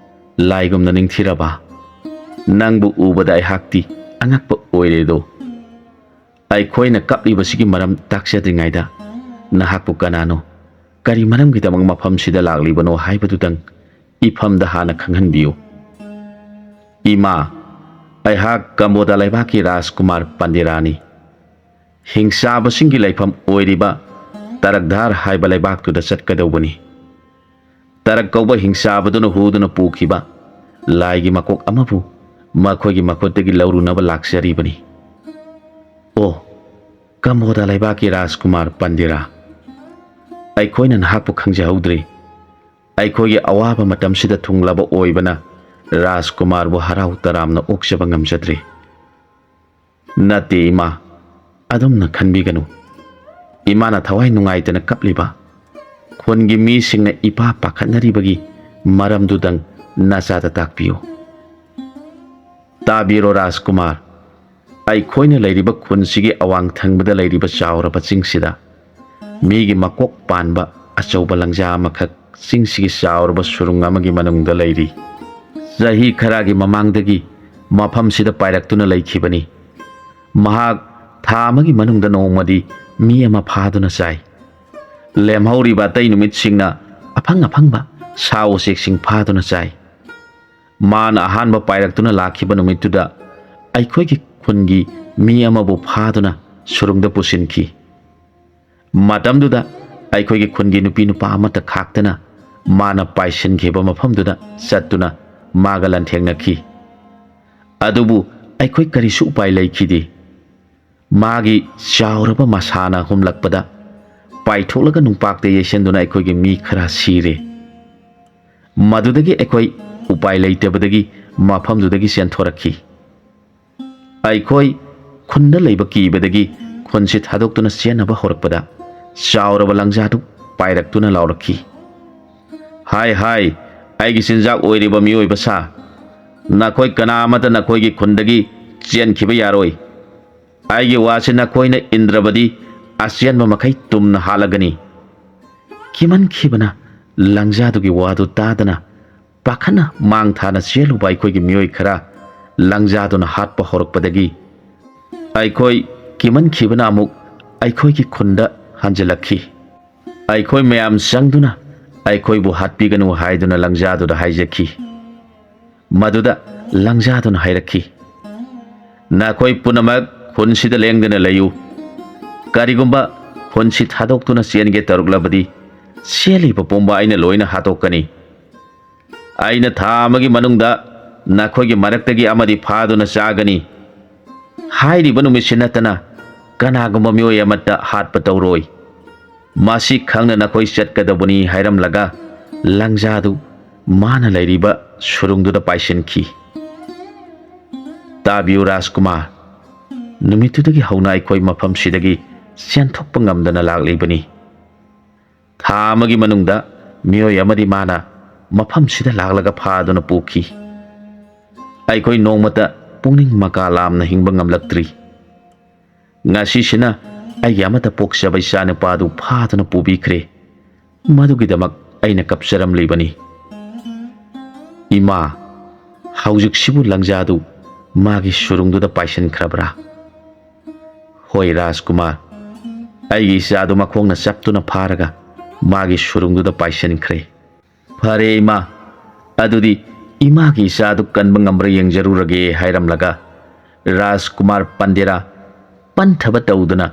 ꯂꯥꯏꯒꯨꯝꯅ ꯅꯤꯡꯊꯤꯔꯕ, ꯅꯪꯕꯨ ꯎꯕꯗ ꯑꯩꯍꯥꯛꯇꯤ ꯑꯉꯛꯄ ꯑꯣꯏꯔꯦꯗꯣ꯫ ꯑꯩꯈꯣꯏꯅ ꯀꯞꯂꯤꯕꯁꯤꯒꯤ ꯃꯔꯝ ꯇꯥꯛꯆꯗ꯭ꯔꯤꯉꯩꯗ ꯅꯍꯥꯛꯄꯨ ꯀꯅꯥꯅꯣ, ꯀꯔꯤ ꯃꯔꯝꯒꯤꯗꯃꯛ ꯃꯐꯝꯁꯤꯗ ꯂꯥꯛꯂꯤꯕꯅꯣ ꯍꯥꯏꯕꯗꯨꯗꯪ ꯏꯐꯝꯗ ꯍꯥꯟꯅ ꯈꯪꯍꯟꯕꯤꯌꯨ꯫ ꯏꯃꯥ, ꯑꯩꯍꯥꯛ ꯀꯝꯕꯣꯗ ꯂꯩꯕꯥꯛꯀꯤ ꯔꯥꯖꯀꯨꯃꯥꯔ ꯄꯥꯟꯗꯦꯔꯥꯅꯤ꯫ ꯍꯤꯡꯆꯥꯕꯁꯤꯡꯒꯤ ꯂꯩꯐꯝ ꯑꯣꯏꯔꯤꯕ ꯇꯔꯛꯙꯥꯔ ꯍꯥꯏꯕ ꯂꯩꯕꯥꯛꯇꯨꯗ ꯆꯠꯀꯗꯧꯕꯅꯤ꯫ ꯇꯔꯛ ꯀꯧꯕ ꯍꯤꯡꯆꯥꯕꯗꯨꯅ ꯍꯨꯗꯨꯅ ꯄꯨꯈꯤꯕ ꯂꯥꯏꯒꯤ ꯃꯀꯣꯛ ꯑꯃꯕꯨ ꯃꯈꯣꯏꯒꯤ ꯃꯈꯨꯠꯇꯒꯤ ꯂꯧꯔꯨꯅꯕ ꯂꯥꯛꯆꯔꯤꯕꯅꯤ꯫ ꯑꯣ, ꯀꯝꯕꯣꯗ ꯂꯩꯕꯥꯛꯀꯤ ꯔꯥꯖꯀꯨꯃꯥꯔ ꯄꯥꯟꯗꯦꯔꯥ, ꯑꯩꯈꯣꯏꯅ ꯅꯍꯥꯛꯄꯨ ꯈꯪꯖꯍꯧꯗ꯭ꯔꯤ꯫ ꯑꯩꯈꯣꯏꯒꯤ ꯑꯋꯥꯕ ꯃꯇꯝꯁꯤꯗ ꯊꯨꯡꯂꯕ ꯑꯣꯏꯕꯅ ꯔꯥꯖꯀꯨꯃꯥꯔꯕꯨ ꯍꯔꯥꯎ ꯇꯔꯥꯝꯅ ꯑꯣꯛꯆꯕ ꯉꯝꯖꯗ꯭ꯔꯤ꯫ ꯅꯠꯇꯦ ꯏꯃꯥ, ꯑꯗꯨꯝꯅ ꯈꯟꯕꯤꯒꯅꯨ꯫ ꯏꯃꯥꯅ ꯊꯋꯥꯏ ꯅꯨꯡꯉꯥꯏꯇꯅ ꯀꯞꯂꯤꯕ, ꯈꯨꯟꯒꯤ ꯃꯤꯁꯤꯡꯅ ꯏꯄꯥ ꯄꯥꯈꯠꯅꯔꯤꯕꯒꯤ ꯃꯔꯝꯗꯨꯗꯪ ꯅꯆꯥꯗ ꯇꯥꯛꯄꯤꯌꯨ꯫ ꯇꯥꯕꯤꯔꯣ ꯔꯥꯖꯀꯨꯃꯥꯔ, ꯑꯩꯈꯣꯏꯅ ꯂꯩꯔꯤꯕ ꯈꯨꯟꯁꯤꯒꯤ ꯑꯋꯥꯡ ꯊꯪꯕꯗ ꯂꯩꯔꯤꯕ ꯆꯥꯎꯔꯕ ꯆꯤꯡꯁꯤꯗ ꯃꯤꯒꯤ ꯃꯀꯣꯛ ꯄꯥꯟꯕ ꯑꯆꯧꯕ ꯂꯪꯖꯥ ꯑꯃꯈꯛ ꯆꯤꯡꯁꯤꯒꯤ ꯆꯥꯎꯔꯕ ꯁꯨꯔꯨꯡ ꯑꯃꯒꯤ ꯃꯅꯨꯡꯗ ꯂꯩꯔꯤ꯫ ꯆꯍꯤ ꯈꯔꯒꯤ ꯃꯃꯥꯡꯗꯒꯤ ꯃꯐꯝꯁꯤꯗ ꯄꯥꯏꯔꯛꯇꯨꯅ ꯂꯩꯈꯤꯕꯅꯤ꯫ ꯃꯍꯥꯛ ꯊꯥ ꯑꯃꯒꯤ ꯃꯅꯨꯡꯗ ꯅꯣꯡꯃꯗꯤ ꯃꯤ ꯑꯃ ꯐꯥꯗꯨꯅ ꯆꯥꯏ꯫ ꯂꯦꯝꯍꯧꯔꯤꯕ ꯑꯇꯩ ꯅꯨꯃꯤꯠꯁꯤꯡꯅ ꯑꯐꯪ ꯑꯐꯪꯕ ꯁꯥ ꯎꯆꯦꯛꯁꯤꯡ ꯐꯥꯗꯨꯅ ꯆꯥꯏ꯫ ꯃꯥꯅ ꯑꯍꯥꯟꯕ ꯄꯥꯏꯔꯛꯇꯨꯅ ꯂꯥꯛꯈꯤꯕ ꯅꯨꯃꯤꯠꯇꯨꯗ ꯑꯩꯈꯣꯏꯒꯤ ꯈꯨꯟꯒꯤ ꯃꯤ ꯑꯃꯕꯨ ꯐꯥꯗꯨꯅ ꯁꯨꯔꯨꯡꯗ ꯄꯨꯁꯤꯟꯈꯤ꯫ ꯃꯇꯝꯗꯨꯗ ꯑꯩꯈꯣꯏꯒꯤ ꯈꯨꯟꯒꯤ ꯅꯨꯄꯤ ꯅꯨꯄꯥ ꯑꯃꯠꯇ ꯈꯥꯛꯇꯅ ꯃꯥꯅ ꯄꯥꯏꯁꯤꯟꯈꯤꯕ ꯃꯐꯝꯗꯨꯗ ꯆꯠꯇꯨꯅ ꯃꯥꯒ ꯂꯥꯟꯊꯦꯡꯅꯈꯤ꯫ ꯑꯗꯨꯕꯨ ꯑꯩꯈꯣꯏ ꯀꯔꯤꯁꯨ ꯎꯄꯥꯏ ꯂꯩꯈꯤꯗꯦ꯫ ꯃꯥꯒꯤ ꯆꯥꯎꯔꯕ ꯃꯁꯥꯅ ꯍꯨꯝꯂꯛꯄꯗ ꯄꯥꯏꯊꯣꯛꯂꯒ ꯅꯨꯡꯄꯥꯛꯇ ꯌꯩꯁꯟꯗꯨꯅ ꯑꯩꯈꯣꯏꯒꯤ ꯃꯤ ꯈꯔ ꯁꯤꯔꯦ꯫ ꯃꯗꯨꯗꯒꯤ ꯑꯩꯈꯣꯏ ꯎꯄꯥꯏ ꯂꯩꯇꯕꯗꯒꯤ ꯃꯐꯝꯗꯨꯗꯒꯤ ꯆꯦꯟꯊꯣꯔꯛꯈꯤ꯫ ꯑꯩꯈꯣꯏ ꯈꯨꯟꯗ ꯂꯩꯕ ꯀꯤꯕꯗꯒꯤ ꯈꯨꯟꯁꯤ ꯊꯥꯗꯣꯛꯇꯨꯅ ꯆꯦꯟꯅꯕ ꯍꯧꯔꯛꯄꯗ ꯆꯥꯎꯔꯕ ꯂꯪꯖꯥꯗꯨ ꯄꯥꯏꯔꯛꯇꯨꯅ ꯂꯥꯎꯔꯛꯈꯤ, ꯍꯥꯏ ꯍꯥꯏ, ꯑꯩꯒꯤ ꯆꯤꯟꯖꯥꯛ ꯑꯣꯏꯔꯤꯕ ꯃꯤꯑꯣꯏꯕ ꯁꯥ, ꯅꯈꯣꯏ ꯀꯅꯥ ꯑꯃꯠꯇ ꯅꯈꯣꯏꯒꯤ ꯈꯨꯟꯗꯒꯤ ꯆꯦꯟꯈꯤꯕ ꯌꯥꯔꯣꯏ꯫ ꯑꯩꯒꯤ ꯋꯥꯁꯤ ꯅꯈꯣꯏꯅ ꯏꯟꯗ꯭ꯔꯕꯗꯤ ꯑꯆꯦꯟꯕ ꯃꯈꯩ ꯇꯨꯝꯅ ꯍꯥꯠꯂꯒꯅꯤ꯫ ꯀꯤꯃꯟꯈꯤꯕꯅ ꯂꯪꯖꯥꯗꯨꯒꯤ ꯋꯥꯗꯨ ꯇꯥꯗꯅ ꯄꯥꯈꯠꯅ ꯃꯥꯡ ꯊꯥꯅ ꯆꯦꯜꯂꯨꯕ ꯑꯩꯈꯣꯏꯒꯤ ꯃꯤꯑꯣꯏ ꯈꯔ ꯂꯪꯖꯥꯗꯨꯅ ꯍꯥꯠꯄ ꯍꯧꯔꯛꯄꯗꯒꯤ ꯑꯩꯈꯣꯏ ꯀꯤꯃꯟꯈꯤꯕꯅ ꯑꯃꯨꯛ ꯑꯩꯈꯣꯏꯒꯤ ꯈꯨꯟꯗ ꯍꯟꯖꯤꯜꯂꯛꯈꯤ꯫ ꯑꯩꯈꯣꯏ ꯃꯌꯥꯝ ꯆꯪꯗꯨꯅ ꯑꯩꯈꯣꯏꯕꯨ ꯍꯥꯠꯄꯤꯒꯅꯨ ꯍꯥꯏꯗꯨꯅ ꯂꯪꯖꯥꯗꯨꯗ ꯍꯥꯏꯖꯈꯤ꯫ ꯃꯗꯨꯗ ꯂꯪꯖꯥꯗꯨꯅ ꯍꯥꯏꯔꯛꯈꯤ, ꯅꯈꯣꯏ ꯄꯨꯝꯅꯃꯛ ꯈꯨꯟꯁꯤꯗ ꯂꯦꯡꯗꯅ ꯂꯩꯌꯨ꯫ ꯀꯔꯤꯒꯨꯝꯕ ꯈꯨꯟꯁꯤ ꯊꯥꯗꯣꯛꯇꯨꯅ ꯆꯦꯟꯒꯦ ꯇꯧꯔꯛꯂꯕꯗꯤ ꯆꯦꯜꯂꯤꯕ ꯄꯨꯝꯕ ꯑꯩꯅ ꯂꯣꯏꯅ ꯍꯥꯠꯇꯣꯛꯀꯅꯤ꯫ ꯑꯩꯅ ꯊꯥ ꯑꯃꯒꯤ ꯃꯅꯨꯡꯗ ꯅꯈꯣꯏꯒꯤ ꯃꯔꯛꯇꯒꯤ ꯑꯃꯗꯤ ꯐꯥꯗꯨꯅ ꯆꯥꯒꯅꯤ꯫ ꯍꯥꯏꯔꯤꯕ ꯅꯨꯃꯤꯠꯁꯤ ꯅꯠꯇꯅ ꯀꯅꯥꯒꯨꯝꯕ ꯃꯤꯑꯣꯏ ꯑꯃꯠꯇ ꯍꯥꯠꯄ ꯇꯧꯔꯣꯏ꯫ ꯃꯁꯤ ꯈꯪꯅ ꯅꯈꯣꯏ ꯆꯠꯀꯗꯧꯕꯅꯤ ꯍꯥꯏꯔꯝꯂꯒ ꯂꯪꯖꯥꯗꯨ ꯃꯥꯅ ꯂꯩꯔꯤꯕ ꯁꯨꯔꯨꯡꯗꯨꯗ ꯄꯥꯏꯁꯤꯟꯈꯤ꯫ ꯇꯥꯕꯤꯌꯨ ꯔꯥꯖꯀꯨꯃꯥꯔ, ꯅꯨꯃꯤꯠꯇꯨꯗꯒꯤ ꯍꯧꯅ ꯑꯩꯈꯣꯏ ꯃꯐꯝꯁꯤꯗꯒꯤ ꯆꯦꯟꯊꯣꯛꯄ ꯉꯝꯗꯅ ꯂꯥꯛꯂꯤꯕꯅꯤ꯫ ꯊꯥ ꯑꯃꯒꯤ ꯃꯅꯨꯡꯗ ꯃꯤꯑꯣꯏ ꯑꯃꯗꯤ ꯃꯥꯅ ꯃꯐꯝꯁꯤꯗ ꯂꯥꯛꯂꯒ ꯐꯥꯗꯨꯅ ꯄꯨꯈꯤ꯫ ꯑꯩꯈꯣꯏ ꯅꯣꯡꯃꯇ ꯄꯨꯛꯅꯤꯡ ꯃꯀꯥ ꯂꯥꯝꯅ ꯍꯤꯡꯕ ꯉꯝꯂꯛꯇ꯭ꯔꯤ꯫ ꯉꯁꯤꯁꯤꯅ ꯑꯩꯒꯤ ꯑꯃꯠꯇ ꯄꯣꯛꯆꯕ ꯏꯆꯥꯅꯨꯄꯥꯗꯨ ꯐꯥꯗꯨꯅ ꯄꯨꯕꯤꯈ꯭ꯔꯦ꯫ ꯃꯗꯨꯒꯤꯗꯃꯛ ꯑꯩꯅ ꯀꯞꯆꯔꯝꯂꯤꯕꯅꯤ꯫ ꯏꯃꯥ, ꯍꯧꯖꯤꯛꯁꯤꯕꯨ ꯂꯪꯖꯥꯗꯨ ꯃꯥꯒꯤ ꯁꯨꯔꯨꯡꯗꯨꯗ ꯄꯥꯏꯁꯤꯟꯈ꯭ꯔꯕ꯭ꯔꯥ? ꯍꯣꯏ ꯔꯥꯖꯀꯨꯃꯥꯔ, ꯑꯩꯒꯤ ꯏꯆꯥꯗꯨ ꯃꯈꯣꯡꯅ ꯆꯞꯇꯨꯅ ꯐꯥꯔꯒ ꯃꯥꯒꯤ ꯁꯨꯔꯨꯡꯗꯨꯗ ꯄꯥꯏꯁꯤꯟꯈ꯭ꯔꯦ꯫ ꯐꯔꯦ ꯏꯃꯥ, ꯑꯗꯨꯗꯤ ꯏꯃꯥꯒꯤ ꯏꯆꯥꯗꯨ ꯀꯟꯕ ꯉꯝꯕ꯭ꯔꯥ ꯌꯦꯡꯖꯔꯨꯔꯒꯦ ꯍꯥꯏꯔꯝꯂꯒ ꯔꯥꯖꯀꯨꯃꯥꯔ ꯄꯥꯟꯗꯦꯔꯥ ꯄꯟꯊꯕ ꯇꯧꯗꯨꯅ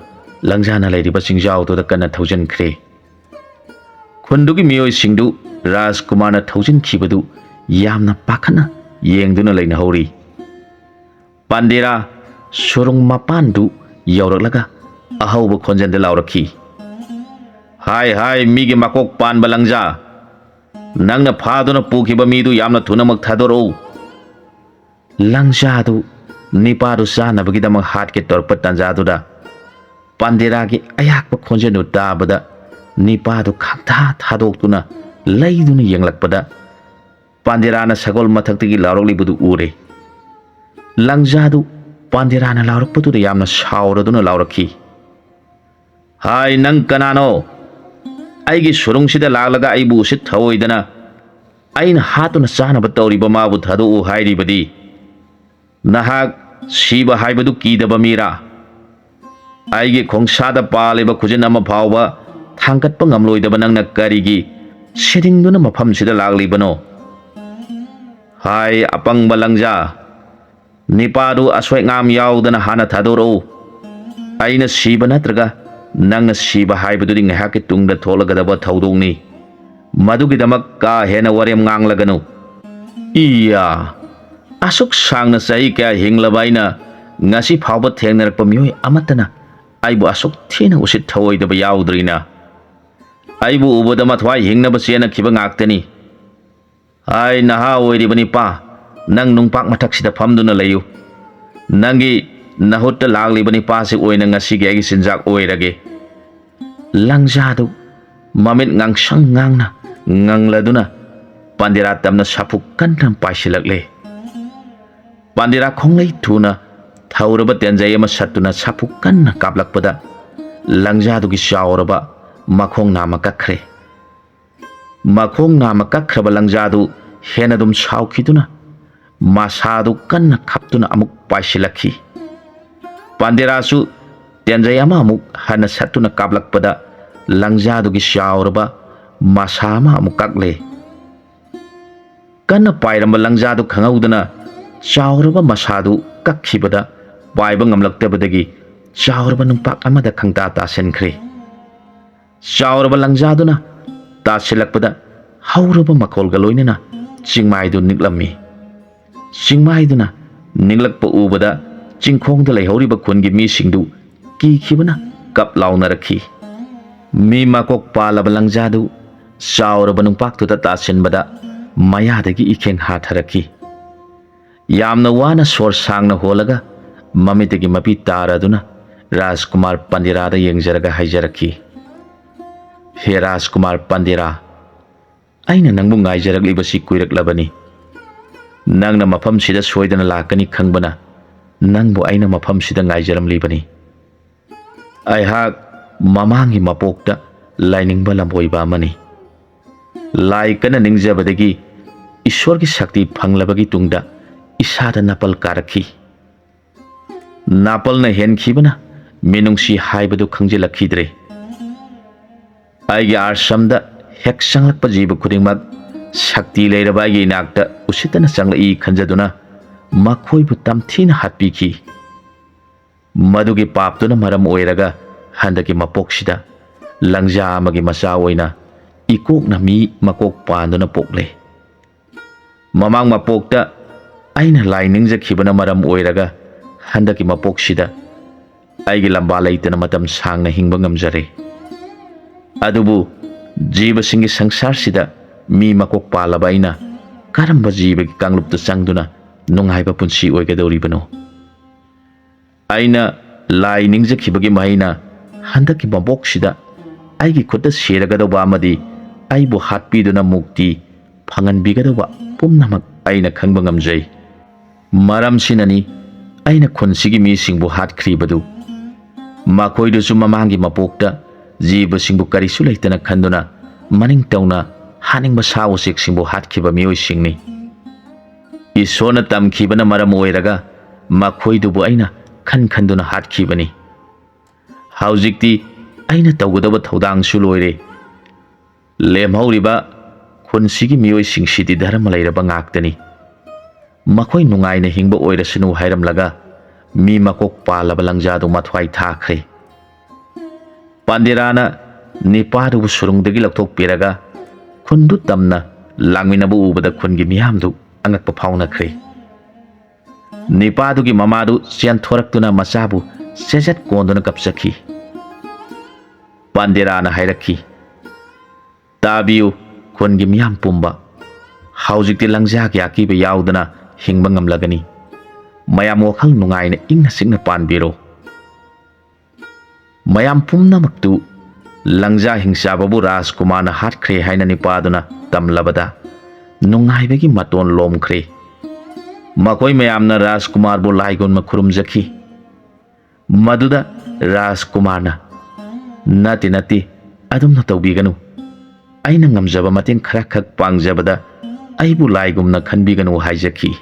ꯂꯪꯖꯥꯅ ꯂꯩꯔꯤꯕ ꯆꯤꯡꯖꯥꯎꯗꯨꯗ ꯀꯟꯅ ꯊꯧꯖꯤꯟꯈ꯭ꯔꯦ꯫ ꯈꯨꯟꯗꯨꯒꯤ ꯃꯤꯑꯣꯏꯁꯤꯡꯗꯨ ꯔꯥꯖꯀꯨꯃꯥꯔꯅ ꯊꯧꯖꯤꯟꯈꯤꯕꯗꯨ ꯌꯥꯝꯅ ꯄꯥꯈꯠꯅ ꯌꯦꯡꯗꯨꯅ ꯂꯩꯅꯍꯧꯔꯤ꯫ ꯄꯥꯟꯗꯦꯔꯥ ꯁꯨꯔꯨꯡ ꯃꯄꯥꯟꯗꯨ ꯌꯧꯔꯛꯂꯒ ꯑꯍꯧꯕ ꯈꯣꯟꯖꯦꯜꯗ ꯂꯥꯎꯔꯛꯈꯤ, ꯍꯥꯏ ꯍꯥꯏ, ꯃꯤꯒꯤ ꯃꯀꯣꯛ ꯄꯥꯟꯕ ꯂꯪꯖꯥ, ꯅꯪꯅ ꯐꯥꯗꯨꯅ ꯄꯨꯈꯤꯕ ꯃꯤꯗꯨ ꯌꯥꯝꯅ ꯊꯨꯅꯃꯛ ꯊꯥꯗꯣꯔꯛꯎ꯫ ꯂꯪꯖꯥꯗꯨ ꯅꯤꯄꯥꯗꯨ ꯆꯥꯅꯕꯒꯤꯗꯃꯛ ꯍꯥꯠꯀꯦ ꯇꯧꯔꯛꯄ ꯇꯥꯟꯖꯥꯗꯨꯗ ꯄꯥꯟꯗꯦꯔꯥꯒꯤ ꯑꯌꯥꯛꯄ ꯈꯣꯟꯖꯦꯜꯗꯨ ꯇꯥꯕꯗ ꯅꯤꯄꯥꯗꯨ ꯈꯪꯊꯥ ꯊꯥꯗꯣꯛꯇꯨꯅ ꯂꯩꯗꯨꯅ ꯌꯦꯡꯂꯛꯄꯗ ꯄꯥꯟꯗꯦꯔꯥꯅ ꯁꯒꯣꯜ ꯃꯊꯛꯇꯒꯤ ꯂꯥꯎꯔꯛꯂꯤꯕꯗꯨ ꯎꯔꯦ꯫ ꯂꯪꯖꯥꯗꯨ ꯄꯥꯟꯗꯦꯔꯥꯅ ꯂꯥꯎꯔꯛꯄꯗꯨꯗ ꯌꯥꯝꯅ ꯁꯥꯎꯔꯗꯨꯅ ꯂꯥꯎꯔꯛꯈꯤ, "ꯍꯥꯏ ꯅꯪ ꯀꯅꯥꯅꯣ? ꯑꯩꯒꯤ ꯁꯨꯔꯨꯡꯁꯤꯗ ꯂꯥꯛꯂꯒ ꯑꯩꯕꯨ ꯎꯁꯤꯠ ꯊꯑꯣꯏꯗꯅ ꯑꯩꯅ ꯍꯥꯠꯇꯨꯅ ꯆꯥꯅꯕ ꯇꯧꯔꯤꯕ ꯃꯥꯕꯨ ꯊꯥꯗꯣꯛꯎ ꯍꯥꯏꯔꯤꯕꯗꯤ? ꯅꯍꯥꯛ ꯁꯤꯕ ꯍꯥꯏꯕꯗꯨ ꯀꯤꯗꯕ ꯃꯤꯔꯥ? ꯑꯩꯒꯤ ꯈꯣꯡꯁꯥꯗ ꯄꯥꯜꯂꯤꯕ ꯈꯨꯖꯤꯟ ꯑꯃ ꯐꯥꯎꯕ ꯊꯥꯡꯒꯠꯄ ꯉꯝꯂꯣꯏꯗꯕ ꯅꯪꯅ ꯀꯔꯤꯒꯤ ꯁꯤꯔꯤꯡꯗꯨꯅ ꯃꯐꯝꯁꯤꯗ ꯂꯥꯛꯂꯤꯕꯅꯣ? ꯍꯥꯏ ꯑꯄꯪꯕ ꯂꯪꯖꯥ, ꯅꯤꯄꯥꯗꯨ ꯑꯁꯣꯏ ꯑꯉꯥꯝ ꯌꯥꯎꯗꯅ ꯍꯥꯟꯅ ꯊꯥꯗꯣꯔꯛꯎ꯫ ꯑꯩꯅ ꯁꯤꯕ ꯅꯠꯇ꯭ꯔꯒ ꯅꯪꯅ ꯁꯤꯕ ꯍꯥꯏꯕꯗꯨꯗꯤ ꯉꯥꯏꯍꯥꯛꯀꯤ ꯇꯨꯡꯗ ꯊꯣꯛꯂꯒꯗꯕ ꯊꯧꯗꯣꯛꯅꯤ꯫ ꯃꯗꯨꯒꯤꯗꯃꯛ ꯀꯥ ꯍꯦꯟꯅ ꯋꯥꯔꯦꯝ ꯉꯥꯡꯂꯒꯅꯨ꯫ ꯏꯌꯥ, ꯑꯁꯨꯛ ꯁꯥꯡꯅ ꯆꯍꯤ ꯀꯌꯥ ꯍꯤꯡꯂꯕ ꯑꯩꯅ ꯉꯁꯤ ꯐꯥꯎꯕ ꯊꯦꯡꯅꯔꯛꯄ ꯃꯤꯑꯣꯏ ꯑꯃꯠꯇꯅ ꯑꯩꯕꯨ ꯑꯁꯨꯛ ꯊꯤꯅ ꯎꯁꯤꯠ ꯊꯑꯣꯏꯗꯕ ꯌꯥꯎꯗ꯭ꯔꯤꯅ? ꯑꯩꯕꯨ ꯎꯕꯗ ꯃꯊ꯭ꯋꯥꯏ ꯍꯤꯡꯅꯕ ꯆꯦꯟꯅꯈꯤꯕ ꯉꯥꯛꯇꯅꯤ꯫ ꯍꯥꯏ ꯅꯍꯥ ꯑꯣꯏꯔꯤꯕ ꯅꯤꯄꯥ, ꯅꯪ ꯅꯨꯡꯄꯥꯛ ꯃꯊꯛꯁꯤꯗ ꯐꯝꯗꯨꯅ ꯂꯩꯌꯨ꯫ ꯅꯪꯒꯤ ꯅꯍꯨꯠꯇ ꯂꯥꯛꯂꯤꯕ ꯅꯤꯄꯥꯁꯤ ꯑꯣꯏꯅ ꯉꯁꯤꯒꯤ ꯑꯩꯒꯤ ꯆꯤꯟꯖꯥꯛ ꯑꯣꯏꯔꯒꯦ꯫ ꯂꯪꯖꯥꯗꯨ ꯃꯃꯤꯠ ꯉꯥꯡꯁꯪ ꯉꯥꯡꯅ ꯉꯪꯂꯗꯨꯅ ꯄꯥꯟꯗꯦꯔꯥ ꯇꯝꯅ ꯁꯥꯐꯨ ꯀꯟꯅ ꯄꯥꯏꯁꯤꯜꯂꯛꯂꯦ꯫ ꯄꯥꯟꯗꯦꯔꯥ ꯈꯣꯡꯂꯩ ꯊꯨꯅ ꯊꯧꯔꯕ ꯇꯦꯟꯖꯩ ꯑꯃ ꯁꯠꯇꯨꯅ ꯁꯥꯐꯨ ꯀꯟꯅ ꯀꯥꯞꯂꯛꯄꯗ ꯂꯪꯖꯥꯗꯨꯒꯤ ꯆꯥꯎꯔꯕ ꯃꯈꯣꯡ ꯅꯥꯝꯃ ꯀꯛꯈ꯭ꯔꯦ꯫ ꯃꯈꯣꯡ ꯅꯥꯝꯃ ꯀꯛꯈ꯭ꯔꯕ ꯂꯪꯖꯥꯗꯨ ꯍꯦꯟꯅ ꯑꯗꯨꯝ ꯁꯥꯎꯈꯤꯗꯨꯅ ꯃꯁꯥꯗꯨ ꯀꯟꯅ ꯈꯞꯇꯨꯅ ꯑꯃꯨꯛ ꯄꯥꯏꯁꯤꯜꯂꯛꯈꯤ꯫ ꯄꯥꯟꯗꯦꯔꯥꯁꯨ ꯇꯦꯟꯖꯩ ꯑꯃ ꯑꯃꯨꯛ ꯍꯟꯅ ꯁꯠꯇꯨꯅ ꯀꯥꯞꯂꯛꯄꯗ ꯂꯪꯖꯥꯗꯨꯒꯤ ꯆꯥꯎꯔꯕ ꯃꯁꯥ ꯑꯃ ꯑꯃꯨꯛ ꯀꯛꯂꯦ꯫ ꯀꯟꯅ ꯄꯥꯏꯔꯝꯕ ꯂꯪꯖꯥꯗꯨ ꯈꯪꯍꯧꯗꯅ ꯆꯥꯎꯔꯕ ꯃꯁꯥꯗꯨ ꯀꯛꯈꯤꯕꯗ ꯄꯥꯏꯕ ꯉꯝꯂꯛꯇꯕꯗꯒꯤ ꯆꯥꯎꯔꯕ ꯅꯨꯡꯄꯥꯛ ꯑꯃꯗ ꯈꯪꯇꯥ ꯇꯥꯁꯤꯟꯈ꯭ꯔꯦ꯫ ꯆꯥꯎꯔꯕ ꯂꯪꯖꯥꯗꯨꯅ ꯇꯥꯁꯤꯜꯂꯛꯄꯗ ꯍꯧꯔꯕ ꯃꯈꯣꯜꯒ ꯂꯣꯏꯅꯅ ꯆꯤꯡꯃꯥꯏꯗꯨ ꯅꯤꯛꯂꯝꯃꯤ꯫ ꯆꯤꯡꯃꯥꯏꯗꯨꯅ ꯅꯤꯛꯂꯛꯄ ꯎꯕꯗ ꯆꯤꯡꯈꯣꯡꯗ ꯂꯩꯍꯧꯔꯤꯕ ꯈꯨꯟꯒꯤ ꯃꯤꯁꯤꯡꯗꯨ ꯀꯤꯈꯤꯕꯅ ꯀꯞ ꯂꯥꯎꯅꯔꯛꯈꯤ꯫ ꯃꯤ ꯃꯀꯣꯛ ꯄꯥꯜꯂꯕ ꯂꯪꯖꯥꯗꯨ ꯆꯥꯎꯔꯕ ꯅꯨꯡꯄꯥꯛꯇꯨꯗ ꯇꯥꯁꯤꯟꯕꯗ ꯃꯌꯥꯗꯒꯤ ꯏꯈꯦꯡ ꯍꯥꯊꯔꯛꯈꯤ꯫ ꯌꯥꯝꯅ ꯋꯥꯅ ꯁꯣꯔ ꯁꯥꯡꯅ ꯍꯣꯜꯂꯒ ꯃꯃꯤꯠꯇꯒꯤ ꯃꯄꯤ ꯇꯥꯔꯗꯨꯅ ꯔꯥꯖꯀꯨꯃꯥꯔ ꯄꯥꯟꯗꯦꯔꯥꯗ ꯌꯦꯡꯖꯔꯒ ꯍꯥꯏꯖꯔꯛꯈꯤ, "ꯍꯦ ꯔꯥꯖꯀꯨꯃꯥꯔ ꯄꯥꯟꯗꯦꯔꯥ, ꯑꯩꯅ ꯅꯪꯕꯨ ꯉꯥꯏꯖꯔꯛꯂꯤꯕꯁꯤ ꯀꯨꯏꯔꯛꯂꯕꯅꯤ꯫ ꯅꯪꯅ ꯃꯐꯝꯁꯤꯗ ꯁꯣꯏꯗꯅ ꯂꯥꯛꯀꯅꯤ ꯈꯪꯕꯅ ꯅꯪꯕꯨ ꯑꯩꯅ ꯃꯐꯝꯁꯤꯗ ꯉꯥꯏꯖꯔꯝꯂꯤꯕꯅꯤ꯫ ꯑꯩꯍꯥꯛ ꯃꯃꯥꯡꯒꯤ ꯃꯄꯣꯛꯇ ꯂꯥꯏꯅꯤꯡꯕ ꯂꯝꯕꯣꯏꯕ ꯑꯃꯅꯤ꯫ ꯂꯥꯏ ꯀꯟꯅ ꯅꯤꯡꯖꯕꯗꯒꯤ ꯏꯁꯣꯔꯒꯤ ꯁꯛꯇꯤ ꯐꯪꯂꯕꯒꯤ ꯇꯨꯡꯗ ꯏꯁꯥꯗ ꯅꯥꯄꯜ ꯀꯥꯔꯛꯈꯤ꯫ ꯅꯥꯄꯜꯅ ꯍꯦꯟꯈꯤꯕꯅ ꯃꯤꯅꯨꯡꯁꯤ ꯍꯥꯏꯕꯗꯨ ꯈꯪꯖꯤꯜꯂꯛꯈꯤꯗ꯭ꯔꯦ꯫ ꯑꯩꯒꯤ ꯑꯥꯁ꯭ꯔꯝꯗ ꯍꯦꯛ ꯆꯪꯂꯛꯄ ꯖꯤꯕ ꯈꯨꯗꯤꯡꯃꯛ ꯁꯛꯇꯤ ꯂꯩꯔꯕ ꯑꯩꯒꯤ ꯏꯅꯥꯛꯇ ꯎꯁꯤꯠꯇꯅ ꯆꯪꯂꯛꯏ ꯈꯟꯖꯗꯨꯅ ꯃꯈꯣꯏꯕꯨ ꯇꯝꯊꯤꯅ ꯍꯥꯠꯄꯤꯈꯤ꯫ ꯃꯗꯨꯒꯤ ꯄꯥꯞꯇꯨꯅ ꯃꯔꯝ ꯑꯣꯏꯔꯒ ꯍꯟꯗꯛꯀꯤ ꯃꯄꯣꯛꯁꯤꯗ ꯂꯪꯖꯥ ꯑꯃꯒꯤ ꯃꯆꯥ ꯑꯣꯏꯅ ꯏꯀꯣꯛꯅ ꯃꯤ ꯃꯀꯣꯛ ꯄꯥꯟꯗꯨꯅ ꯄꯣꯛꯂꯦ꯫ ꯃꯃꯥꯡ ꯃꯄꯣꯛꯇ ꯑꯩꯅ ꯂꯥꯏ ꯅꯤꯡꯖꯈꯤꯕꯅ ꯃꯔꯝ ꯑꯣꯏꯔꯒ ꯍꯟꯗꯛꯀꯤ ꯃꯄꯣꯛꯁꯤꯗ ꯑꯩꯒꯤ ꯂꯝꯕꯥ ꯂꯩꯇꯅ ꯃꯇꯝ ꯁꯥꯡꯅ ꯍꯤꯡꯕ ꯉꯝꯖꯔꯦ꯫ ꯑꯗꯨꯕꯨ ꯖꯤꯕꯁꯤꯡꯒꯤ ꯁꯪꯁꯥꯔꯁꯤꯗ ꯃꯤ ꯃꯀꯣꯛ ꯄꯥꯜꯂꯕ ꯑꯩꯅ ꯀꯔꯝꯕ ꯖꯤꯕꯒꯤ ꯀꯥꯡꯂꯨꯞꯇ ꯆꯪꯗꯨꯅ ꯅꯨꯡꯉꯥꯏꯕ ꯄꯨꯟꯁꯤ ꯑꯣꯏꯒꯗꯧꯔꯤꯕꯅꯣ? ꯑꯩꯅ ꯂꯥꯏ ꯅꯤꯡꯖꯈꯤꯕꯒꯤ ꯃꯍꯩꯅ ꯍꯟꯗꯛꯀꯤ ꯃꯄꯣꯛꯁꯤꯗ ꯑꯩꯒꯤ ꯈꯨꯠꯇ ꯁꯤꯔꯒꯗꯧꯕ ꯑꯃꯗꯤ ꯑꯩꯕꯨ ꯍꯥꯠꯄꯤꯗꯨꯅ ꯃꯨꯛꯇꯤ ꯐꯪꯍꯟꯕꯤꯒꯗꯧꯕ ꯄꯨꯝꯅꯃꯛ ꯑꯩꯅ ꯈꯪꯕ ꯉꯝꯖꯩ꯫ ꯃꯔꯝꯁꯤꯅꯅꯤ ꯑꯩꯅ ꯈꯨꯟꯁꯤꯒꯤ ꯃꯤꯁꯤꯡꯕꯨ ꯍꯥꯠꯈ꯭ꯔꯤꯕꯗꯨ꯫ ꯃꯈꯣꯏꯗꯨꯁꯨ ꯃꯃꯥꯡꯒꯤ ꯃꯄꯣꯛꯇ ꯖꯤꯕꯁꯤꯡꯕꯨ ꯀꯔꯤꯁꯨ ꯂꯩꯇꯅ ꯈꯟꯗꯨꯅ ꯃꯅꯤꯡ ꯇꯧꯅ ꯍꯥꯠꯅꯤꯡꯕ ꯁꯥ ꯎꯆꯦꯛꯁꯤꯡꯕꯨ ꯍꯥꯠꯈꯤꯕ ꯃꯤꯑꯣꯏꯁꯤꯡꯅꯤ꯫ ꯏꯁꯣꯔꯅ ꯇꯝꯈꯤꯕꯅ ꯃꯔꯝ ꯑꯣꯏꯔꯒ ꯃꯈꯣꯏꯗꯨꯕꯨ ꯑꯩꯅ ꯈꯟꯗꯨꯅ ꯍꯥꯠꯈꯤꯕꯅꯤ꯫ ꯍꯧꯖꯤꯛꯇꯤ ꯑꯩꯅ ꯇꯧꯒꯗꯕ ꯊꯧꯗꯥꯡꯁꯨ ꯂꯣꯏꯔꯦ꯫ ꯂꯦꯝꯍꯧꯔꯤꯕ ꯈꯨꯟꯁꯤꯒꯤ ꯃꯤꯑꯣꯏꯁꯤꯡꯁꯤꯗꯤ ꯙꯔꯃ ꯂꯩꯔꯕ ꯉꯥꯛꯇꯅꯤ꯫ ꯃꯈꯣꯏ ꯅꯨꯡꯉꯥꯏꯅ ꯍꯤꯡꯕ ꯑꯣꯏꯔꯁꯅꯨ ꯍꯥꯏꯔꯝꯂꯒ ꯃꯤ ꯃꯀꯣꯛ ꯄꯥꯜꯂꯕ ꯂꯪꯖꯥꯗꯨ ꯃꯊ꯭ꯋꯥꯏ ꯊꯥꯈ꯭ꯔꯦ꯫ ꯄꯥꯟꯗꯦꯔꯥꯅ ꯅꯤꯄꯥꯗꯨꯕꯨ ꯁꯨꯔꯨꯡꯗꯒꯤ ꯂꯧꯊꯣꯛꯄꯤꯔꯒ ꯈꯨꯟꯗꯨ ꯇꯝꯅ ꯂꯥꯡꯃꯤꯟꯅꯕ ꯎꯕꯗ ꯈꯨꯟꯒꯤ ꯃꯤꯌꯥꯝꯗꯨ ꯑꯉꯛꯄ ꯐꯥꯎꯅꯈ꯭ꯔꯦ꯫ ꯅꯤꯄꯥꯗꯨꯒꯤ ꯃꯃꯥꯗꯨ ꯆꯦꯟꯊꯣꯔꯛꯇꯨꯅ ꯃꯆꯥꯕꯨ ꯆꯦꯖꯠ ꯀꯣꯟꯗꯨꯅ ꯀꯞꯆꯈꯤ꯫ ꯄꯥꯟꯗꯦꯔꯥꯅ ꯍꯥꯏꯔꯛꯈꯤ, "ꯇꯥꯕꯤꯌꯨ ꯈꯨꯟꯒꯤ ꯃꯤꯌꯥꯝ ꯄꯨꯝꯕ, ꯍꯧꯖꯤꯛꯇꯤ ꯂꯪꯖꯥꯒꯤ ꯑꯀꯤꯕ ꯌꯥꯎꯗꯅ ꯍꯤꯡꯕ ꯉꯝꯂꯒꯅꯤ꯫ mayam wakhal nungaina ingna singna panbiro mayam pumnamaktu langja hingsababu Rajkumar na hatkre haina nipaduna tamlabada nungaibagi maton lomkhre makoi mayamna Rajkumar bu laigon ma khurumjaki maduda Rajkumar na nati adumna tawbiganu aina ngamjaba mateng khara khak pangjabada aibu laigumna khanbiganu haijaki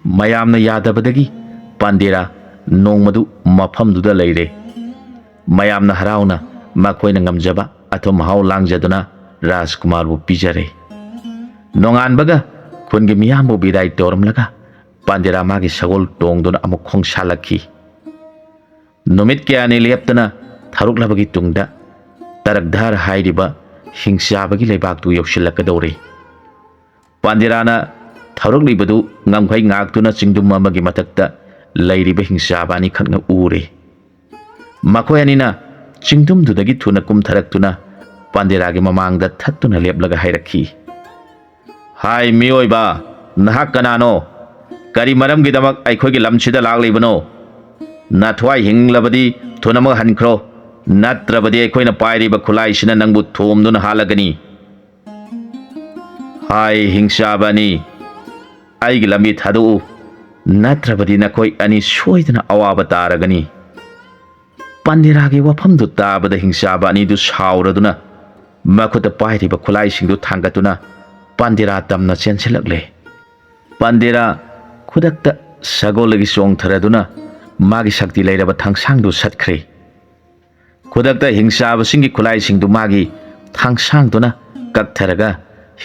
mayamna yadabadagi Pandera nongmadu mafamduda leire mayamna harauna makoina ngamjaba athom haw langjaduna Rajkumar bu pijare nonganbaga khungi miyambu bidai tormlaga Pandera magi sagol tongduna amuk khongsalaki numit kyani leptana tharuklabagi tungda tarakdhar hairiba hingsabagi leibaktu yaushilakadore Panderana tharuklibadu ngamkhai ngaktuna chingdum amagi matakta leiriba hingsabani khakna ure makoi anina chingdum dudagi thuna kumtharaktuna Pandera gi mamangda thattuna leplaga hairakhi hai miyoiba nahak kanano kari maram gi damak aikhoi gi lamchida laglibano nathwai hinglabadi thunama hankhro natrabadi aikhoi na pairiba khulai sina nangbu thomduna halagani hai hingsabani aigi lambi thadu natrabadi nakoi ani soidana awaba taragani Pandera gi wafamdu tabada hingsabani du sauraduna makuta pairiba khulai singdu thangatuna Pandera tamna chensilakle Pandera khudakta sagolagi song tharaduna magi sakti leiraba thangsangdu satkre khudakta hingsaba singi khulai singdu magi thangsangduna kaktharaga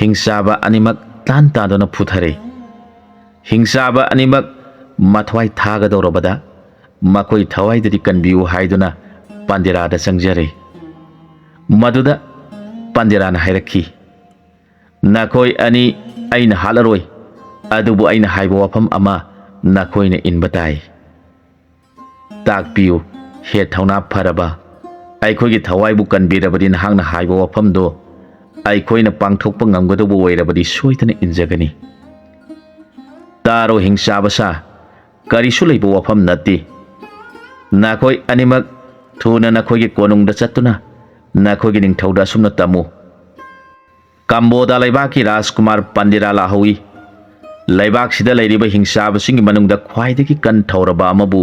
hingsaba animak tantaduna phuthare hingsaba animak mathwai thagadorobada makoi thawai dadi kanbiu haiduna Pandera da sangjare maduda Pandera na hairakhi nakoi ani aina halaroi adubu aina haiba wafam ama nakoi na inbatai takpiu he thauna pharaba aikhoi gi thawai bu kanbirabadi nahangna haiba wafam do aikhoi na pangthokpa ngamgadobu oirabadi soitana injagani taro hingsabasa karisu leiba wafam natti nakoi animak thuna nakoi gi konungda chatuna nakoi gi ningthauda sumna tamu Kamboda laibaki Rajkumar Pandera lahawi laibak sida leiriba hingsaba singi manungda khwaidagi kan thauraba amabu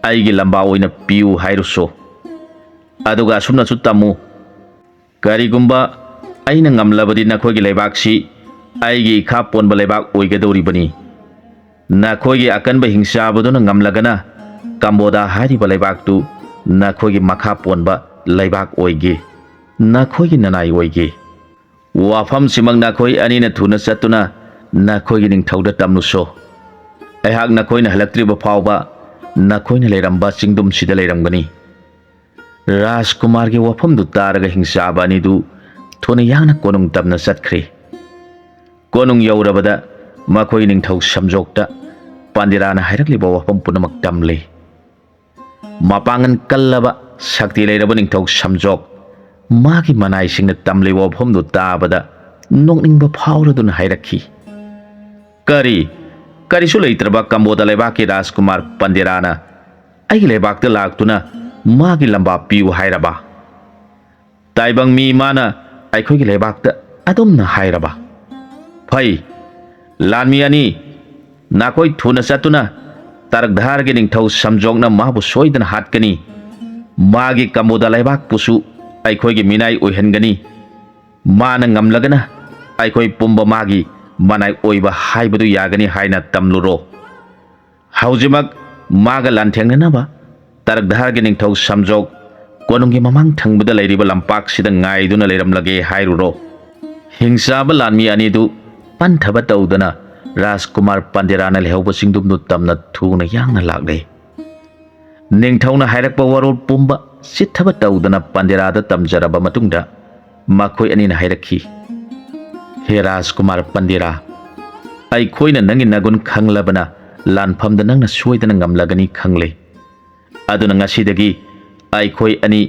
aigi lamba oina piu hairuso aduga sumna chutamu karigumba aina ngamlabadi nakhogi laibak si aigi kha ponba laibak oigadoribani nakhogi akanba hingsaba dona ngamlagana Kamboda hariba laibak tu nakhogi makha ponba laibak oige nakhogi nanai oige wafam simang nakoi anina thuna satuna nakoi gi ningthauda tamnuso aihak nakoi na halaktriba phawba nakoi na leiramba chingdum sida leiramgani Rajkumar gi wafam du taraga hingsaba ni du thuna yangna konung tamna satkhre konung yaurabada makoi ningthau samjokta Pandera na hairakliba wafam punamak tamle mapangan kallaba sakti leiraba ningthau samjok magi manai singna tamle wafam du tabada nokningba phauraduna hairakhi kari su leitraba Kamboda laibaki Rajkumar Pandera na aigi laibakta laktuna magi lamba piu hairaba taibang mi mana aikhoi gi laibakta adumna hairaba phai lanmi ani nakoi thuna satuna tarakdhar gi ningthau samjokna mabu soidana hatkani magi Kamboda laibak pusu aikhoi gi minai oihangani mana ngamlagana aikhoi pumba magi manai oiba haibadu yagani haina tamluro haujimak maga lanthengna ba tarakdhar gi ningthau samjok konungi mamang thangbada leiriba lampak sida ngaiduna leiramlage hairuro hingsaba lanmi ani du panthaba tawdana Rajkumar Pandera na lehauba singdumnu tamna thuna yangna lagle ningthauna hairakpa warol pumba sithaba tawdana Pandera da tamjaraba matungda makhoi ani na hairakhi he Rajkumar Pandera aikhoina nangi nagun khanglabana lanphamda nangna soidana ngamlagani khangle aduna ngasidagi aikhoi ani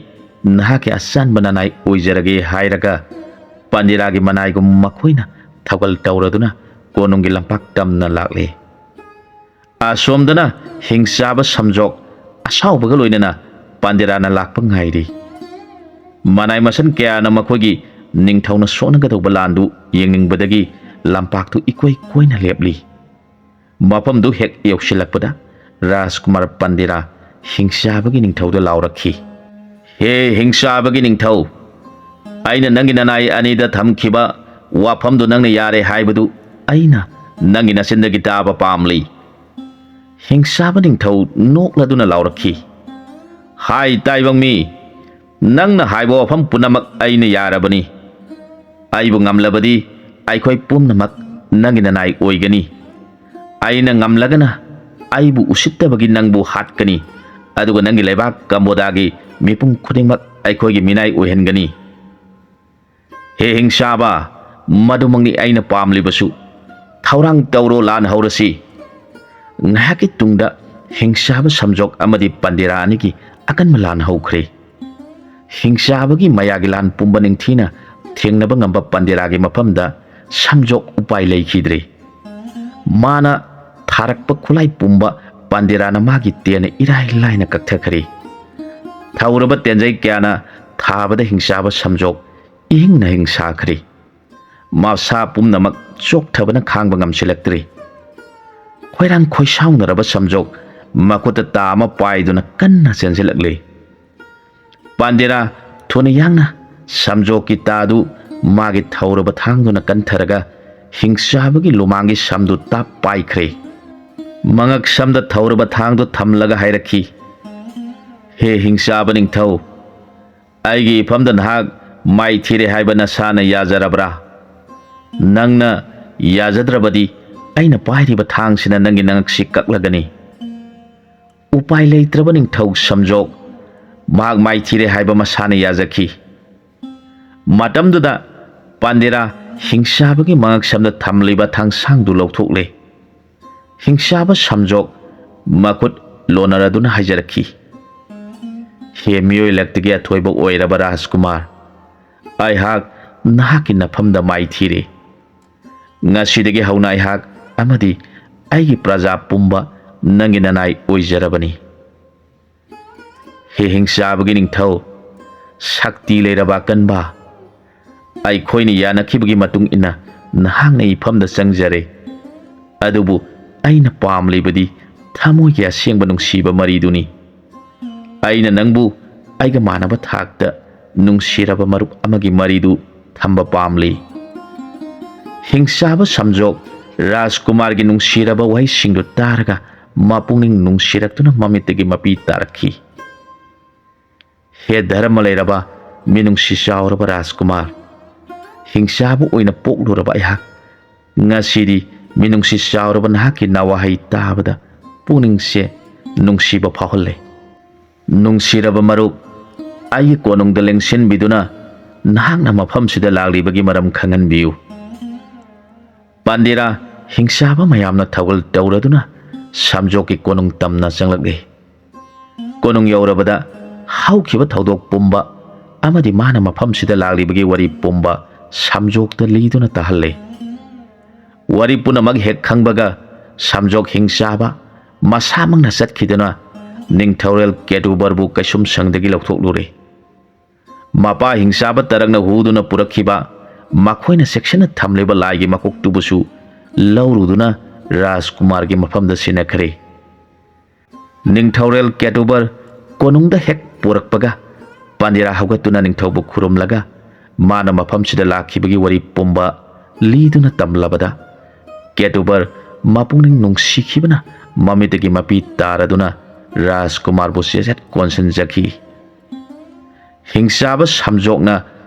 nahake asan bananai oijarage hairaga Pandera gi manai gum makhoina thagal tawraduna konungi lampak tamna lagle ꯑꯁꯣꯝꯗꯅ ꯍꯤꯡꯆꯥꯕ ꯁꯝꯖꯣꯛ ꯑꯁꯥꯎꯕꯒ ꯂꯣꯏꯅꯅ ꯄꯥꯟꯗꯦꯔꯥꯅ ꯂꯥꯛꯄ ꯉꯥꯏꯔꯤ꯫ ꯃꯅꯥꯏ ꯃꯁꯟ ꯀꯌꯥꯅ ꯃꯈꯣꯏꯒꯤ ꯅꯤꯡꯊꯧꯅ ꯁꯣꯛꯅꯒꯗꯧꯕ ꯂꯥꯟꯗꯨ ꯌꯦꯡꯅꯤꯡꯕꯗꯒꯤ ꯂꯝꯄꯥꯛꯇꯨ ꯏꯀꯣꯏ ꯀꯣꯏꯅ ꯂꯦꯞꯂꯤ꯫ ꯃꯐꯝꯗꯨ ꯍꯦꯛ ꯌꯧꯁꯤꯜꯂꯛꯄꯗ ꯔꯥꯖꯀꯨꯃꯥꯔ ꯄꯥꯟꯗꯦꯔꯥ ꯍꯤꯡꯆꯥꯕꯒꯤ ꯅꯤꯡꯊꯧꯗ ꯂꯥꯎꯔꯛꯈꯤ꯫ ꯍꯦ ꯍꯤꯡꯆꯥꯕꯒꯤ ꯅꯤꯡꯊꯧ, ꯑꯩꯅ ꯅꯪꯒꯤ ꯅꯅꯥꯏ ꯑꯅꯤꯗ ꯊꯝꯈꯤꯕ ꯋꯥꯐꯝꯗꯨ ꯅꯪꯅ ꯌꯥꯔꯦ ꯍꯥꯏꯕꯗꯨ ꯑꯩꯅ ꯅꯪꯒꯤ ꯅꯆꯤꯟꯗꯒꯤ ꯇꯥꯕ ꯄꯥꯝꯂꯤ꯫ ꯍꯤꯡꯆꯥꯕ ꯅꯤꯡꯊꯧ ꯅꯣꯛꯂꯗꯨꯅ ꯂꯥꯎꯔꯛꯈꯤ꯫ ꯍꯥꯏ ꯇꯥꯏꯕꯪ ꯃꯤ, ꯅꯪꯅ ꯍꯥꯏꯕ ꯋꯥꯐꯝ ꯄꯨꯝꯅꯃꯛ ꯑꯩꯅ ꯌꯥꯔꯕꯅꯤ꯫ ꯑꯩꯕꯨ ꯉꯝꯂꯕꯗꯤ ꯑꯩꯈꯣꯏ ꯄꯨꯝꯅꯃꯛ ꯅꯪꯒꯤ ꯅꯅꯥꯏ ꯑꯣꯏꯒꯅꯤ꯫ ꯑꯩꯅ ꯉꯝꯂꯒꯅ ꯑꯩꯕꯨ ꯎꯁꯤꯠꯇꯕꯒꯤ ꯅꯪꯕꯨ ꯍꯥꯠꯀꯅꯤ, ꯑꯗꯨꯒ ꯅꯪꯒꯤ ꯂꯩꯕꯥꯛ ꯀꯝꯕꯣꯗꯥꯒꯤ ꯃꯤꯄꯨꯝ ꯈꯨꯗꯤꯡꯃꯛ ꯑꯩꯈꯣꯏꯒꯤ ꯃꯤꯅꯥꯏ ꯑꯣꯏꯍꯟꯒꯅꯤ꯫ ꯍꯦ ꯍꯤꯡꯆꯥꯕ, ꯃꯗꯨꯃꯛꯅꯤ ꯑꯩꯅ ꯄꯥꯝꯂꯤꯕꯁꯨ꯫ ꯊꯧꯔꯥꯡ ꯇꯧꯔꯣ, ꯂꯥꯟ ꯍꯧꯔꯁꯤ꯫ ꯉꯥꯏꯍꯥꯛꯀꯤ ꯇꯨꯡꯗ ꯍꯤꯡꯆꯥꯕ ꯁꯝꯖꯣꯛ ꯑꯃꯗꯤ ꯄꯥꯟꯗꯦꯔꯥ ꯑꯅꯤꯒꯤ ꯑꯀꯟꯕ ꯂꯥꯟ ꯍꯧꯈ꯭ꯔꯦ꯫ ꯍꯤꯡꯆꯥꯕꯒꯤ ꯃꯌꯥꯒꯤ ꯂꯥꯟ ꯄꯨꯝꯕ ꯅꯤꯡꯊꯤꯅ ꯊꯦꯡꯅꯕ ꯉꯝꯕ ꯄꯥꯟꯗꯦꯔꯥꯒꯤ ꯃꯐꯝꯗ ꯁꯝꯖꯣꯛ ꯎꯄꯥꯏ ꯂꯩꯈꯤꯗ꯭ꯔꯦ꯫ ꯃꯥꯅ ꯊꯥꯔꯛꯄ ꯈꯨꯠꯂꯥꯏ ꯄꯨꯝꯕ ꯄꯥꯟꯗꯦꯔꯥꯅ ꯃꯥꯒꯤ ꯇꯦꯟꯅ ꯏꯔꯥꯏ ꯂꯥꯏꯅ ꯀꯛꯊꯈ꯭ꯔꯦ꯫ ꯊꯧꯔꯕ ꯇꯦꯟꯖꯩ ꯀꯌꯥꯅ ꯊꯥꯕꯗ ꯍꯤꯡꯆꯥꯕ ꯁꯝꯖꯣꯛ ꯏꯍꯤꯡ ꯅꯥꯍꯤꯡ ꯁꯥꯈ꯭ꯔꯦ꯫ ꯃꯁꯥ ꯄꯨꯝꯅꯃꯛ ꯆꯣꯛꯊꯕꯅ ꯈꯥꯡꯕ ꯉꯝꯁꯤꯜꯂꯛꯇ꯭ꯔꯦ꯫ ꯈꯣꯏꯔꯥꯡ ꯈꯣꯏꯁꯥꯎꯅꯔꯕ ꯁꯝꯖꯣꯛ ꯃꯈꯨꯠꯇ ꯇꯥ ꯑꯃ ꯄꯥꯏꯗꯨꯅ ꯀꯟꯅ ꯆꯦꯟꯁꯤꯜꯂꯛꯂꯦ꯫ ꯄꯥꯟꯗꯦꯔꯥ ꯊꯨꯅ ꯌꯥꯡꯅ ꯁꯝꯖꯣꯛꯀꯤ ꯇꯥꯗꯨ ꯃꯥꯒꯤ ꯊꯧꯔꯕ ꯊꯥꯡꯗꯨꯅ ꯀꯟꯊꯔꯒ ꯍꯤꯡꯆꯥꯕꯒꯤ ꯂꯨꯃꯥꯡꯒꯤ ꯁꯝꯗꯨ ꯇꯥꯞ ꯄꯥꯏꯈ꯭ꯔꯦ꯫ ꯃꯉꯛ ꯁꯝꯗ ꯊꯧꯔꯕ ꯊꯥꯡꯗꯨ ꯊꯝꯂꯒ ꯍꯥꯏꯔꯛꯈꯤ꯫ ꯍꯦ ꯍꯤꯡꯆꯥꯕ ꯅꯤꯡꯊꯧ, ꯑꯩꯒꯤ ꯏꯐꯝꯗ ꯅꯍꯥꯛ ꯃꯥꯏꯊꯤꯔꯦ ꯍꯥꯏꯕ ꯅꯁꯥꯅ ꯌꯥꯖꯔꯕ꯭ꯔꯥ? ꯅꯪꯅ ꯌꯥꯖꯗ꯭ꯔꯕꯗꯤ ꯑꯩꯅ ꯄꯥꯏꯔꯤꯕ ꯊꯥꯡꯁꯤꯅ ꯅꯪꯒꯤ ꯅꯉꯛꯁꯤ ꯀꯛꯂꯒꯅꯤ꯫ ꯎꯄꯥꯏ ꯂꯩꯇ꯭ꯔꯕ ꯅꯤꯡꯊꯧ ꯁꯝꯖꯣꯛ ꯃꯍꯥꯛ ꯃꯥꯏꯊꯤꯔꯦ ꯍꯥꯏꯕ ꯃꯁꯥꯅ ꯌꯥꯖꯈꯤ꯫ ꯃꯇꯝꯗꯨꯗ ꯄꯥꯟꯗꯦꯔꯥ ꯍꯤꯡꯆꯥꯕꯒꯤ ꯃꯉꯛ ꯁꯝꯗ ꯊꯝꯂꯤꯕ ꯊꯥꯡꯁꯥꯡꯗꯨ ꯂꯧꯊꯣꯛꯂꯦ꯫ ꯍꯤꯡꯆꯥꯕ ꯁꯝꯖꯣꯛ ꯃꯈꯨꯠ ꯂꯣꯟꯅꯔꯗꯨꯅ ꯍꯥꯏꯖꯔꯛꯈꯤ꯫ ꯍꯦ ꯃꯤꯑꯣꯏ ꯂꯛꯇꯒꯤ ꯑꯊꯣꯏꯕ ꯑꯣꯏꯔꯕ ꯔꯥꯖꯀꯨꯃꯥꯔ, ꯑꯩꯍꯥꯛ ꯅꯍꯥꯛꯀꯤ ꯅꯐꯝꯗ ꯃꯥꯏꯊꯤꯔꯦ꯫ ꯉꯁꯤꯗꯒꯤ ꯍꯧꯅ ꯑꯩꯍꯥꯛ ꯑꯃꯗꯤ ꯑꯩꯒꯤ ꯄ꯭ꯔꯖꯥ ꯄꯨꯝꯕ ꯅꯪꯒꯤ ꯅꯅꯥꯏ ꯑꯣꯏꯖꯔꯕꯅꯤ꯫ ꯍꯦ ꯍꯤꯡꯆꯥꯕꯒꯤ ꯅꯤꯡꯊꯧ, ꯁꯛꯇꯤ ꯂꯩꯔꯕ ꯑꯀꯟꯕ, ꯑꯩꯈꯣꯏꯅ ꯌꯥꯅꯈꯤꯕꯒꯤ ꯃꯇꯨꯡ ꯏꯟꯅ ꯅꯍꯥꯛꯅ ꯏꯐꯝꯗ ꯆꯪꯖꯔꯦ꯫ ꯑꯗꯨꯕꯨ ꯑꯩꯅ ꯄꯥꯝꯂꯤꯕꯗꯤ ꯊꯃꯣꯏꯒꯤ ꯑꯁꯦꯡꯕ ꯅꯨꯡꯁꯤꯕ ꯃꯔꯤꯗꯨꯅꯤ꯫ ꯑꯩꯅ ꯅꯪꯕꯨ ꯑꯩꯒ ꯃꯥꯟꯅꯕ ꯊꯥꯛꯇ ꯅꯨꯡꯁꯤꯔꯕ ꯃꯔꯨꯞ ꯑꯃꯒꯤ ꯃꯔꯤꯗꯨ ꯊꯝꯕ ꯄꯥꯝꯂꯤ꯫ ꯍꯤꯡꯆꯥꯕ ꯁꯝꯖꯣꯛ ꯔꯥꯖꯀꯨꯃꯥꯔꯒꯤ ꯅꯨꯡꯁꯤꯔꯕ ꯋꯥꯍꯩꯁꯤꯡꯗꯨ ꯇꯥꯔꯒ ꯃꯄꯨꯛꯅꯤꯡ ꯅꯨꯡꯁꯤꯔꯛꯇꯨꯅ ꯃꯃꯤꯠꯇꯒꯤ ꯃꯄꯤ ꯇꯥꯔꯛꯈꯤ꯫ ꯍꯦ ꯙꯔꯃ ꯂꯩꯔꯕ ꯃꯤꯅꯨꯡꯁꯤ ꯆꯥꯎꯔꯕ ꯔꯥꯖꯀꯨꯃꯥꯔ, ꯍꯤꯡꯆꯥꯕ ꯑꯣꯏꯅ ꯄꯣꯛꯂꯨꯔꯕ ꯑꯩꯍꯥꯛ ꯉꯁꯤꯗꯤ ꯃꯤꯅꯨꯡꯁꯤ ꯆꯥꯎꯔꯕ ꯅꯍꯥꯛꯀꯤ ꯅꯋꯥꯍꯩ ꯇꯥꯕꯗ ꯄꯨꯛꯅꯤꯡꯁꯦ ꯅꯨꯡꯁꯤꯕ ꯐꯥꯎꯍꯜꯂꯦ꯫ ꯅꯨꯡꯁꯤꯔꯕ ꯃꯔꯨꯞ, ꯑꯩꯒꯤ ꯀꯣꯅꯨꯡꯗ ꯂꯦꯡꯁꯤꯟꯕꯤꯗꯨꯅ ꯅꯍꯥꯛꯅ ꯃꯐꯝꯁꯤꯗ ꯂꯥꯛꯂꯤꯕꯒꯤ ꯃꯔꯝ ꯈꯪꯍꯟꯕꯤꯌꯨ꯫ ꯄꯥꯟꯗꯦꯔꯥ ꯍꯤꯡꯆꯥꯕ ꯃꯌꯥꯝꯅ ꯊꯧꯒꯜ ꯇꯧꯔꯗꯨꯅ ꯁꯝꯖꯣꯛꯀꯤ ꯀꯣꯅꯨꯡ ꯇꯝꯅ ꯆꯪꯂꯛꯂꯦ꯫ ꯀꯣꯅꯨꯡ ꯌꯧꯔꯕꯗ ꯍꯧꯈꯤꯕ ꯊꯧꯗꯣꯛ ꯄꯨꯝꯕ ꯑꯃꯗꯤ ꯃꯥꯅ ꯃꯐꯝꯁꯤꯗ ꯂꯥꯛꯂꯤꯕꯒꯤ ꯋꯥꯔꯤ ꯄꯨꯝꯕ ꯁꯝꯖꯣꯛꯇ ꯂꯤꯗꯨꯅ ꯇꯥꯍꯜꯂꯦ꯫ ꯋꯥꯔꯤ ꯄꯨꯝꯅꯃꯛ ꯍꯦꯛ ꯈꯪꯕꯒ ꯁꯝꯖꯣꯛ ꯍꯤꯡꯆꯥꯕ ꯃꯁꯥꯃꯛꯅ ꯆꯠꯈꯤꯗꯨꯅ ꯅꯤꯡꯊꯧꯔꯦꯜ ꯀꯦꯇꯨꯕꯔꯕꯨ ꯀꯩꯁꯨꯝꯁꯪꯗꯒꯤ ꯂꯧꯊꯣꯛꯂꯨꯔꯦ꯫ ꯃꯄꯥ ꯍꯤꯡꯆꯥꯕ ꯇꯔꯛꯅ ꯍꯨꯗꯨꯅ ꯄꯨꯔꯛꯈꯤꯕ ꯃꯈꯣꯏꯅ ꯆꯦꯛꯁꯤꯟꯅ ꯊꯝꯂꯤꯕ ꯂꯥꯏꯒꯤ ꯃꯀꯣꯛꯇꯨꯕꯨꯁꯨ ꯂꯧꯔꯨꯗꯨꯅ ꯔꯥꯖꯀꯨꯃꯥꯔꯒꯤ ꯃꯐꯝꯗ ꯁꯤꯟꯅꯈ꯭ꯔꯦ꯫ ꯅꯤꯡꯊꯧꯔꯦꯜ ꯀꯦꯇꯨꯕꯔ ꯀꯣꯅꯨꯡꯗ ꯍꯦꯛ ꯄꯨꯔꯛꯄꯒ ꯄꯥꯟꯗꯦꯔꯥ ꯍꯧꯒꯠꯇꯨꯅ ꯅꯤꯡꯊꯧꯕꯨ ꯈꯨꯔꯨꯝꯂꯒ ꯃꯥꯅ ꯃꯐꯝꯁꯤꯗ ꯂꯥꯛꯈꯤꯕꯒꯤ ꯋꯥꯔꯤ ꯄꯨꯝꯕ ꯂꯤꯗꯨꯅ ꯇꯝꯂꯕꯗ ꯀꯦꯇꯨꯕꯔ ꯃꯄꯨꯛꯅꯤꯡ ꯅꯨꯡꯁꯤꯈꯤꯕꯅ ꯃꯃꯤꯠꯇꯒꯤ ꯃꯄꯤ ꯇꯥꯔꯗꯨꯅ ꯔꯥꯖꯀꯨꯃꯥꯔꯕꯨ ꯆꯦꯖꯠ ꯀꯣꯟꯁꯤꯟꯖꯈꯤ꯫ ꯍꯤꯡꯆꯥꯕ ꯁꯝꯖꯣꯛꯅ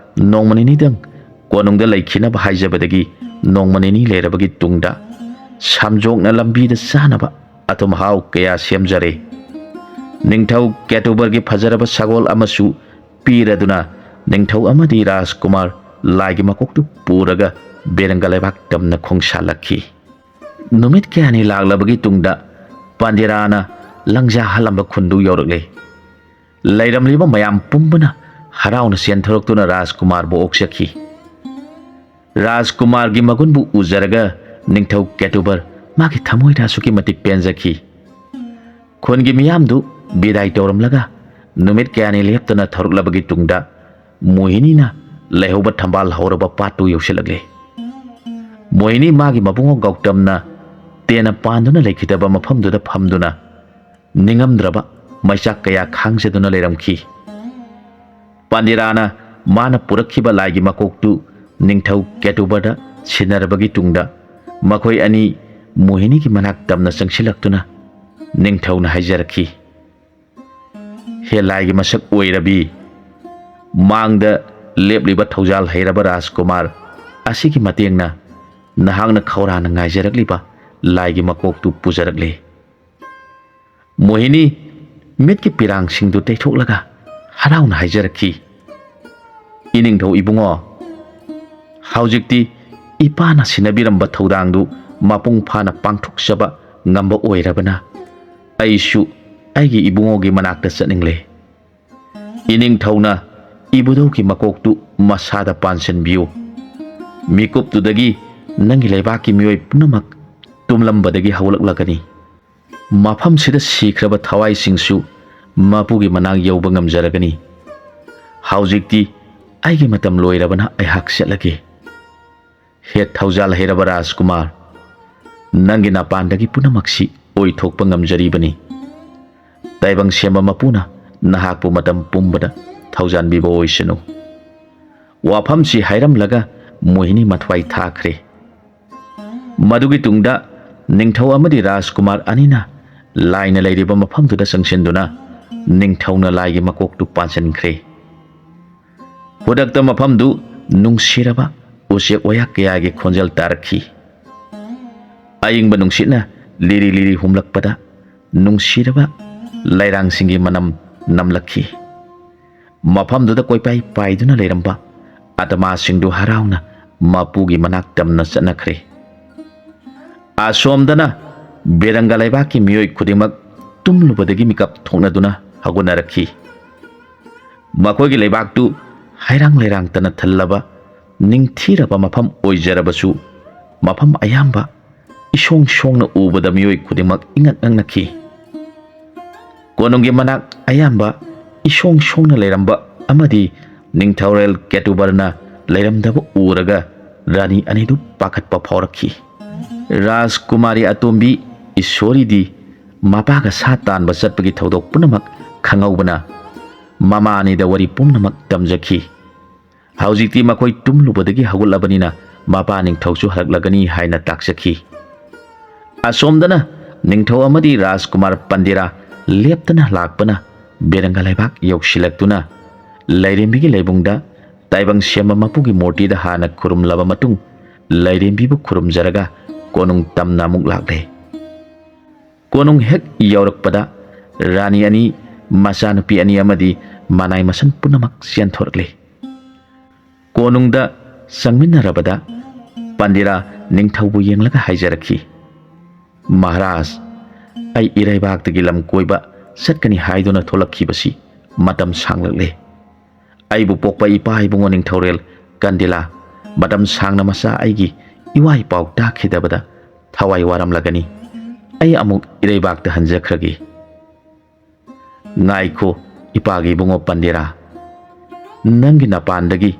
ꯅꯣꯡꯃ ꯅꯤꯅꯤꯗꯪ ꯀꯣꯅꯨꯡꯗ ꯂꯩꯈꯤꯅꯕ ꯍꯥꯏꯖꯕꯗꯒꯤ ꯅꯣꯡꯃ ꯅꯤꯅꯤ ꯂꯩꯔꯕꯒꯤ ꯇꯨꯡꯗ ꯁꯝꯖꯣꯛꯅ ꯂꯝꯕꯤꯗ ꯆꯥꯅꯕ ꯑꯊꯨꯝ ꯑꯍꯥꯎ ꯀꯌꯥ ꯁꯦꯝꯖꯔꯦ꯫ ꯅꯤꯡꯊꯧ ꯀꯦꯇꯨꯕꯔꯒꯤ ꯐꯖꯔꯕ ꯁꯒꯣꯜ ꯑꯃꯁꯨ ꯄꯤꯔꯗꯨꯅ ꯅꯤꯡꯊꯧ ꯑꯃꯗꯤ ꯔꯥꯖꯀꯨꯃꯥꯔ ꯂꯥꯏꯒꯤ ꯃꯀꯣꯛꯇꯨ ꯄꯨꯔꯒ ꯕꯦꯔꯪꯒ ꯂꯩꯕꯥꯛ ꯇꯝꯅ ꯈꯣꯡꯁꯥꯜꯂꯛꯈꯤ꯫ ꯅꯨꯃꯤꯠ ꯀꯌꯥꯅꯤ ꯂꯥꯛꯂꯕꯒꯤ ꯇꯨꯡꯗ ꯄꯥꯟꯗꯦꯔꯥꯅ ꯂꯪꯖꯥ ꯍꯜꯂꯝꯕ ꯈꯨꯟꯗꯨ ꯌꯧꯔꯛꯂꯦ꯫ ꯂꯩꯔꯝꯂꯤꯕ ꯃꯌꯥꯝ ꯄꯨꯝꯕꯅ ꯍꯔꯥꯎꯅ ꯆꯦꯟꯊꯣꯔꯛꯇꯨꯅ ꯔꯥꯖꯀꯨꯃꯥꯔꯕꯨ ꯑꯣꯛꯆꯈꯤ꯫ ꯔꯥꯖꯀꯨꯃꯥꯔꯒꯤ ꯃꯒꯨꯟꯕꯨ ꯎꯖꯔꯒ ꯅꯤꯡꯊꯧ ꯀꯦꯇꯨꯕꯔ ꯃꯥꯒꯤ ꯊꯃꯣꯏꯗ ꯑꯁꯨꯛꯀꯤ ꯃꯇꯤꯛ ꯄꯦꯟꯖꯈꯤ꯫ ꯈꯨꯟꯒꯤ ꯃꯤꯌꯥꯝꯗꯨ ꯕꯤꯗꯥꯏ ꯇꯧꯔꯝꯂꯒ ꯅꯨꯃꯤꯠ ꯀꯌꯥꯅꯤ ꯂꯦꯞꯇꯅ ꯊꯧꯔꯛꯂꯕꯒꯤ ꯇꯨꯡꯗ ꯃꯣꯍꯤꯅꯤꯅ ꯂꯩꯍꯧꯕ ꯊꯝꯕꯥꯜ ꯍꯧꯔꯕ ꯄꯥꯠꯇꯨ ꯌꯧꯁꯤꯜꯂꯛꯂꯦ꯫ ꯃꯣꯍꯤꯅꯤ ꯃꯥꯒꯤ ꯃꯕꯨꯡ ꯒꯧꯇꯝꯅ ꯇꯦꯟꯅ ꯄꯥꯟꯗꯨꯅ ꯂꯩꯈꯤꯗꯕ ꯃꯐꯝꯗꯨꯗ ꯐꯝꯗꯨꯅ ꯅꯤꯡꯉꯝꯗ꯭ꯔꯕ ꯃꯩꯆꯥꯛ ꯀꯌꯥ ꯈꯥꯡꯖꯗꯨꯅ ꯂꯩꯔꯝꯈꯤ꯫ ꯄꯥꯟꯗꯤꯔꯥꯅ ꯃꯥꯅ ꯄꯨꯔꯛꯈꯤꯕ ꯂꯥꯏꯒꯤ ꯃꯀꯣꯛꯇꯨ ꯅꯤꯡꯊꯧ ꯀꯦꯇꯨꯕꯔꯗ ꯁꯤꯟꯅꯔꯕꯒꯤ ꯇꯨꯡꯗ ꯃꯈꯣꯏ ꯑꯅꯤ ꯃꯣꯍꯤꯅꯤꯒꯤ ꯃꯅꯥꯛ ꯇꯝꯅ ꯆꯪꯁꯤꯜꯂꯛꯇꯨꯅ ꯅꯤꯡꯊꯧꯅ ꯍꯥꯏꯖꯔꯛꯈꯤ, "ꯍꯦ ꯂꯥꯏꯒꯤ ꯃꯁꯛ ꯑꯣꯏꯔꯕꯤ, ꯃꯥꯡꯗ ꯂꯦꯞꯂꯤꯕ ꯊꯧꯖꯥꯜ ꯍꯩꯔꯕ ꯔꯥꯖꯀꯨꯃꯥꯔ ꯑꯁꯤꯒꯤ ꯃꯇꯦꯡꯅ ꯅꯍꯥꯛꯅ ꯈꯧꯔꯥꯡꯅ ꯉꯥꯏꯖꯔꯛꯂꯤꯕ ꯂꯥꯏꯒꯤ ꯃꯀꯣꯛꯇꯨ ꯄꯨꯖꯔꯛꯂꯦ." ꯃꯣꯍꯤꯅꯤ ꯃꯤꯠꯀꯤ ꯄꯤꯔꯥꯡꯁꯤꯡꯗꯨ ꯇꯩꯊꯣꯛꯂꯒ ꯍꯔꯥꯎꯅ ꯍꯥꯏꯖꯔꯛꯈꯤ, "ꯏꯅꯤꯡꯊꯧ ꯏꯕꯨꯡꯉꯣ, ꯍꯧꯖꯤꯛꯇꯤ ꯏꯄꯥꯅ ꯁꯤꯟꯅꯕꯤꯔꯝꯕ ꯊꯧꯗꯥꯡꯗꯨ ꯃꯄꯨꯡ ꯐꯥꯅ ꯄꯥꯡꯊꯣꯛꯆꯕ ꯉꯝꯕ ꯑꯣꯏꯔꯕꯅ ꯑꯩꯁꯨ ꯑꯩꯒꯤ ꯏꯕꯨꯡꯉꯣꯒꯤ ꯃꯅꯥꯛꯇ ꯆꯠꯅꯤꯡꯂꯦ꯫ ꯏꯅꯤꯡꯊꯧꯅ ꯏꯕꯨꯙꯧꯒꯤ ꯃꯀꯣꯛꯇꯨ ꯃꯁꯥꯗ ꯄꯥꯟꯁꯤꯟꯕꯤꯌꯨ꯫ ꯃꯤꯀꯨꯞꯇꯨꯗꯒꯤ ꯅꯪꯒꯤ ꯂꯩꯕꯥꯛꯀꯤ ꯃꯤꯑꯣꯏ ꯄꯨꯝꯅꯃꯛ ꯇꯨꯝꯂꯝꯕꯗꯒꯤ ꯍꯧꯒꯠꯂꯛꯂꯒꯅꯤ꯫ ꯃꯐꯝꯁꯤꯗ ꯁꯤꯈ꯭ꯔꯕ ꯊꯋꯥꯏꯁꯤꯡꯁꯨ ꯃꯄꯨꯒꯤ ꯃꯅꯥꯛ ꯌꯧꯕ ꯉꯝꯖꯔꯒꯅꯤ꯫ ꯍꯧꯖꯤꯛꯇꯤ ꯑꯩꯒꯤ ꯃꯇꯝ ꯂꯣꯏꯔꯕꯅ ꯑꯩꯍꯥꯛ ꯆꯠꯂꯒꯦ꯫ ꯍꯦ ꯊꯧꯖꯥꯜ ꯍꯩꯔꯕ ꯔꯥꯖꯀꯨꯃꯥꯔ, ꯅꯪꯒꯤ ꯅꯥꯄꯥꯟꯗꯒꯤ ꯄꯨꯝꯅꯃꯛꯁꯤ ꯑꯣꯏꯊꯣꯛꯄ ꯉꯝꯖꯔꯤꯕꯅꯤ꯫ ꯇꯥꯏꯕꯪ ꯁꯦꯝꯕ ꯃꯄꯨꯅ ꯅꯍꯥꯛꯄꯨ ꯃꯇꯝ ꯄꯨꯝꯕꯗ ꯊꯧꯖꯥꯟꯕꯤꯕ ꯑꯣꯏꯁꯅꯨ." ꯋꯥꯐꯝꯁꯤ ꯍꯥꯏꯔꯝꯂꯒ ꯃꯣꯍꯤꯅꯤ ꯃꯊ꯭ꯋꯥꯏ ꯊꯥꯈ꯭ꯔꯦ꯫ ꯃꯗꯨꯒꯤ ꯇꯨꯡꯗ ꯅꯤꯡꯊꯧ ꯑꯃꯗꯤ ꯔꯥꯖꯀꯨꯃꯥꯔ ꯑꯅꯤꯅ ꯂꯥꯏꯅ ꯂꯩꯔꯤꯕ ꯃꯐꯝꯗꯨꯗ ꯆꯪꯁꯤꯟꯗꯨꯅ ꯅꯤꯡꯊꯧꯅ ꯂꯥꯏꯒꯤ ꯃꯀꯣꯛꯇꯨ ꯄꯥꯟꯁꯤꯟꯈ꯭ꯔꯦ꯫ ꯈꯨꯗꯛꯇ ꯃꯐꯝꯗꯨ ꯅꯨꯡꯁꯤꯔꯕ ꯎꯆꯦꯛ ꯋꯥꯌꯥ ꯀꯌꯥꯒꯤ ꯈꯣꯟꯖꯦꯜ ꯇꯥꯔꯛꯈꯤ꯫ ꯑꯏꯪꯕ ꯅꯨꯡꯁꯤꯠꯅ ꯂꯤꯔꯤ ꯂꯤꯔꯤ ꯍꯨꯝꯂꯛꯄꯗ ꯅꯨꯡꯁꯤꯔꯕ ꯂꯩꯔꯥꯡꯁꯤꯡꯒꯤ ꯃꯅꯝ ꯅꯝꯂꯛꯈꯤ꯫ ꯃꯐꯝꯗꯨꯗ ꯀꯣꯏꯄꯥꯏ ꯄꯥꯏꯗꯨꯅ ꯂꯩꯔꯝꯕ ꯑꯇꯃꯥꯁꯤꯡꯗꯨ ꯍꯔꯥꯎꯅ ꯃꯄꯨꯒꯤ ꯃꯅꯥꯛ ꯇꯝꯅ ꯆꯠꯅꯈ꯭ꯔꯦ꯫ ꯑꯁꯣꯝꯗꯅ ꯕꯦꯔꯪꯒ ꯂꯩꯕꯥꯛꯀꯤ ꯃꯤꯑꯣꯏ ꯈꯨꯗꯤꯡꯃꯛ ꯇꯨꯝꯂꯨꯕꯗꯒꯤ ꯃꯤꯀꯞ ꯊꯣꯛꯅꯗꯨꯅ ꯍꯧꯒꯠꯅꯔꯛꯈꯤ꯫ ꯃꯈꯣꯏꯒꯤ ꯂꯩꯕꯥꯛꯇꯨ ꯍꯩꯔꯥꯡ ꯂꯩꯔꯥꯡꯇꯅ ꯊꯜꯂꯕ ꯅꯤꯡꯊꯤꯔꯕ ꯃꯐꯝ ꯑꯣꯏꯖꯔꯕꯁꯨ ꯃꯐꯝ ꯑꯌꯥꯝꯕ ꯏꯁꯣꯡ ꯁꯣꯡꯅ ꯎꯕꯗ ꯃꯤꯑꯣꯏ ꯈꯨꯗꯤꯡꯃꯛ ꯏꯉꯛ ꯉꯛꯅꯈꯤ꯫ ꯀꯣꯅꯨꯡꯒꯤ ꯃꯅꯥꯛ ꯑꯌꯥꯝꯕ ꯏꯁꯣꯡ ꯁꯣꯡꯅ ꯂꯩꯔꯝꯕ ꯑꯃꯗꯤ ꯅꯤꯡꯊꯧꯔꯦꯜ ꯀꯦꯇꯨꯕꯔꯅ ꯂꯩꯔꯝꯗꯕ ꯎꯔꯒ ꯔꯥꯅꯤ ꯑꯅꯤꯗꯨ ꯄꯥꯈꯠꯄ ꯐꯥꯎꯔꯛꯈꯤ꯫ ꯔꯥꯖꯀꯨꯃꯥꯔꯤ ꯑꯇꯣꯝꯕꯤ ꯏꯁꯣꯔꯤꯗꯤ ꯃꯄꯥꯒ ꯁꯥ ꯇꯥꯟꯕ ꯆꯠꯄꯒꯤ ꯊꯧꯗꯣꯛ ꯄꯨꯝꯅꯃꯛ ꯈꯪꯍꯧꯕꯅ ꯃꯃꯥ ꯑꯅꯤꯗ ꯋꯥꯔꯤ ꯄꯨꯝꯅꯃꯛ ꯇꯝꯖꯈꯤ꯫ ꯍꯧꯖꯤꯛꯇꯤ ꯃꯈꯣꯏ ꯇꯨꯝꯂꯨꯕꯗꯒꯤ ꯍꯧꯒꯠꯂꯕꯅꯤꯅ ꯃꯄꯥ ꯅꯤꯡꯊꯧꯁꯨ ꯍꯜꯂꯛꯂꯒꯅꯤ ꯍꯥꯏꯅ ꯇꯥꯛꯆꯈꯤ꯫ ꯑꯁꯣꯝꯗꯅ ꯅꯤꯡꯊꯧ ꯑꯃꯗꯤ ꯔꯥꯖꯀꯨꯃꯥꯔ ꯄꯟꯗꯤꯔꯥ ꯂꯦꯞꯇꯅ ꯂꯥꯛꯄꯅ ꯕꯦꯔꯪꯒ ꯂꯩꯕꯥꯛ ꯌꯧꯁꯤꯜꯂꯛꯇꯨꯅ ꯂꯩꯔꯦꯝꯕꯤꯒꯤ ꯂꯩꯕꯨꯡꯗ ꯇꯥꯏꯕꯪ ꯁꯦꯝꯕ ꯃꯄꯨꯒꯤ ꯃꯨꯔꯇꯤꯗ ꯍꯥꯟꯅ ꯈꯨꯔꯨꯝꯂꯕ ꯃꯇꯨꯡ ꯂꯩꯔꯦꯝꯕꯤꯕꯨ ꯈꯨꯔꯨꯝꯖꯔꯒ ꯀꯣꯅꯨꯡ ꯇꯝꯅ ꯑꯃꯨꯛ ꯂꯥꯛꯂꯦ꯫ ꯀꯣꯅꯨꯡ ꯍꯦꯛ ꯌꯧꯔꯛꯄꯗ ꯔꯥꯅꯤ ꯑꯅꯤ, ꯃꯆꯥꯅꯨꯄꯤ ꯑꯅꯤ ꯑꯃꯗꯤ ꯃꯅꯥꯏ ꯃꯁꯟ ꯄꯨꯝꯅꯃꯛ ꯆꯦꯟꯊꯣꯔꯛꯂꯦ꯫ ꯀꯣꯅꯨꯡꯗ ꯆꯪꯃꯤꯟꯅꯔꯕꯗ ꯄꯟꯗꯤꯔꯥ ꯅꯤꯡꯊꯧꯕꯨ ꯌꯦꯡꯂꯒ ꯍꯥꯏꯖꯔꯛꯈꯤ, "ꯃꯍꯥꯔꯥꯖ, ꯑꯩ ꯏꯔꯩꯕꯥꯛꯇꯒꯤ ꯂꯝ ꯀꯣꯏꯕ ꯆꯠꯀꯅꯤ ꯍꯥꯏꯗꯨꯅ ꯊꯣꯛꯂꯛꯈꯤꯕꯁꯤ ꯃꯇꯝ ꯁꯥꯡꯂꯛꯂꯦ꯫ ꯑꯩꯕꯨ ꯄꯣꯛꯄ ꯏꯄꯥ ꯏꯕꯨꯡꯉꯣ ꯅꯤꯡꯊꯧꯔꯦꯜ ꯀꯟꯗꯤꯂꯥ ꯃꯇꯝ ꯁꯥꯡꯅ ꯃꯆꯥ ꯑꯩꯒꯤ ꯏꯋꯥ ꯏꯄꯥꯎ ꯇꯥꯈꯤꯗꯕꯗ ꯊꯋꯥꯏ ꯋꯥꯔꯝꯂꯒꯅꯤ꯫ ꯑꯩ ꯑꯃꯨꯛ ꯏꯔꯩꯕꯥꯛꯇ ꯍꯟꯖꯈ꯭ꯔꯒꯦ." "ꯉꯥꯏꯈꯣ ꯏꯄꯥꯒꯤ ꯏꯕꯨꯡꯉꯣ ꯄꯟꯗꯤꯔꯥ, ꯅꯪꯒꯤ ꯅꯄꯥꯟꯗꯒꯤ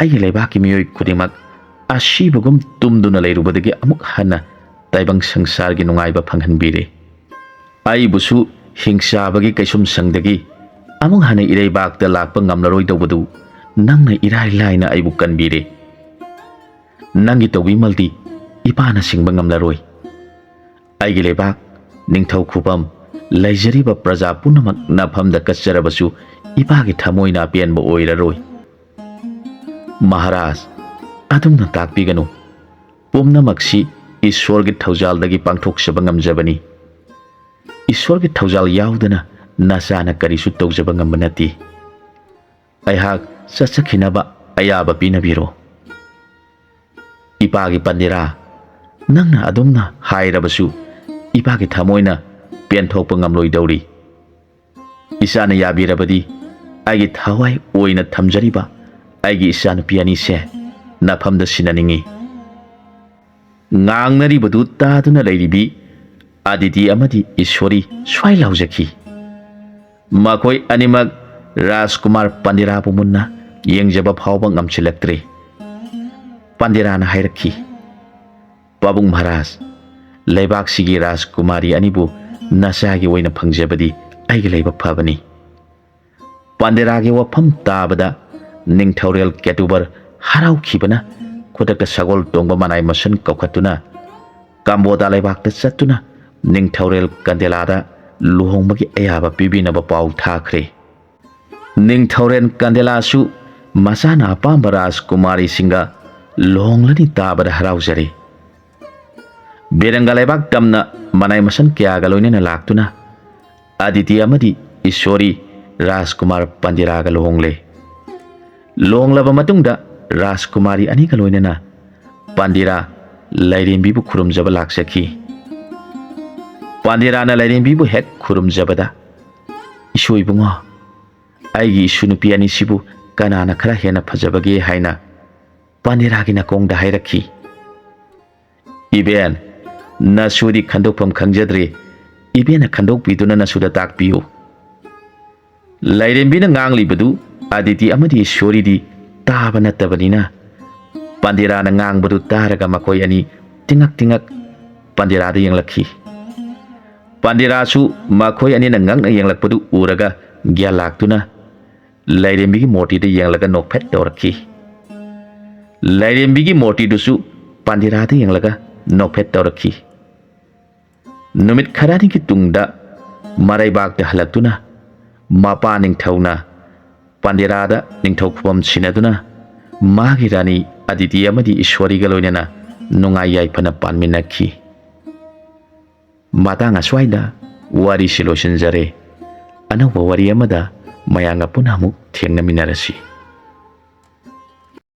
ꯑꯩꯒꯤ ꯂꯩꯕꯥꯛꯀꯤ ꯃꯤꯑꯣꯏ ꯈꯨꯗꯤꯡꯃꯛ ꯑꯁꯤꯕꯒꯨꯝ ꯇꯨꯝꯗꯨꯅ ꯂꯩꯔꯨꯕꯗꯒꯤ ꯑꯃꯨꯛ ꯍꯟꯅ ꯇꯥꯏꯕꯪ ꯁꯪꯁꯥꯔꯒꯤ ꯅꯨꯡꯉꯥꯏꯕ ꯐꯪꯍꯟꯕꯤꯔꯦ꯫ ꯑꯩꯕꯨꯁꯨ ꯍꯤꯡꯆꯥꯕꯒꯤ ꯀꯩꯁꯨꯝꯁꯪꯗꯒꯤ ꯑꯃꯨꯛ ꯍꯟꯅ ꯏꯔꯩꯕꯥꯛꯇ ꯂꯥꯛꯄ ꯉꯝꯂꯔꯣꯏꯗꯧꯕꯗꯨ ꯅꯪꯅ ꯏꯔꯥꯏ ꯂꯥꯏꯅ ꯑꯩꯕꯨ ꯀꯟꯕꯤꯔꯦ꯫ ꯅꯪꯒꯤ ꯇꯧꯕꯤꯃꯜꯗꯤ ꯏꯄꯥꯅ ꯁꯤꯡꯕ ꯉꯝꯂꯔꯣꯏ꯫ ꯑꯩꯒꯤ ꯂꯩꯕꯥꯛ, ꯅꯤꯡꯊꯧ ꯈꯨꯕꯝ, ꯂꯩꯖꯔꯤꯕ ꯄ꯭ꯔꯖꯥ ꯄꯨꯝꯅꯃꯛ ꯅꯐꯝꯗ ꯀꯠꯆꯔꯕꯁꯨ ꯏꯄꯥꯒꯤ ꯊꯃꯣꯏꯅ ꯑꯄꯦꯟꯕ ꯑꯣꯏꯔꯔꯣꯏ꯫ ꯃꯍꯥꯔꯥꯖ, ꯑꯗꯨꯝꯅ ꯇꯥꯛꯄꯤꯒꯅꯨ꯫ ꯄꯨꯝꯅꯃꯛꯁꯤ ꯏꯁꯣꯔꯒꯤ ꯊꯧꯖꯥꯜꯗꯒꯤ ꯄꯥꯡꯊꯣꯛꯆꯕ ꯉꯝꯖꯕꯅꯤ꯫ ꯏꯁꯣꯔꯒꯤ ꯊꯧꯖꯥꯜ ꯌꯥꯎꯗꯅ ꯅꯆꯥꯅ ꯀꯔꯤꯁꯨ ꯇꯧꯖꯕ ꯉꯝꯕ ꯅꯠꯇꯦ꯫ ꯑꯩꯍꯥꯛ ꯆꯠꯆꯈꯤꯅꯕ ꯑꯌꯥꯕ ꯄꯤꯅꯕꯤꯔꯣ꯫ ꯏꯄꯥꯒꯤ ꯄꯟꯗꯤꯔꯥ, ꯅꯪꯅ ꯑꯗꯨꯝꯅ ꯍꯥꯏꯔꯕꯁꯨ ꯏꯄꯥꯒꯤ ꯊꯃꯣꯏꯅ ꯄꯦꯟꯊꯣꯛꯄ ꯉꯝꯂꯣꯏꯗꯧꯔꯤ꯫ ꯏꯆꯥꯅ ꯌꯥꯕꯤꯔꯕꯗꯤ ꯑꯩꯒꯤ ꯊꯋꯥꯏ ꯑꯣꯏꯅ ꯊꯝꯖꯔꯤꯕ ꯑꯩꯒꯤ ꯏꯆꯥꯅꯨꯄꯤ ꯑꯅꯤꯁꯦ ꯅꯐꯝꯗ ꯁꯤꯟꯅꯅꯤꯡꯉꯤ꯫ ꯉꯥꯡꯅꯔꯤꯕꯗꯨ ꯇꯥꯗꯨꯅ ꯂꯩꯔꯤꯕꯤ ꯑꯗꯤꯇꯤ ꯑꯃꯗꯤ ꯏꯁꯣꯔꯤ ꯁ꯭ꯋꯥꯏ ꯂꯥꯎꯖꯈꯤ꯫ ꯃꯈꯣꯏ ꯑꯅꯤꯃꯛ ꯔꯥꯖꯀꯨꯃꯥꯔ ꯄꯟꯗꯤꯔꯥꯕꯨ ꯃꯨꯟꯅ ꯌꯦꯡꯖꯕ ꯐꯥꯎꯕ ꯉꯝꯁꯤꯜꯂꯛꯇ꯭ꯔꯦ꯫ ꯄꯟꯗꯤꯔꯥꯅ ꯍꯥꯏꯔꯛꯈꯤ, ꯄꯥꯕꯨꯡ ꯃꯍꯥꯔꯥꯖ, ꯂꯩꯕꯥꯛꯁꯤꯒꯤ ꯔꯥꯖꯀꯨꯃꯥꯔꯤ ꯑꯅꯤꯕꯨ ꯅꯆꯥꯒꯤ ꯑꯣꯏꯅ ꯐꯪꯖꯕꯗꯤ ꯑꯩꯒꯤ ꯂꯥꯏꯕꯛ ꯐꯕꯅꯤ꯫ ꯄꯟꯗꯤꯔꯥꯒꯤ ꯋꯥꯐꯝ ꯇꯥꯕꯗ ꯅꯤꯡꯊꯧꯔꯦꯜ ꯀꯦꯇꯨꯕꯔ ꯍꯔꯥꯎꯈꯤꯕꯅ ꯈꯨꯗꯛꯇ ꯁꯒꯣꯜ ꯇꯣꯡꯕ ꯃꯅꯥꯏ ꯃꯁꯟ ꯀꯧꯈꯠꯇꯨꯅ ꯀꯝꯕꯣꯗ ꯂꯩꯕꯥꯛꯇ ꯆꯠꯇꯨꯅ ꯅꯤꯡꯊꯧꯔꯦꯜ ꯀꯟꯗꯦꯂꯥꯗ ꯂꯨꯍꯣꯡꯕꯒꯤ ꯑꯌꯥꯕ ꯄꯤꯕꯤꯅꯕ ꯄꯥꯎ ꯊꯥꯈ꯭ꯔꯦ꯫ ꯅꯤꯡꯊꯧꯔꯦꯜ ꯀꯟꯗꯦꯂꯥꯁꯨ ꯃꯆꯥꯅ ꯑꯄꯥꯝꯕ ꯔꯥꯖꯀꯨꯃꯥꯔꯤꯁꯤꯡꯒ ꯂꯨꯍꯣꯡꯂꯅꯤ ꯇꯥꯕꯗ ꯍꯔꯥꯎꯖꯔꯦ꯫ ꯕꯤꯔꯪꯒ ꯂꯩꯕꯥꯛ ꯇꯝꯅ ꯃꯅꯥꯏ ꯃꯁꯟ ꯀꯌꯥꯒ ꯂꯣꯏꯅꯅ ꯂꯥꯛꯇꯨꯅ ꯑꯗꯤꯇꯤ ꯑꯃꯗꯤ ꯏꯁꯣꯔꯤ ꯔꯥꯖꯀꯨꯃꯥꯔ ꯄꯟꯗꯤꯔꯥꯒ ꯂꯨꯍꯣꯡꯂꯦ꯫ ꯂꯨꯍꯣꯡꯂꯕ ꯃꯇꯨꯡꯗ ꯔꯥꯖꯀꯨꯃꯥꯔꯤ ꯑꯅꯤꯒ ꯂꯣꯏꯅꯅ ꯄꯟꯗꯤꯔꯥ ꯂꯥꯏꯔꯦꯝꯕꯤꯕꯨ ꯈꯨꯔꯨꯝꯖꯕ ꯂꯥꯛꯆꯈꯤ꯫ ꯄꯟꯗꯤꯔꯥꯅ ꯂꯥꯏꯔꯦꯝꯕꯤꯕꯨ ꯍꯦꯛ ꯈꯨꯔꯨꯝꯖꯕꯗ, ꯏꯁꯨ ꯏꯕꯨꯡꯉꯣ, ꯑꯩꯒꯤ ꯏꯁꯨ ꯅꯨꯄꯤ ꯑꯅꯤꯁꯤꯕꯨ ꯀꯅꯥꯅ ꯈꯔ ꯍꯦꯟꯅ ꯐꯖꯕꯒꯦ ꯍꯥꯏꯅ ꯄꯟꯗꯤꯔꯥꯒꯤ ꯅꯥꯀꯣꯡꯗ ꯍꯥꯏꯔꯛꯈꯤ꯫ ꯏꯕꯦꯟ, ꯅꯁꯨꯗꯤ ꯈꯟꯗꯣꯛꯐꯝ ꯈꯪꯖꯗ꯭ꯔꯦ, ꯏꯕꯦꯟꯅ ꯈꯟꯗꯣꯛꯄꯤꯗꯨꯅ ꯅꯁꯨꯗ ꯇꯥꯛꯄꯤꯌꯨ꯫ ꯂꯥꯏꯔꯦꯝꯕꯤꯅ ꯉꯥꯡꯂꯤꯕꯗꯨ ꯑꯗꯤꯇꯤ ꯑꯃꯗꯤ ꯏꯁꯣꯔꯤꯗꯤ ꯇꯥꯕ ꯅꯠꯇꯕꯅꯤꯅ ꯄꯟꯗꯤꯔꯥꯅ ꯉꯥꯡꯕꯗꯨ ꯇꯥꯔꯒ ꯃꯈꯣꯏ ꯑꯅꯤ ꯇꯤꯡꯉꯛ ꯇꯤꯡꯉꯛ ꯄꯟꯗꯤꯔꯥꯗ ꯌꯦꯡꯂꯛꯈꯤ꯫ ꯄꯟꯗꯤꯔꯥꯁꯨ ꯃꯈꯣꯏ ꯑꯅꯤꯅ ꯉꯛꯅ ꯌꯦꯡꯂꯛꯄꯗꯨ ꯎꯔꯒ ꯒ꯭ꯌꯥꯟ ꯂꯥꯛꯇꯨꯅ ꯂꯥꯏꯔꯦꯝꯕꯤꯒꯤ ꯃꯨꯔꯇꯤꯗ ꯌꯦꯡꯂꯒ ꯅꯣꯛꯐꯦꯠ ꯇꯧꯔꯛꯈꯤ꯫ ꯂꯥꯏꯔꯦꯝꯕꯤꯒꯤ ꯃꯨꯔꯇꯤꯗꯨꯁꯨ ꯄꯟꯗꯤꯔꯥꯗ ꯌꯦꯡꯂꯒ ꯅꯣꯛꯐꯦꯠ ꯇꯧꯔꯛꯈꯤ꯫ ꯅꯨꯃꯤꯠ ꯈꯔꯅꯤꯒꯤ ꯇꯨꯡꯗ ꯃꯔꯩꯕꯥꯛꯇ ꯍꯜꯂꯛꯇꯨꯅ ꯃꯄꯥ ꯅꯤꯡꯊꯧꯅ ꯄꯟꯗꯤꯔꯥꯗ ꯅꯤꯡꯊꯧ ꯈꯨꯕꯝ ꯁꯤꯟꯅꯗꯨꯅ ꯃꯥꯒꯤ ꯔꯥꯅꯤ ꯑꯗꯤꯇꯤ ꯑꯃꯗꯤ ꯏꯁꯣꯔꯤꯒ ꯂꯣꯏꯅꯅ ꯅꯨꯡꯉꯥꯏ ꯌꯥꯏꯐꯅ ꯄꯥꯟꯃꯤꯟꯅꯈꯤ꯫ ꯃꯇꯥꯡ ꯑꯁ꯭ꯋꯥꯏꯗ ꯋꯥꯔꯤꯁꯤ ꯂꯣꯏꯁꯤꯟꯖꯔꯦ꯫ ꯑꯅꯧꯕ ꯋꯥꯔꯤ ꯑꯃꯗ ꯃꯌꯥꯝꯒ ꯄꯨꯟꯅ ꯑꯃꯨꯛ ꯊꯦꯡꯅꯃꯤꯟꯅꯔꯁꯤ꯫